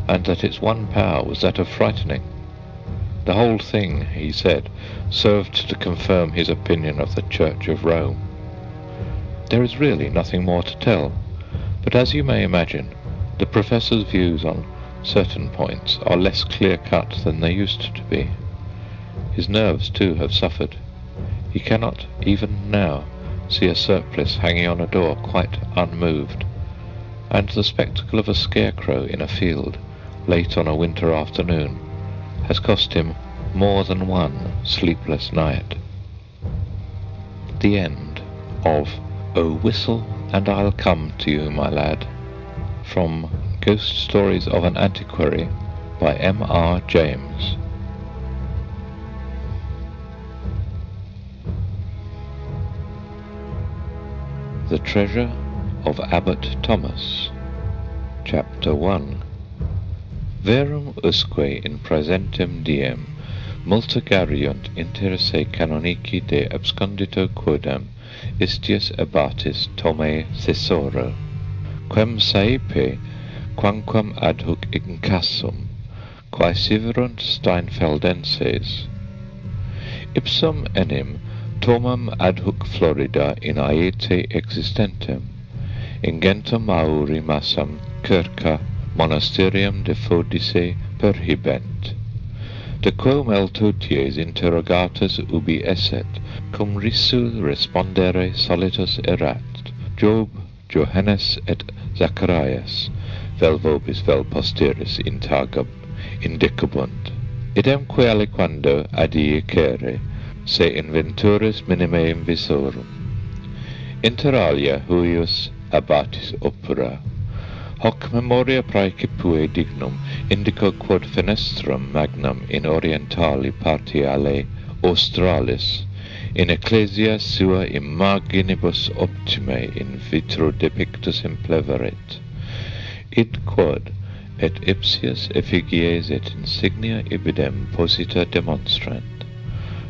and that its one power was that of frightening. The whole thing, he said, served to confirm his opinion of the Church of Rome. There is really nothing more to tell, but as you may imagine, the Professor's views on certain points are less clear-cut than they used to be. His nerves, too, have suffered. He cannot, even now, see a surplice hanging on a door quite unmoved, and the spectacle of a scarecrow in a field, late on a winter afternoon, has cost him more than one sleepless night. The end of "Oh, Whistle and I'll Come to You, My Lad," from Ghost Stories of an Antiquary by M.R. James. The Treasure of Abbot Thomas. Chapter 1. Verum usque in praesentem diem multa gariunt interesse canonici de abscondito quodam istius abbatis Thomae Thesoro, quem saepe quamquam adhuc incassum, quae siverunt Steinfeldenses. Ipsum enim Thomam adhuc Florida in aete existentem, ingentum auri massam circa monasterium de Fodice perhibent. De quo meltoties interrogatus ubi esset, cum risu respondere solitus erat, Job, Johannes et Zacharias, vel vobis vel posteris indicabunt. Idemque aliquando adie cere, se inventores minime invisorum. Inter alia huius abatis opera. Hoc memoria praecipue dignum indico quod fenestrum magnum in orientali partiale australis in ecclesia sua imaginibus optime in vitro depictus impleverit. Id quod et ipsius effigies et insignia ibidem posita demonstrant.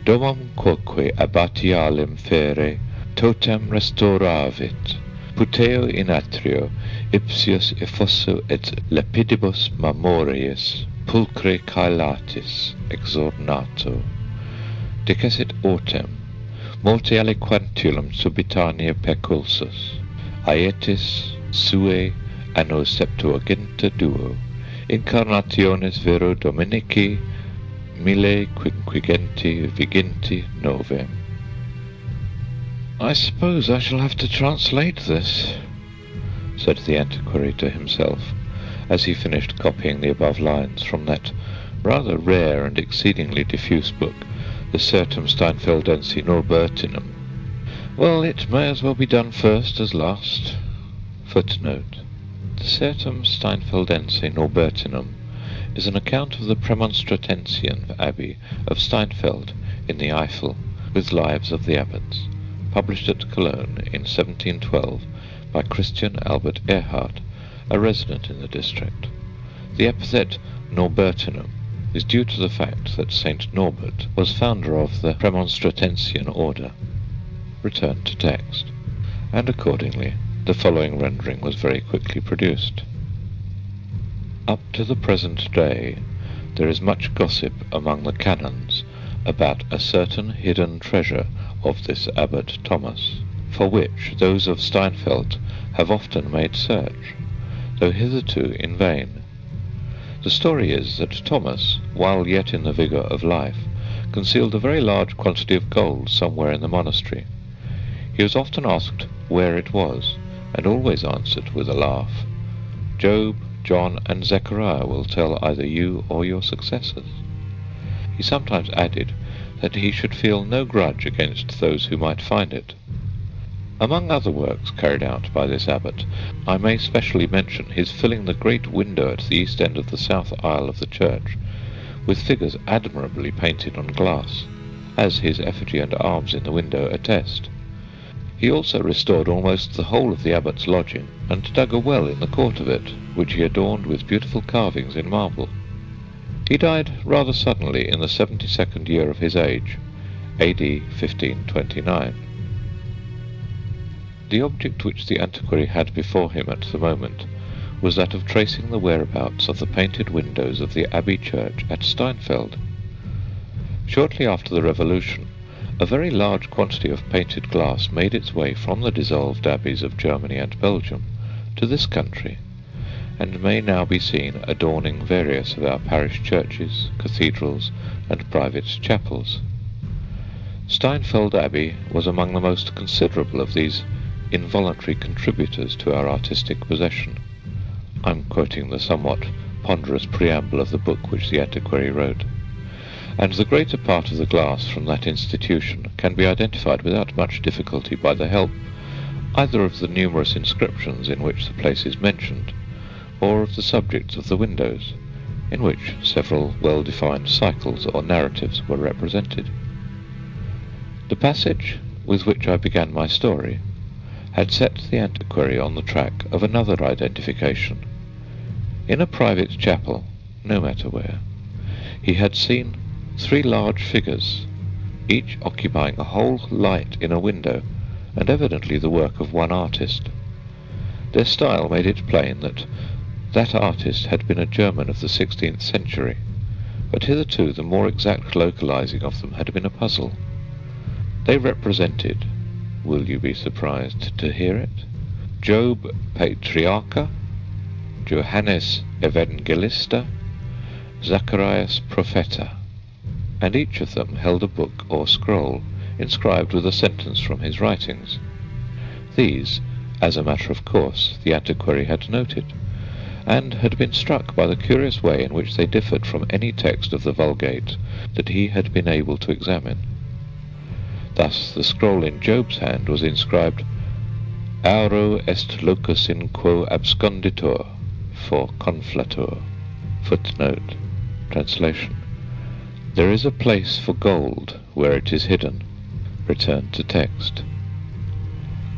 Domum quoque abbatialem fere totem restauravit, puteo in atrio ipsius effosso et lapidibus memoriis pulchre caelatis exornato. Dicessit autem, multi aliquantulum subitania peculsus, aetis sue anno Septuaginta duo, incarnationes vero Dominici 1500 viginti novem. I suppose I shall have to translate this, said the antiquary to himself, as he finished copying the above lines from that rather rare and exceedingly diffuse book, the Certum Steinfeldensi Norbertinum. Well, it may as well be done first as last. Footnote. The Certum Steinfeldensi Norbertinum is an account of the Premonstratensian Abbey of Steinfeld in the Eifel, with lives of the abbots, published at Cologne in 1712 by Christian Albert Erhard, a resident in the district. The epithet Norbertinum is due to the fact that Saint Norbert was founder of the Premonstratensian order. Return to text. And accordingly, the following rendering was very quickly produced. Up to the present day, there is much gossip among the canons about a certain hidden treasure of this Abbot Thomas, for which those of Steinfeld have often made search, though hitherto in vain. The story is that Thomas, while yet in the vigour of life, concealed a very large quantity of gold somewhere in the monastery. He was often asked where it was, and always answered with a laugh, "Job, John, and Zechariah will tell either you or your successors." He sometimes added that he should feel no grudge against those who might find it. Among other works carried out by this abbot, I may specially mention his filling the great window at the east end of the south aisle of the church with figures admirably painted on glass, as his effigy and arms in the window attest. He also restored almost the whole of the abbot's lodging, and dug a well in the court of it, which he adorned with beautiful carvings in marble. He died rather suddenly in the 72nd year of his age, AD 1529. The object which the antiquary had before him at the moment was that of tracing the whereabouts of the painted windows of the Abbey Church at Steinfeld. Shortly after the Revolution, a very large quantity of painted glass made its way from the dissolved abbeys of Germany and Belgium to this country, and may now be seen adorning various of our parish churches, cathedrals, and private chapels. Steinfeld Abbey was among the most considerable of these involuntary contributors to our artistic possession. I'm quoting the somewhat ponderous preamble of the book which the antiquary wrote. And the greater part of the glass from that institution can be identified without much difficulty by the help either of the numerous inscriptions in which the place is mentioned, or of the subjects of the windows, in which several well-defined cycles or narratives were represented. The passage with which I began my story had set the antiquary on the track of another identification. In a private chapel, no matter where, he had seen 3 large figures, each occupying a whole light in a window, and evidently the work of one artist. Their style made it plain that that artist had been a German of the 16th century, but hitherto the more exact localizing of them had been a puzzle. They represented, will you be surprised to hear it, Job Patriarcha, Johannes Evangelista, Zacharias Propheta, and each of them held a book or scroll inscribed with a sentence from his writings. These, as a matter of course, the antiquary had noted, and had been struck by the curious way in which they differed from any text of the Vulgate that he had been able to examine. Thus the scroll in Job's hand was inscribed Auro est locus in quo absconditur, for conflatur. Footnote. Translation. There is a place for gold where it is hidden. Return to text.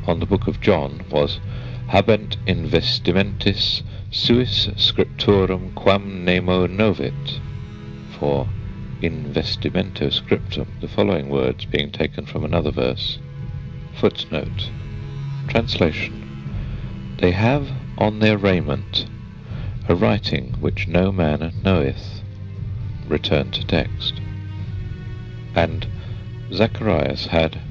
On the book of John was Habent investimentis suis scriptorum quam nemo novit, for investimento scriptum, the following words being taken from another verse. Footnote. Translation. They have on their raiment a writing which no man knoweth. Return to text. And Zacharias had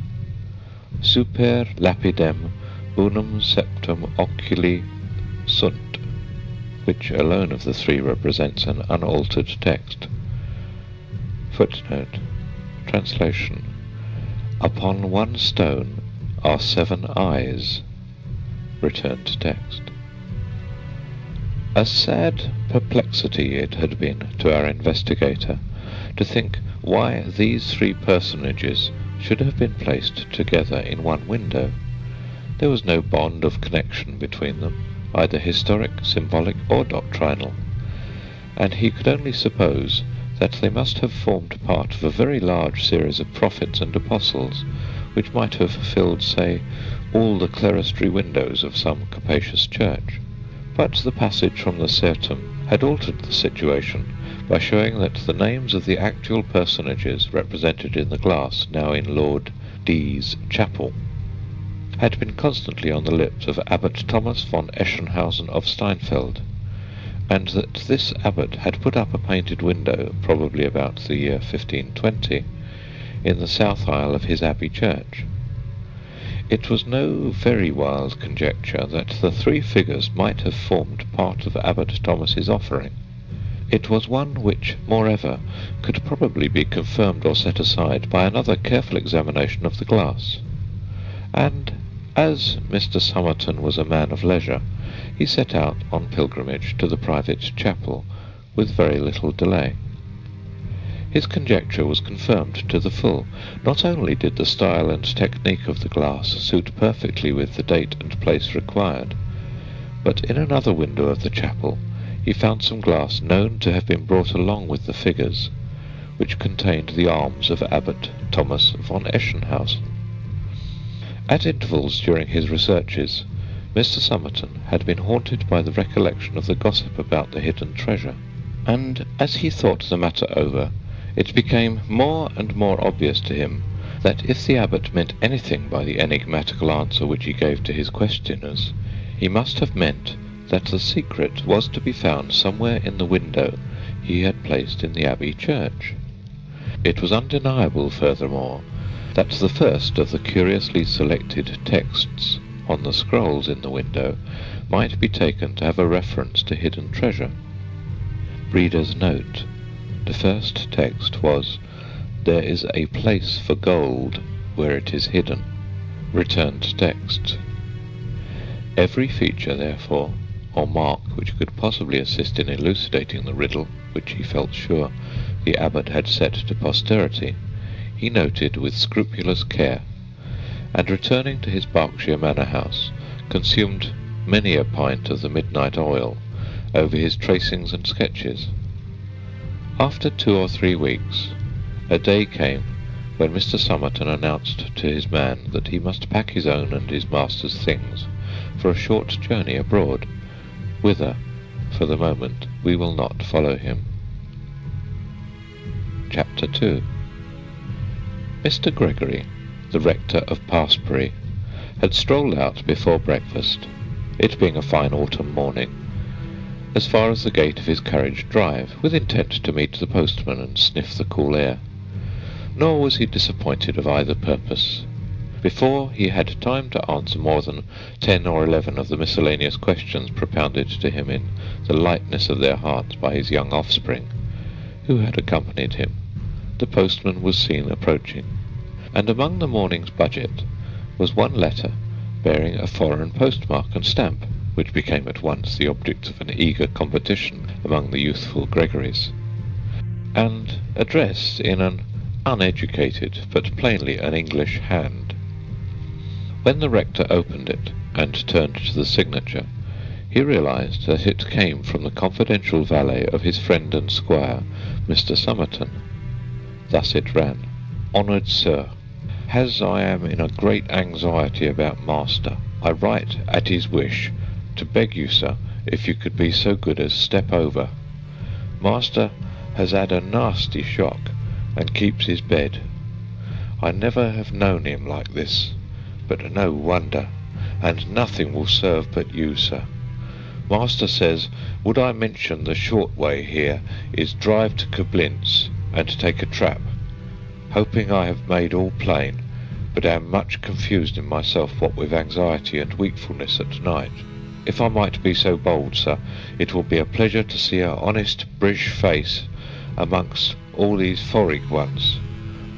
super lapidem unum septum oculi sunt, which alone of the three represents an unaltered text. Footnote. Translation. Upon one stone are 7 eyes. Return to text. A sad perplexity it had been to our investigator to think why these 3 personages should have been placed together in one window. There was no bond of connection between them, either historic, symbolic, or doctrinal, and he could only suppose that they must have formed part of a very large series of prophets and apostles, which might have filled, say, all the clerestory windows of some capacious church. But the passage from the Sertum had altered the situation by showing that the names of the actual personages represented in the glass now in Lord D.'s chapel had been constantly on the lips of Abbot Thomas von Eschenhausen of Steinfeld, and that this abbot had put up a painted window, probably about the year 1520, in the south aisle of his abbey church. It was no very wild conjecture that the 3 figures might have formed part of Abbot Thomas's offering. It was one which, moreover, could probably be confirmed or set aside by another careful examination of the glass. And, as Mr. Somerton was a man of leisure, he set out on pilgrimage to the private chapel with very little delay. His conjecture was confirmed to the full. Not only did the style and technique of the glass suit perfectly with the date and place required, but in another window of the chapel he found some glass known to have been brought along with the figures, which contained the arms of Abbot Thomas von Eschenhausen. At intervals during his researches, Mr. Somerton had been haunted by the recollection of the gossip about the hidden treasure, and as he thought the matter over, it became more and more obvious to him that if the abbot meant anything by the enigmatical answer which he gave to his questioners, he must have meant that the secret was to be found somewhere in the window he had placed in the abbey church. It was undeniable, furthermore, that the first of the curiously selected texts on the scrolls in the window might be taken to have a reference to hidden treasure. Reader's note. The first text was, "There is a place for gold where it is hidden." Return to text. Every feature, therefore, or mark which could possibly assist in elucidating the riddle, which he felt sure the abbot had set to posterity, he noted with scrupulous care, and returning to his Berkshire manor house, consumed many a pint of the midnight oil over his tracings and sketches. After 2 or 3 weeks, a day came when Mr. Somerton announced to his man that he must pack his own and his master's things for a short journey abroad, whither, for the moment, we will not follow him. Chapter 2. Mr. Gregory, the rector of Parsbury, had strolled out before breakfast, it being a fine autumn morning, as far as the gate of his carriage drive, with intent to meet the postman and sniff the cool air. Nor was he disappointed of either purpose, Before he had time to answer more than 10 or 11 of the miscellaneous questions propounded to him in the lightness of their hearts by his young offspring, who had accompanied him, the postman was seen approaching, and among the morning's budget was one letter bearing a foreign postmark and stamp, which became at once the object of an eager competition among the youthful Gregorys, and addressed in an uneducated but plainly an English hand. When the rector opened it and turned to the signature, he realized that it came from the confidential valet of his friend and squire, Mr. Somerton. Thus it ran: "Honoured Sir, as I am in a great anxiety about Master, I write at his wish to beg you, sir, if you could be so good as step over. Master has had a nasty shock and keeps his bed. I never have known him like this, but no wonder, and nothing will serve but you, sir. Master says, would I mention the short way here is drive to Koblenz and take a trap, hoping I have made all plain, but am much confused in myself what with anxiety and wakefulness at night. If I might be so bold, sir, it will be a pleasure to see a honest British face amongst all these foreign ones.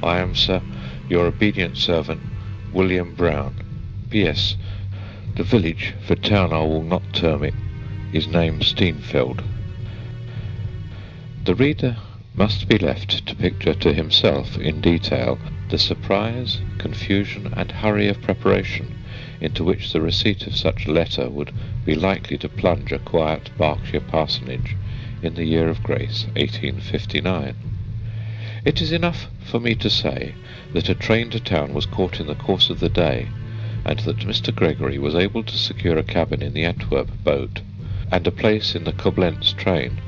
I am, sir, your obedient servant, William Brown. P.S. The village, for town I will not term it, is named Steenfeld." The reader must be left to picture to himself in detail the surprise, confusion, and hurry of preparation into which the receipt of such a letter would be likely to plunge a quiet Berkshire parsonage in the year of grace 1859. It is enough for me to say that a train to town was caught in the course of the day, and that Mr. Gregory was able to secure a cabin in the Antwerp boat and a place in the Koblenz train.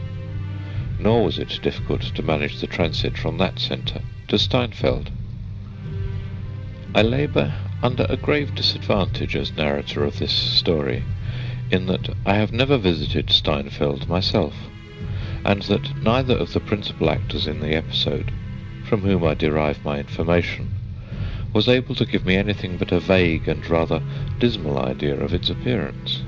Nor was it difficult to manage the transit from that centre to Steinfeld. I labour under a grave disadvantage as narrator of this story, in that I have never visited Steinfeld myself, and that neither of the principal actors in the episode, from whom I derive my information, was able to give me anything but a vague and rather dismal idea of its appearance.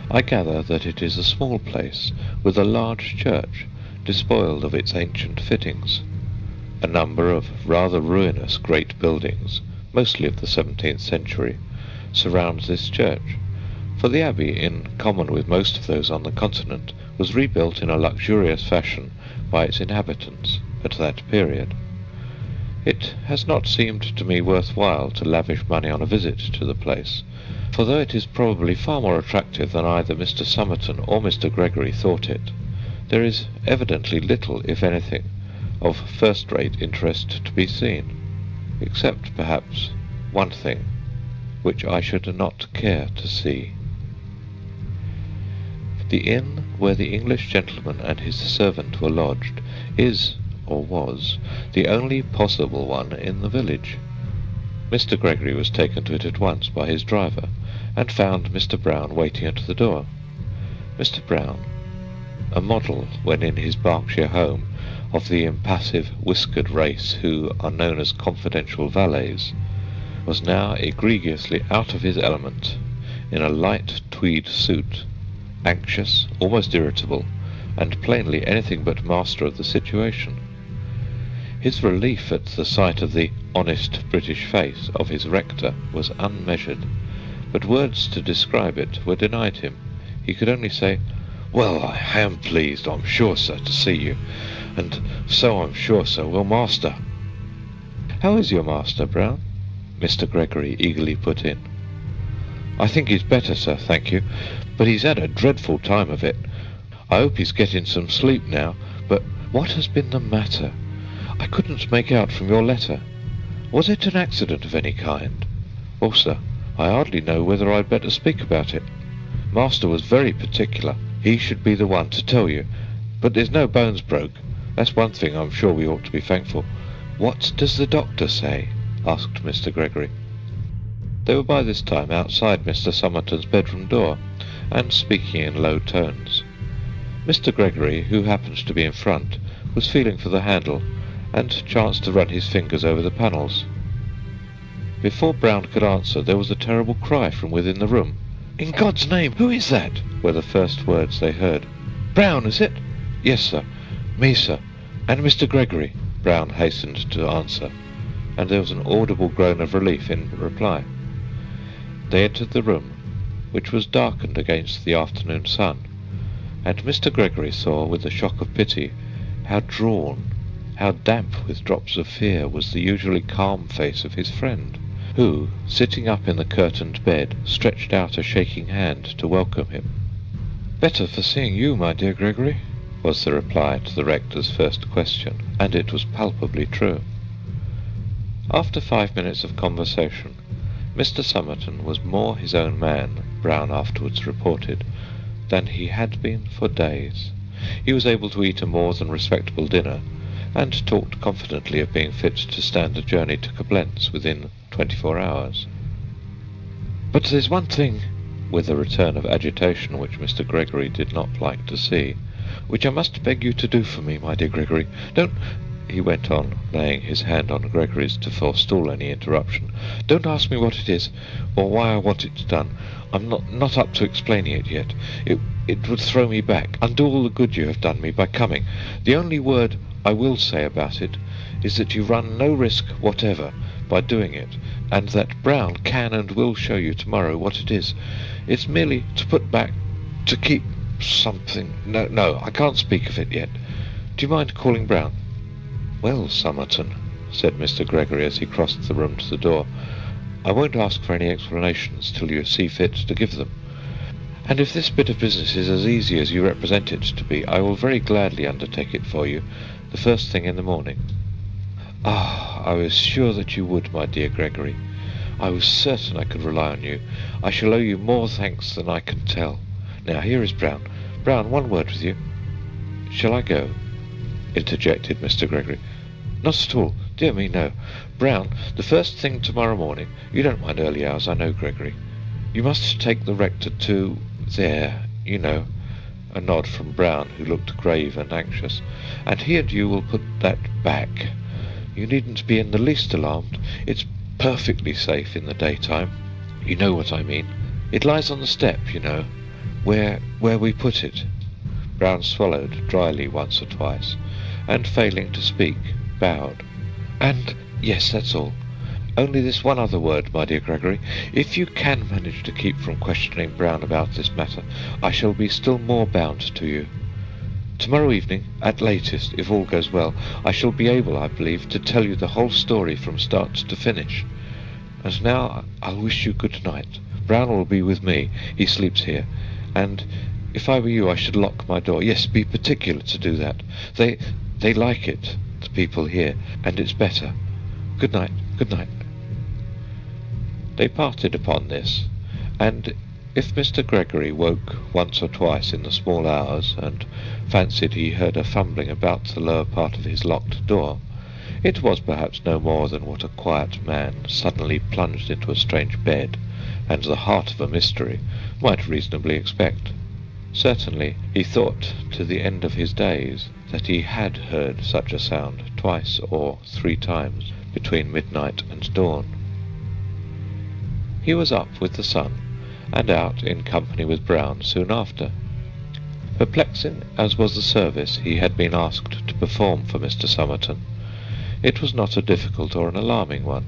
I gather that it is a small place with a large church, despoiled of its ancient fittings. A number of rather ruinous great buildings, mostly of the 17th century, surrounds this church, for the abbey, in common with most of those on the continent, was rebuilt in a luxurious fashion by its inhabitants at that period. It has not seemed to me worthwhile to lavish money on a visit to the place, for though it is probably far more attractive than either Mr. Somerton or Mr. Gregory thought it, there is evidently little, if anything, of first-rate interest to be seen, except perhaps one thing, which I should not care to see. The inn where the English gentleman and his servant were lodged is, or was, the only possible one in the village. Mr. Gregory was taken to it at once by his driver, and found Mr. Brown waiting at the door. Mr. Brown, a model when in his Berkshire home of the impassive, whiskered race who are known as confidential valets, was now egregiously out of his element, in a light tweed suit, anxious, almost irritable, and plainly anything but master of the situation. His relief at the sight of the honest British face of his rector was unmeasured, but words to describe it were denied him. He could only say, "Well, I am pleased, I'm sure, sir, to see you, and so I'm sure, sir, will master." "How is your master, Brown?" Mr. Gregory eagerly put in. "I think he's better, sir, thank you, but he's had a dreadful time of it. I hope he's getting some sleep now, but what has been the matter? I couldn't make out from your letter. Was it an accident of any kind? Well, sir, I hardly know whether I'd better speak about it. Master was very particular. He should be the one to tell you. But there's no bones broke. That's one thing I'm sure we ought to be thankful." "What does the doctor say?" asked Mr. Gregory. They were by this time outside Mr. Somerton's bedroom door, and speaking in low tones. Mr. Gregory, who happened to be in front, was feeling for the handle, and chanced to run his fingers over the panels. Before Brown could answer, there was a terrible cry from within the room. "In God's name, who is that?" were the first words they heard. "Brown, is it?" "Yes, sir. Me, sir. And Mr. Gregory," Brown hastened to answer, and there was an audible groan of relief in reply. They entered the room, which was darkened against the afternoon sun, and Mr. Gregory saw, with a shock of pity, how drawn, how damp with drops of fear was the usually calm face of his friend, who, sitting up in the curtained bed, stretched out a shaking hand to welcome him. "Better for seeing you, my dear Gregory," was the reply to the rector's first question, and it was palpably true. After 5 minutes of conversation, Mr. Somerton was more his own man, Brown afterwards reported, than he had been for days. He was able to eat a more than respectable dinner, and talked confidently of being fit to stand a journey to Koblenz within 24 hours. "But there's one thing," with a return of agitation which Mr. Gregory did not like to see, "which I must beg you to do for me, my dear Gregory. Don't," he went on, laying his hand on Gregory's to forestall any interruption, "don't ask me what it is, or why I want it done. I'm not up to explaining it yet. It would throw me back, undo all the good you have done me by coming. The only word I will say about it is that you run no risk whatever by doing it, and that Brown can and will show you tomorrow what it is. It's merely to put back, to keep something. No, I can't speak of it yet. Do you mind calling Brown?" "Well, Somerton," said Mr. Gregory as he crossed the room to the door, "I won't ask for any explanations till you see fit to give them. And if this bit of business is as easy as you represent it to be, I will very gladly undertake it for you, the first thing in the morning." "Ah, I was sure that you would, my dear Gregory. I was certain I could rely on you. I shall owe you more thanks than I can tell. Now, here is Brown. Brown, one word with you." "Shall I go?" interjected Mr. Gregory. "Not at all. Dear me, no. Brown, the first thing tomorrow morning. You don't mind early hours, I know, Gregory. You must take the rector to... there, you know," a nod from Brown, who looked grave and anxious, "and he and you will put that back. You needn't be in the least alarmed. It's perfectly safe in the daytime. You know what I mean. It lies on the step, you know, where we put it." Brown swallowed dryly once or twice, and failing to speak, bowed. "And yes, that's all. Only this one other word, my dear Gregory. If you can manage to keep from questioning Brown about this matter, I shall be still more bound to you. Tomorrow evening, at latest, if all goes well, I shall be able, I believe, to tell you the whole story from start to finish. And now I'll wish you good night. Brown will be with me. He sleeps here. And if I were you, I should lock my door. Yes, be particular to do that. They like it, the people here, and it's better. Good night, good night." They parted upon this, and if Mr. Gregory woke once or twice in the small hours, and fancied he heard a fumbling about the lower part of his locked door, it was perhaps no more than what a quiet man, suddenly plunged into a strange bed, and the heart of a mystery, might reasonably expect. Certainly he thought to the end of his days that he had heard such a sound twice or 3 times between midnight and dawn. He was up with the sun, and out in company with Brown soon after. Perplexing as was the service he had been asked to perform for Mr. Somerton, it was not a difficult or an alarming one,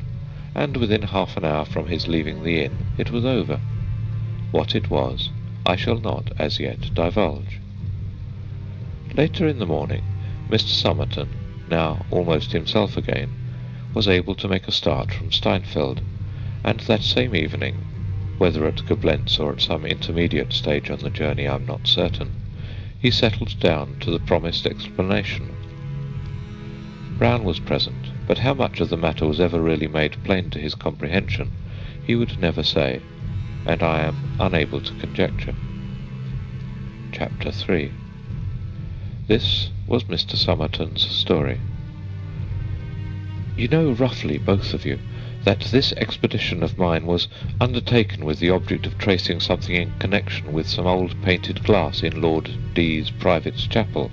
and within half an hour from his leaving the inn it was over. What it was, I shall not as yet divulge. Later in the morning, Mr. Somerton, now almost himself again, was able to make a start from Steinfeld, and that same evening, whether at Koblenz or at some intermediate stage on the journey I am not certain, he settled down to the promised explanation. Brown was present, but how much of the matter was ever really made plain to his comprehension, he would never say, and I am unable to conjecture. Chapter 3. This was Mr. Somerton's story. You know roughly, both of you, that this expedition of mine was undertaken with the object of tracing something in connection with some old painted glass in Lord D.'s private chapel.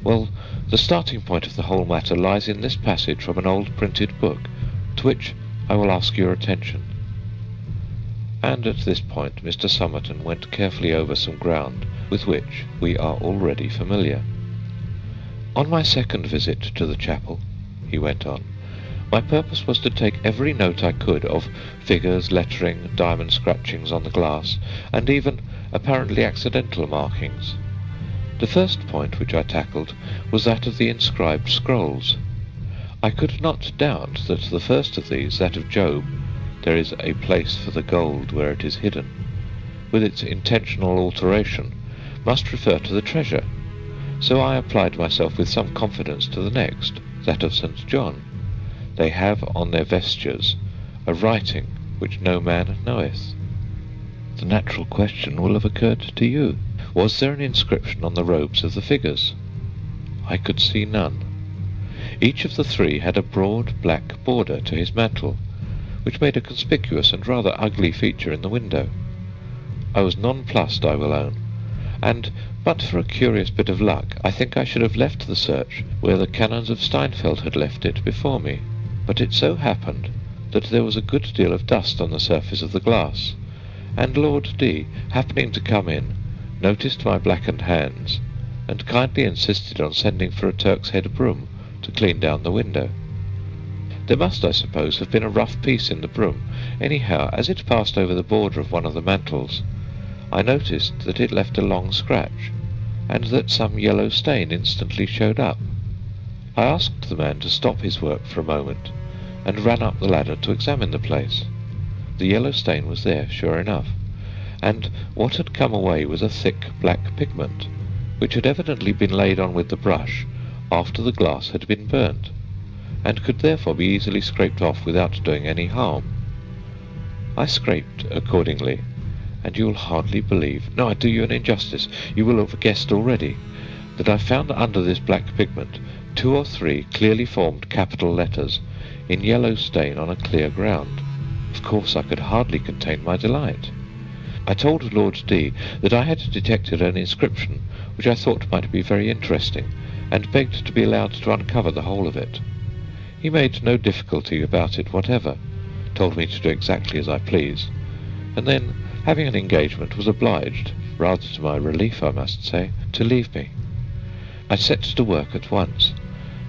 Well, the starting point of the whole matter lies in this passage from an old printed book, to which, I will ask your attention." And at this point Mr. Somerton went carefully over some ground with which we are already familiar. "On my second visit to the chapel," he went on, "my purpose was to take every note I could of figures, lettering, diamond scratchings on the glass, and even apparently accidental markings. The first point which I tackled was that of the inscribed scrolls. I could not doubt that the first of these, that of Job, "There is a place for the gold where it is hidden," with its intentional alteration, must refer to the treasure, so I applied myself with some confidence to the next, that of St. John. "They have on their vestures a writing which no man knoweth." The natural question will have occurred to you. Was there an inscription on the robes of the figures? I could see none. Each of the three had a broad black border to his mantle, which made a conspicuous and rather ugly feature in the window. I was nonplussed, I will own, and but for a curious bit of luck, I think I should have left the search where the canons of Steinfeld had left it before me. But it so happened that there was a good deal of dust on the surface of the glass, and Lord D, happening to come in, noticed my blackened hands, and kindly insisted on sending for a Turk's head broom to clean down the window. There must, I suppose, have been a rough piece in the broom. Anyhow, as it passed over the border of one of the mantles, I noticed that it left a long scratch, and that some yellow stain instantly showed up. I asked the man to stop his work for a moment, and ran up the ladder to examine the place. The yellow stain was there, sure enough, and what had come away was a thick black pigment, which had evidently been laid on with the brush after the glass had been burnt, and could therefore be easily scraped off without doing any harm. I scraped accordingly, and you will hardly believe, no, I do you an injustice, you will have guessed already, that I found under this black pigment 2 or 3 clearly formed capital letters in yellow stain on a clear ground. Of course I could hardly contain my delight. I told Lord D that I had detected an inscription which I thought might be very interesting, and begged to be allowed to uncover the whole of it. He made no difficulty about it whatever, told me to do exactly as I pleased, and then, having an engagement, was obliged, rather to my relief I must say, to leave me. I set to work at once,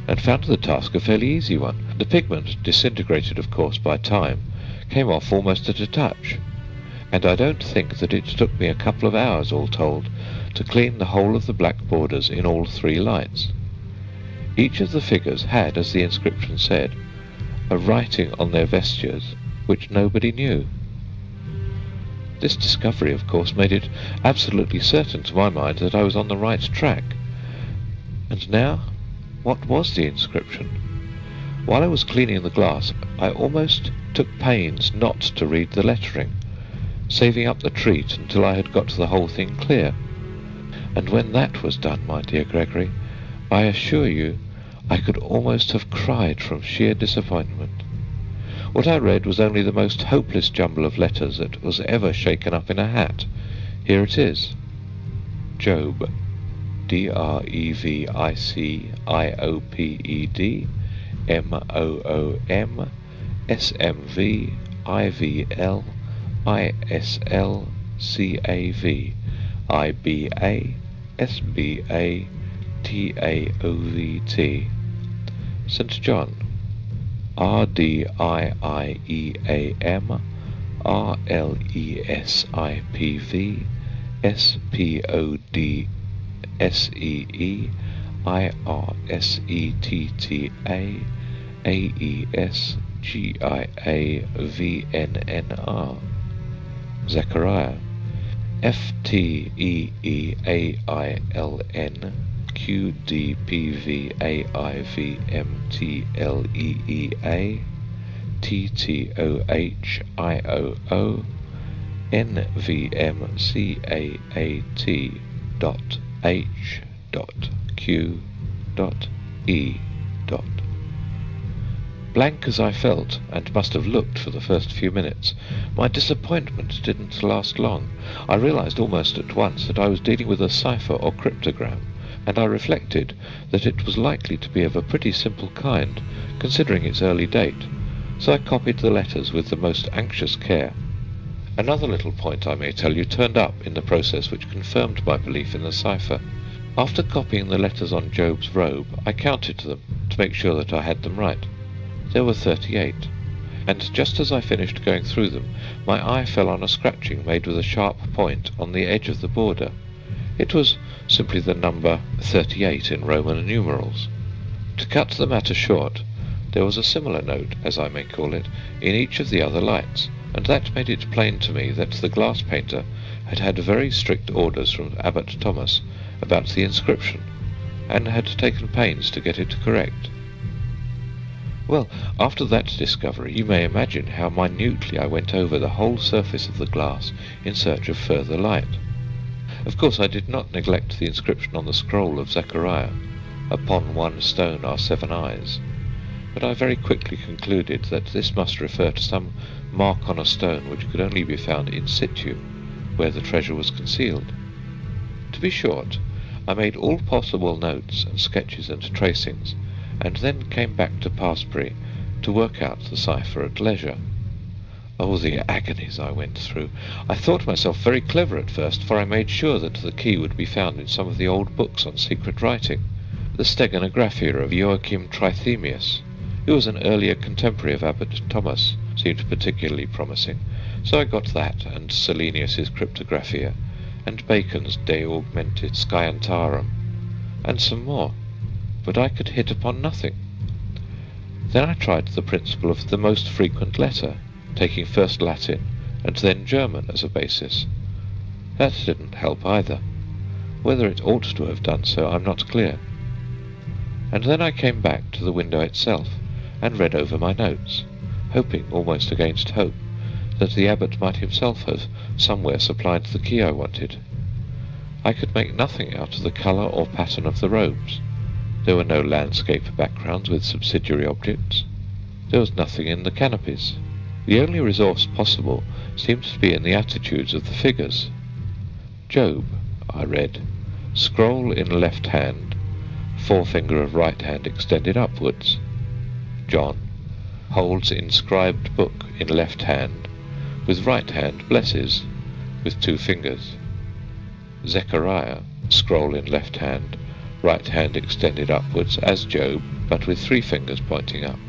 and found the task a fairly easy one. The pigment, disintegrated of course by time, came off almost at a touch, and I don't think that it took me a couple of hours all told to clean the whole of the black borders in all 3 lights. Each of the figures had, as the inscription said, a writing on their vestures which nobody knew. This discovery, of course, made it absolutely certain to my mind that I was on the right track. And now, what was the inscription? While I was cleaning the glass, I almost took pains not to read the lettering, saving up the treat until I had got the whole thing clear. And when that was done, my dear Gregory, I assure you I could almost have cried from sheer disappointment. What I read was only the most hopeless jumble of letters that was ever shaken up in a hat. Here it is. Job, DREVICIOPED, MOOM, SMV, IVL, ISL, CAV, IBA, SBA, TAOVT. St. John, RDIIEAM, RLESIPV, SPOD SEE, IRSETTA, AES, GIAVNNR. Zechariah, FTEEAILN, QDPVAIVMTLEEA, TTOHIOO, NVMCAT.H.Q.E. Blank as I felt, and must have looked for the first few minutes, my disappointment didn't last long. I realized almost at once that I was dealing with a cipher or cryptogram, and I reflected that it was likely to be of a pretty simple kind, considering its early date, so I copied the letters with the most anxious care. Another little point, I may tell you, turned up in the process which confirmed my belief in the cipher. After copying the letters on Job's robe, I counted them to make sure that I had them right. There were 38, and just as I finished going through them, my eye fell on a scratching made with a sharp point on the edge of the border. It was simply the number 38 in Roman numerals. To cut the matter short, there was a similar note, as I may call it, in each of the other lights, and that made it plain to me that the glass painter had had very strict orders from Abbot Thomas about the inscription, and had taken pains to get it correct. Well, after that discovery, you may imagine how minutely I went over the whole surface of the glass in search of further light. Of course, I did not neglect the inscription on the scroll of Zechariah, "Upon one stone are 7 eyes," but I very quickly concluded that this must refer to some mark on a stone which could only be found in situ, where the treasure was concealed. To be short, I made all possible notes and sketches and tracings, and then came back to Parsbury to work out the cipher at leisure. Oh, the agonies I went through! I thought myself very clever at first, for I made sure that the key would be found in some of the old books on secret writing. The Steganographia of Joachim Trithemius, who was an earlier contemporary of Abbot Thomas, seemed particularly promising, so I got that, and Selenius's Cryptographia, and Bacon's De Augmentis Scientiarum, and some more, but I could hit upon nothing. Then I tried the principle of the most frequent letter, taking first Latin and then German as a basis. That didn't help either. Whether it ought to have done so, I'm not clear. And then I came back to the window itself, and read over my notes, hoping, almost against hope, that the abbot might himself have somewhere supplied the key I wanted. I could make nothing out of the colour or pattern of the robes. There were no landscape backgrounds with subsidiary objects. There was nothing in the canopies. The only resource possible seemed to be in the attitudes of the figures. Job, I read, scroll in left hand, forefinger of right hand extended upwards. John holds inscribed book in left hand, with right hand blesses, with 2 fingers. Zechariah, scroll in left hand, right hand extended upwards as Job, but with 3 fingers pointing up.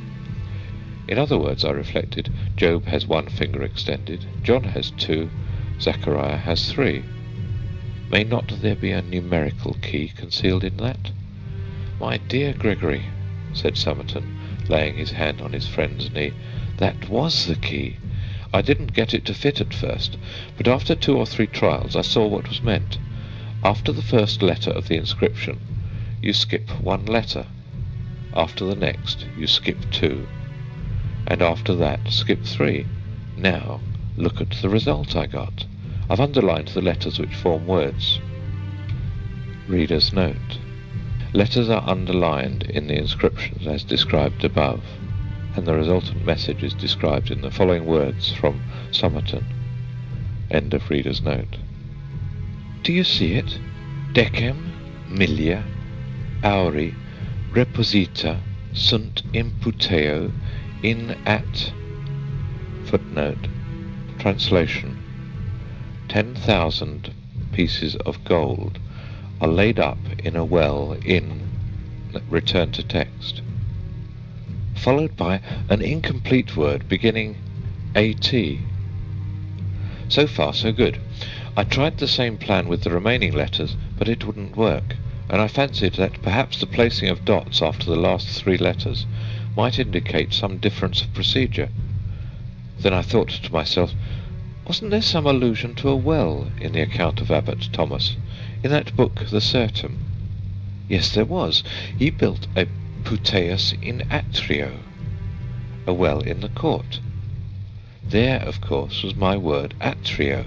In other words, I reflected, Job has 1 finger extended, John has 2, Zechariah has 3. May not there be a numerical key concealed in that? My dear Gregory, said Somerton, laying his hand on his friend's knee, that was the key. I didn't get it to fit at first, but after 2 or 3 trials I saw what was meant. After the first letter of the inscription, you skip 1 letter. After the next, you skip 2. And after that, skip 3. Now, look at the result I got. I've underlined the letters which form words. Reader's note. Letters are underlined in the inscriptions as described above, and the resultant message is described in the following words from Somerton. End of reader's note. Do you see it? Decem, milia, auri, reposita, sunt imputeo in at. Footnote. Translation. 10,000 pieces of gold are laid up in a well in return to text, followed by an incomplete word beginning AT. So far so good. I tried the same plan with the remaining letters, but it wouldn't work, and I fancied that perhaps the placing of dots after the last 3 letters might indicate some difference of procedure. Then I thought to myself, wasn't there some allusion to a well in the account of Abbot Thomas, in that book the Certum? Yes, there was. He built a puteus in atrio, a well in the court. There, of course, was my word atrio.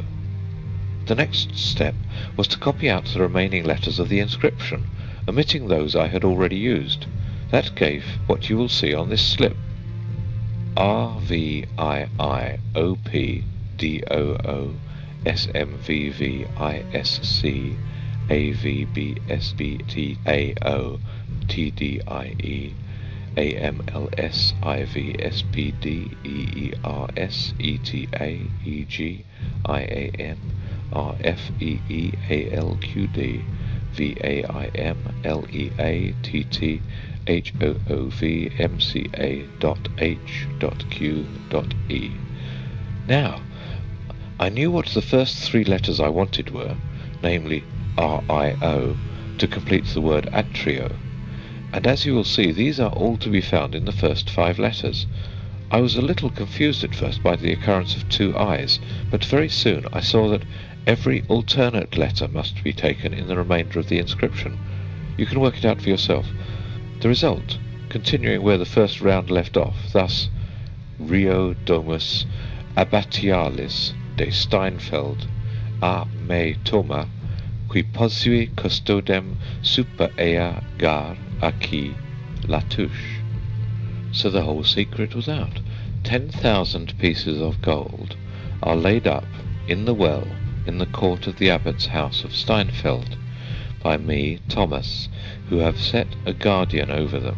The next step was to copy out the remaining letters of the inscription, omitting those I had already used. That gave what you will see on this slip. RVIIOPDOOSMVVISC AVBSBTAO TDIE AMLSIVSPDERESPEATHOVMCA.H.Q.E. Now, I knew what the first 3 letters I wanted were, namely RIO, to complete the word atrio, and as you will see, these are all to be found in the first 5 letters. I was a little confused at first by the occurrence of 2 I's, but very soon I saw that every alternate letter must be taken in the remainder of the inscription. You can work it out for yourself. The result, continuing where the first round left off, thus: Rio Domus Abbatialis de Steinfeld a me Thoma, qui posui custodem super ea gar aqui latouche. So the whole secret was out. 10,000 pieces of gold are laid up in the well in the court of the abbot's house of Steinfeld, by me, Thomas, who have set a guardian over them.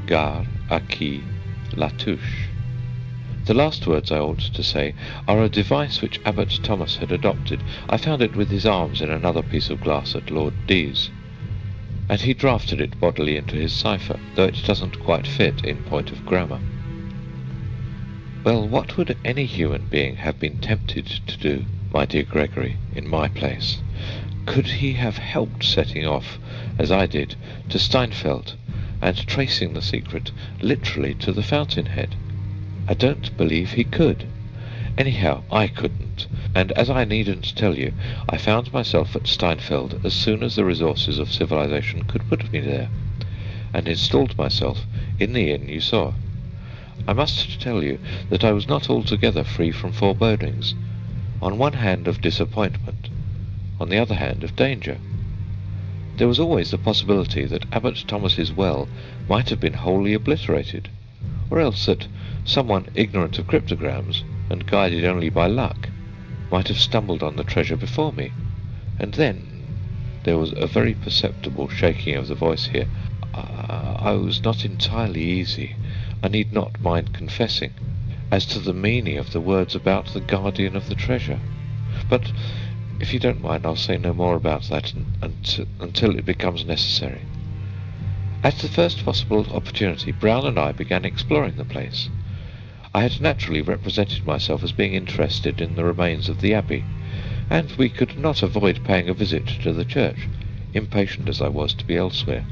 Gar aqui latouche. The last words I ought to say are a device which Abbot Thomas had adopted. I found it with his arms in another piece of glass at Lord D's, and he drafted it bodily into his cipher, though it doesn't quite fit in point of grammar. Well, what would any human being have been tempted to do, my dear Gregory, in my place? Could he have helped setting off, as I did, to Steinfeld, and tracing the secret literally to the fountainhead? I don't believe he could. Anyhow, I couldn't, and as I needn't tell you, I found myself at Steinfeld as soon as the resources of civilization could put me there, and installed myself in the inn you saw. I must tell you that I was not altogether free from forebodings, on one hand of disappointment, on the other hand of danger. There was always the possibility that Abbot Thomas's well might have been wholly obliterated, or else that someone ignorant of cryptograms, and guided only by luck, might have stumbled on the treasure before me. And then there was a very perceptible shaking of the voice here. I was not entirely easy, I need not mind confessing, as to the meaning of the words about the guardian of the treasure. But if you don't mind, I'll say no more about that until it becomes necessary. At the first possible opportunity, Brown and I began exploring the place. I had naturally represented myself as being interested in the remains of the abbey, and we could not avoid paying a visit to the church, impatient as I was to be elsewhere.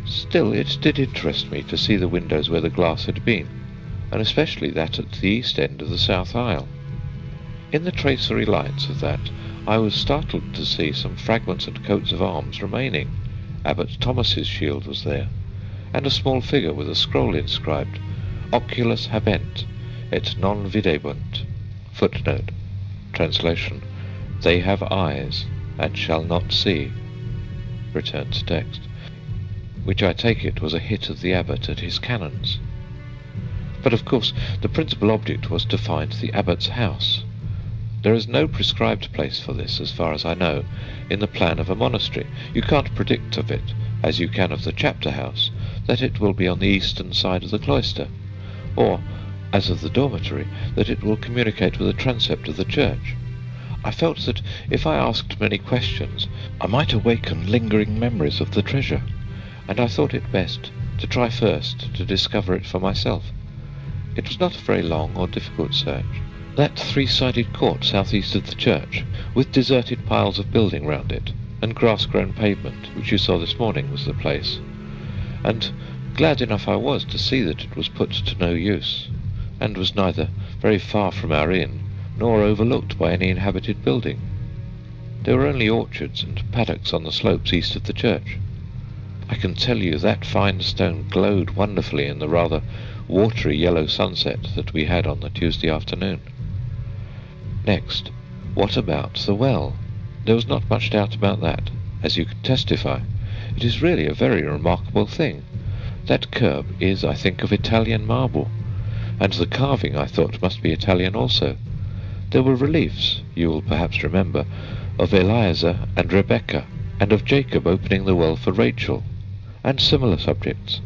Still, it did interest me to see the windows where the glass had been, and especially that at the east end of the south aisle. In the tracery lights of that, I was startled to see some fragments and coats of arms remaining. Abbot Thomas's shield was there, and a small figure with a scroll inscribed, Oculus habent, et non videbunt. Footnote. Translation, they have eyes, and shall not see. Return to text. Which I take it was a hit of the abbot at his canons. But of course the principal object was to find the abbot's house. There is no prescribed place for this, as far as I know, in the plan of a monastery. You can't predict of it, as you can of the chapter house, that it will be on the eastern side of the cloister, or, as of the dormitory, that it will communicate with the transept of the church. I felt that if I asked many questions, I might awaken lingering memories of the treasure, and I thought it best to try first to discover it for myself. It was not a very long or difficult search. That three-sided court southeast of the church, with deserted piles of building round it, and grass-grown pavement, which you saw this morning, was the place. And glad enough I was to see that it was put to no use, and was neither very far from our inn, nor overlooked by any inhabited building. There were only orchards and paddocks on the slopes east of the church. I can tell you that fine stone glowed wonderfully in the rather watery yellow sunset that we had on the Tuesday afternoon. Next, what about the well? There was not much doubt about that, as you could testify. It is really a very remarkable thing. That curb is, I think, of Italian marble, and the carving, I thought, must be Italian also. There were reliefs, you will perhaps remember, of Eliezer and Rebecca, and of Jacob opening the well for Rachel, and similar subjects.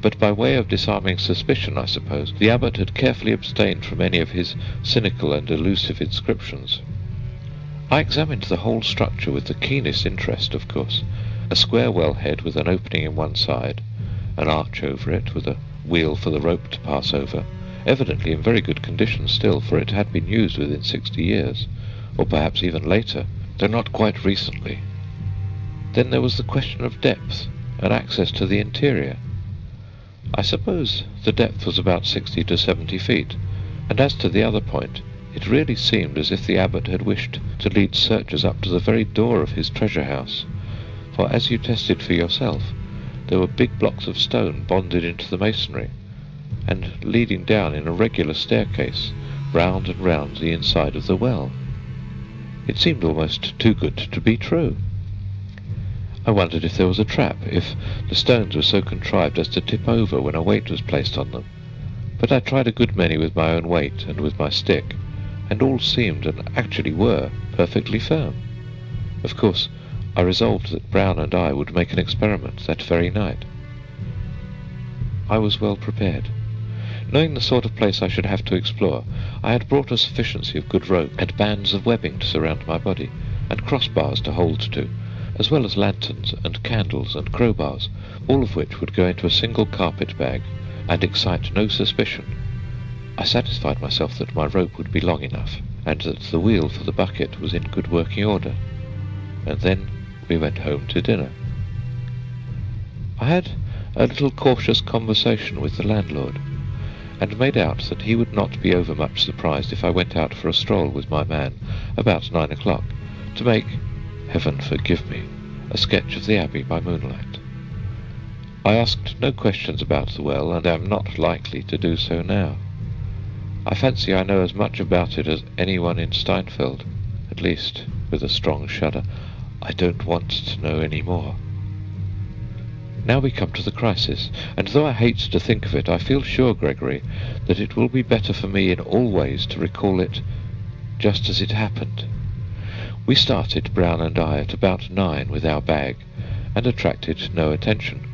but by way of disarming suspicion, I suppose, the abbot had carefully abstained from any of his cynical and elusive inscriptions. I examined the whole structure with the keenest interest, of course. A square wellhead with an opening in one side, an arch over it with a wheel for the rope to pass over, evidently in very good condition still, for it had been used within 60 years, or perhaps even later, though not quite recently. Then there was the question of depth and access to the interior. I suppose the depth was about 60 to 70 feet, and as to the other point, it really seemed as if the abbot had wished to lead searchers up to the very door of his treasure house, for as you tested for yourself, there were big blocks of stone bonded into the masonry, and leading down in a regular staircase, round and round the inside of the well. It seemed almost too good to be true. I wondered if there was a trap, if the stones were so contrived as to tip over when a weight was placed on them, but I tried a good many with my own weight and with my stick, and all seemed, and actually were, perfectly firm. Of course, I resolved that Brown and I would make an experiment that very night. I was well prepared. Knowing the sort of place I should have to explore, I had brought a sufficiency of good rope and bands of webbing to surround my body, and crossbars to hold to, as well as lanterns and candles and crowbars, all of which would go into a single carpet bag and excite no suspicion. I satisfied myself that my rope would be long enough, and that the wheel for the bucket was in good working order, and then we went home to dinner. I had a little cautious conversation with the landlord, and made out that he would not be overmuch surprised if I went out for a stroll with my man about 9 o'clock, to make, heaven forgive me, a sketch of the Abbey by moonlight. I asked no questions about the well, and am not likely to do so now. I fancy I know as much about it as anyone in Steinfeld, at least, with a strong shudder, I don't want to know any more. Now we come to the crisis, and though I hate to think of it, I feel sure, Gregory, that it will be better for me in all ways to recall it just as it happened. We started, Brown and I, at about 9 with our bag, and attracted no attention,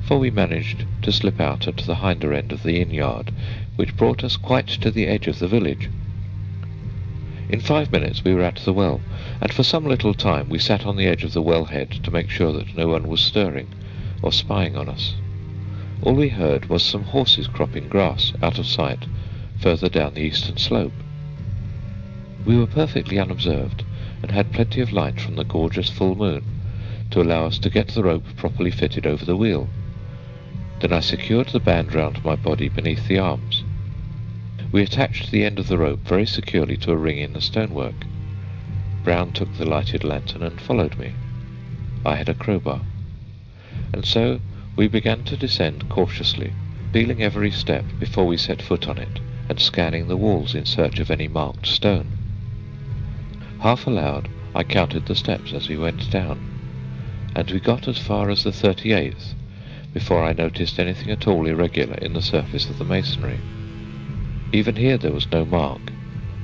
for we managed to slip out at the hinder end of the inn-yard, which brought us quite to the edge of the village. In 5 minutes we were at the well, and for some little time we sat on the edge of the wellhead to make sure that no one was stirring or spying on us. All we heard was some horses cropping grass out of sight further down the eastern slope. We were perfectly unobserved, and had plenty of light from the gorgeous full moon to allow us to get the rope properly fitted over the wheel. Then I secured the band round my body beneath the arms. We attached the end of the rope very securely to a ring in the stonework. Brown took the lighted lantern and followed me. I had a crowbar. And so we began to descend cautiously, feeling every step before we set foot on it, and scanning the walls in search of any marked stone. Half aloud I counted the steps as we went down, and we got as far as the 38th, before I noticed anything at all irregular in the surface of the masonry. Even here there was no mark,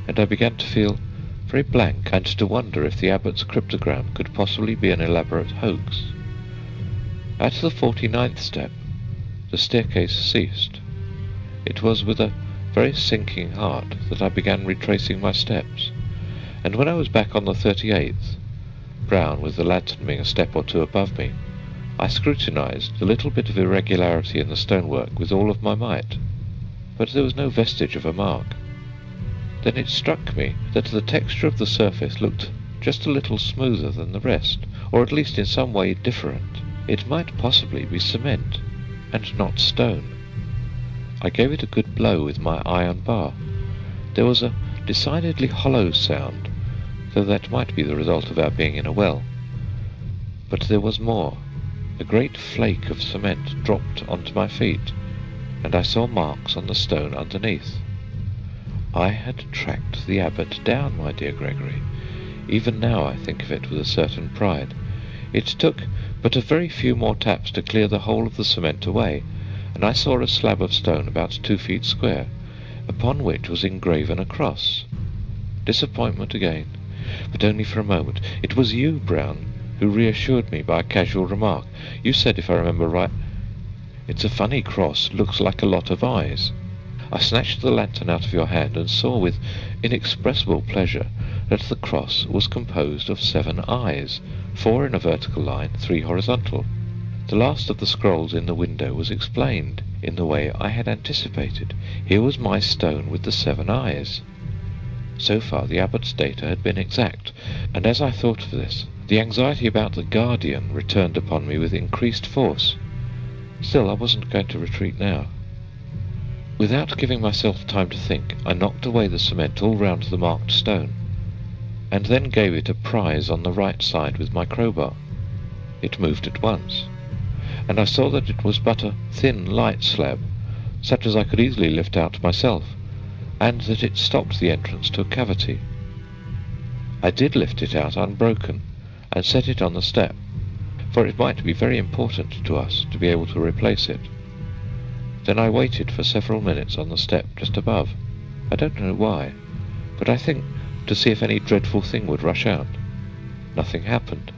and I began to feel very blank, and to wonder if the abbot's cryptogram could possibly be an elaborate hoax. At the 49th step, the staircase ceased. It was with a very sinking heart that I began retracing my steps, and when I was back on the 38th, Brown with the lantern being a step or two above me, I scrutinized the little bit of irregularity in the stonework with all of my might, but there was no vestige of a mark. Then it struck me that the texture of the surface looked just a little smoother than the rest, or at least in some way different. It might possibly be cement, and not stone. I gave it a good blow with my iron bar. There was a decidedly hollow sound, though that might be the result of our being in a well. But there was more. A great flake of cement dropped onto my feet, and I saw marks on the stone underneath. I had tracked the abbot down, my dear Gregory. Even now I think of it with a certain pride. It took but a very few more taps to clear the whole of the cement away, and I saw a slab of stone about 2 feet square, upon which was engraven a cross. Disappointment again, but only for a moment. It was you, Brown, who reassured me by a casual remark. You said, if I remember right, It's a funny cross, looks like a lot of eyes. I snatched the lantern out of your hand and saw with inexpressible pleasure that the cross was composed of 7 eyes, 4 in a vertical line, 3 horizontal. The last of the scrolls in the window was explained in the way I had anticipated. Here was my stone with the 7 eyes. So far the abbot's data had been exact, and as I thought of this, the anxiety about the Guardian returned upon me with increased force. Still, I wasn't going to retreat now. Without giving myself time to think, I knocked away the cement all round the marked stone, and then gave it a prise on the right side with my crowbar. It moved at once, and I saw that it was but a thin, light slab, such as I could easily lift out myself, and that it stopped the entrance to a cavity. I did lift it out unbroken, and set it on the step, for it might be very important to us to be able to replace it. Then I waited for several minutes on the step just above. I don't know why, but I think to see if any dreadful thing would rush out. Nothing happened.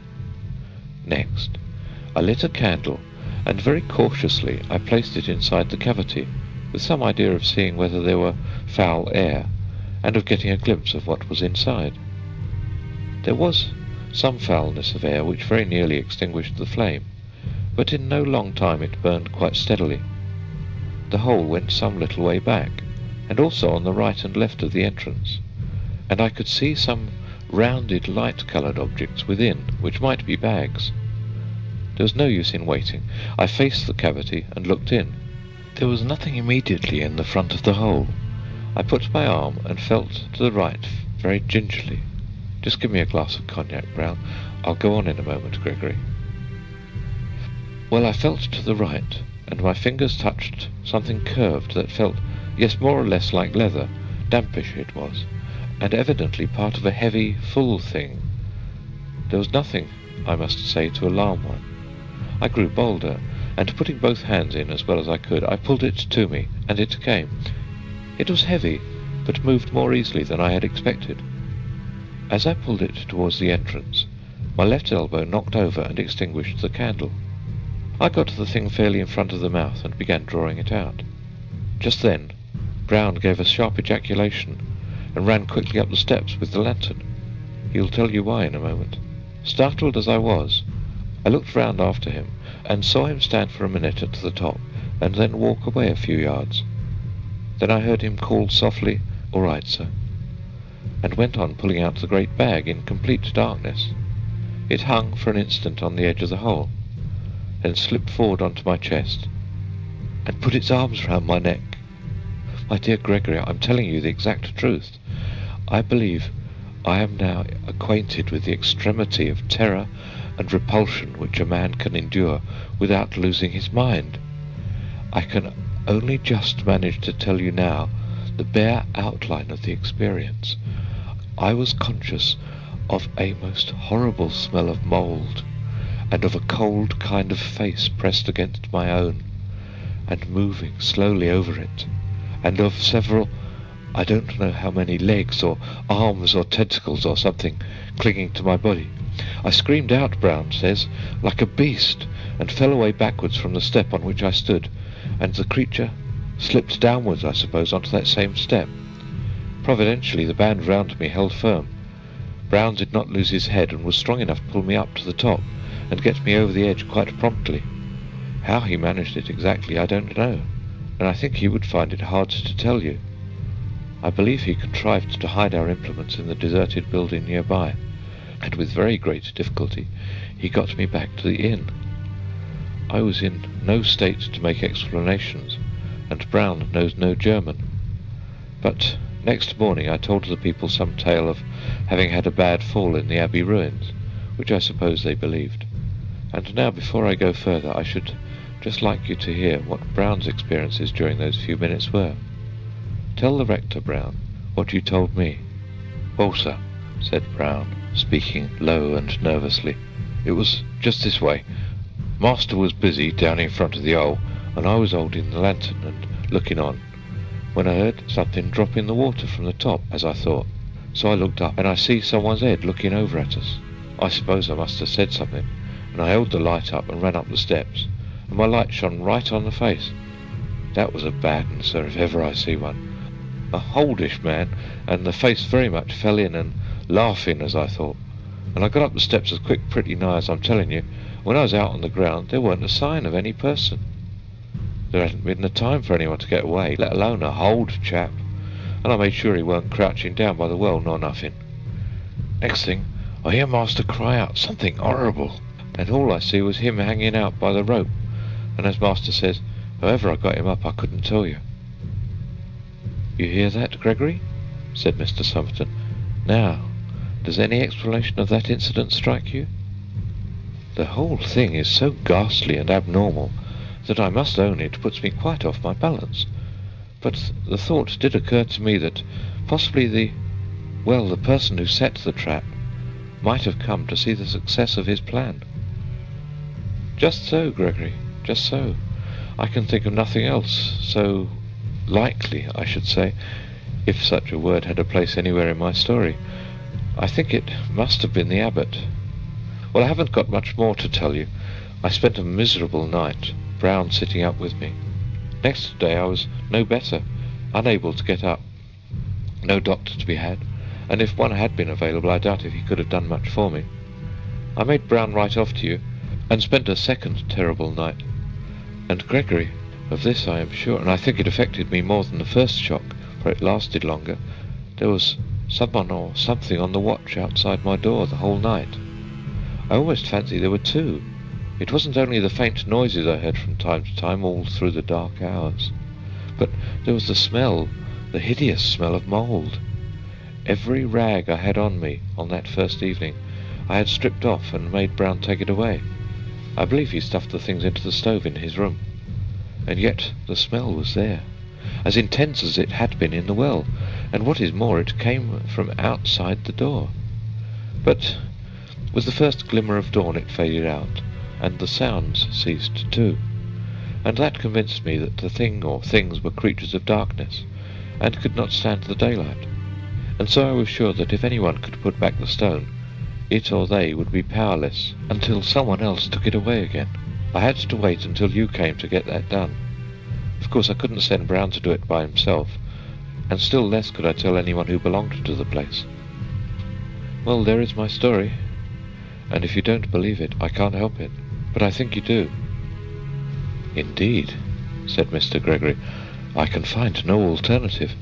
Next, I lit a candle, and very cautiously I placed it inside the cavity, with some idea of seeing whether there were foul air, and of getting a glimpse of what was inside. There was some foulness of air which very nearly extinguished the flame, but in no long time it burned quite steadily. The hole went some little way back, and also on the right and left of the entrance, and I could see some rounded light-coloured objects within, which might be bags. There was no use in waiting. I faced the cavity and looked in. There was nothing immediately in the front of the hole. I put my arm and felt to the right very gingerly. Just give me a glass of cognac, Brown. I'll go on in a moment, Gregory. Well, I felt to the right, and my fingers touched something curved that felt, yes, more or less like leather. Dampish it was, and evidently part of a heavy, full thing. There was nothing, I must say, to alarm one. I grew bolder, and putting both hands in as well as I could, I pulled it to me, and it came. It was heavy, but moved more easily than I had expected. As I pulled it towards the entrance, my left elbow knocked over and extinguished the candle. I got the thing fairly in front of the mouth and began drawing it out. Just then, Brown gave a sharp ejaculation and ran quickly up the steps with the lantern. He'll tell you why in a moment. Startled as I was, I looked round after him and saw him stand for a minute at the top and then walk away a few yards. Then I heard him call softly, "All right, sir," and went on pulling out the great bag in complete darkness. It hung for an instant on the edge of the hole, then slipped forward onto my chest, and put its arms round my neck. My dear Gregory, I'm telling you the exact truth. I believe I am now acquainted with the extremity of terror and repulsion which a man can endure without losing his mind. I can only just manage to tell you now the bare outline of the experience. I was conscious of a most horrible smell of mould, and of a cold kind of face pressed against my own, and moving slowly over it, and of several, I don't know how many, legs or arms or tentacles or something clinging to my body. I screamed out, Brown says, like a beast, and fell away backwards from the step on which I stood, and the creature slipped downwards, I suppose, onto that same step. Providentially, the band round me held firm. Brown did not lose his head, and was strong enough to pull me up to the top, and get me over the edge quite promptly. How he managed it exactly I don't know, and I think he would find it hard to tell you. I believe he contrived to hide our implements in the deserted building nearby, and with very great difficulty he got me back to the inn. I was in no state to make explanations, and Brown knows no German. But next morning I told the people some tale of having had a bad fall in the Abbey ruins, which I suppose they believed. And now, before I go further, I should just like you to hear what Brown's experiences during those few minutes were. Tell the rector, Brown, what you told me. "Well, sir," said Brown, speaking low and nervously, "it was just this way. Master was busy down in front of the hole, and I was holding the lantern and looking on, when I heard something drop in the water from the top, as I thought. So I looked up, and I see someone's head looking over at us. I suppose I must have said something, and I held the light up and ran up the steps, and my light shone right on the face. That was a bad un, sir, if ever I see one. A oldish man, and the face very much fell in, and laughing as I thought. And I got up the steps as quick pretty nigh as I'm telling you. When I was out on the ground there weren't a sign of any person. There hadn't been the time for anyone to get away, let alone a old chap, and I made sure he weren't crouching down by the well nor nothing. Next thing, I hear master cry out something horrible, and all I see was him hanging out by the rope, and as master says, however I got him up I couldn't tell you. You hear that, Gregory? Said Mr. Somerton. Now, does any explanation of that incident strike you? The whole thing is so ghastly and abnormal that I must own it puts me quite off my balance. But the thought did occur to me that possibly the person who set the trap might have come to see the success of his plan. Just so, Gregory, just so. I can think of nothing else so likely, I should say, if such a word had a place anywhere in my story. I think it must have been the abbot. Well, I haven't got much more to tell you. I spent a miserable night, Brown sitting up with me. Next day I was no better, unable to get up. No doctor to be had, and if one had been available I doubt if he could have done much for me. I made Brown write off to you, and spent a second terrible night. And Gregory, of this I am sure, and I think it affected me more than the first shock, for it lasted longer, there was someone or something on the watch outside my door the whole night. I almost fancy there were two. It wasn't only the faint noises I heard from time to time all through the dark hours, but there was the smell, the hideous smell of mould. Every rag I had on me on that first evening I had stripped off and made Brown take it away. I believe he stuffed the things into the stove in his room. And yet the smell was there, as intense as it had been in the well, and what is more, it came from outside the door. But with the first glimmer of dawn it faded out, and the sounds ceased too, and that convinced me that the thing or things were creatures of darkness, and could not stand the daylight, and so I was sure that if anyone could put back the stone, it or they would be powerless until someone else took it away again. I had to wait until you came to get that done. Of course I couldn't send Brown to do it by himself, and still less could I tell anyone who belonged to the place. Well, there is my story, and if you don't believe it, I can't help it, but I think you do. Indeed, said Mr. Gregory, I can find no alternative.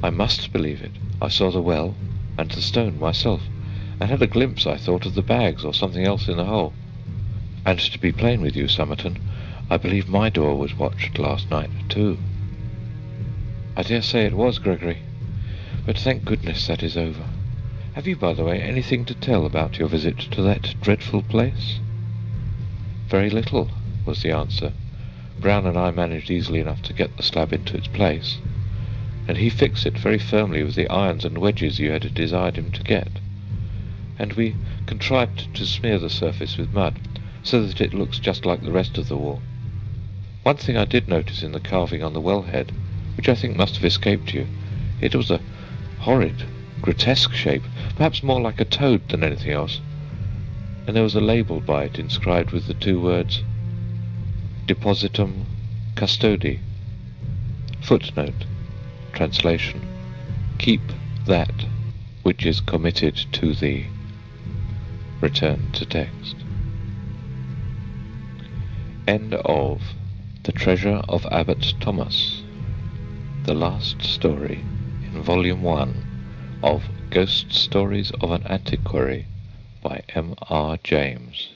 I must believe it. I saw the well, and the stone myself, and had a glimpse, I thought, of the bags or something else in the hole. And to be plain with you, Somerton, I believe my door was watched last night, too. I dare say it was, Gregory, but thank goodness that is over. Have you, by the way, anything to tell about your visit to that dreadful place? Very little, was the answer. Brown and I managed easily enough to get the slab into its place, and he fixed it very firmly with the irons and wedges you had desired him to get, and we contrived to smear the surface with mud, so that it looks just like the rest of the wall. One thing I did notice in the carving on the wellhead, which I think must have escaped you, it was a horrid, grotesque shape, perhaps more like a toad than anything else, and there was a label by it inscribed with the two words, Depositum Custodi. Footnote, translation, keep that which is committed to thee. Return to text. End of The Treasure of Abbot Thomas, the last story in Volume 1 of Ghost Stories of an Antiquary by M.R. James.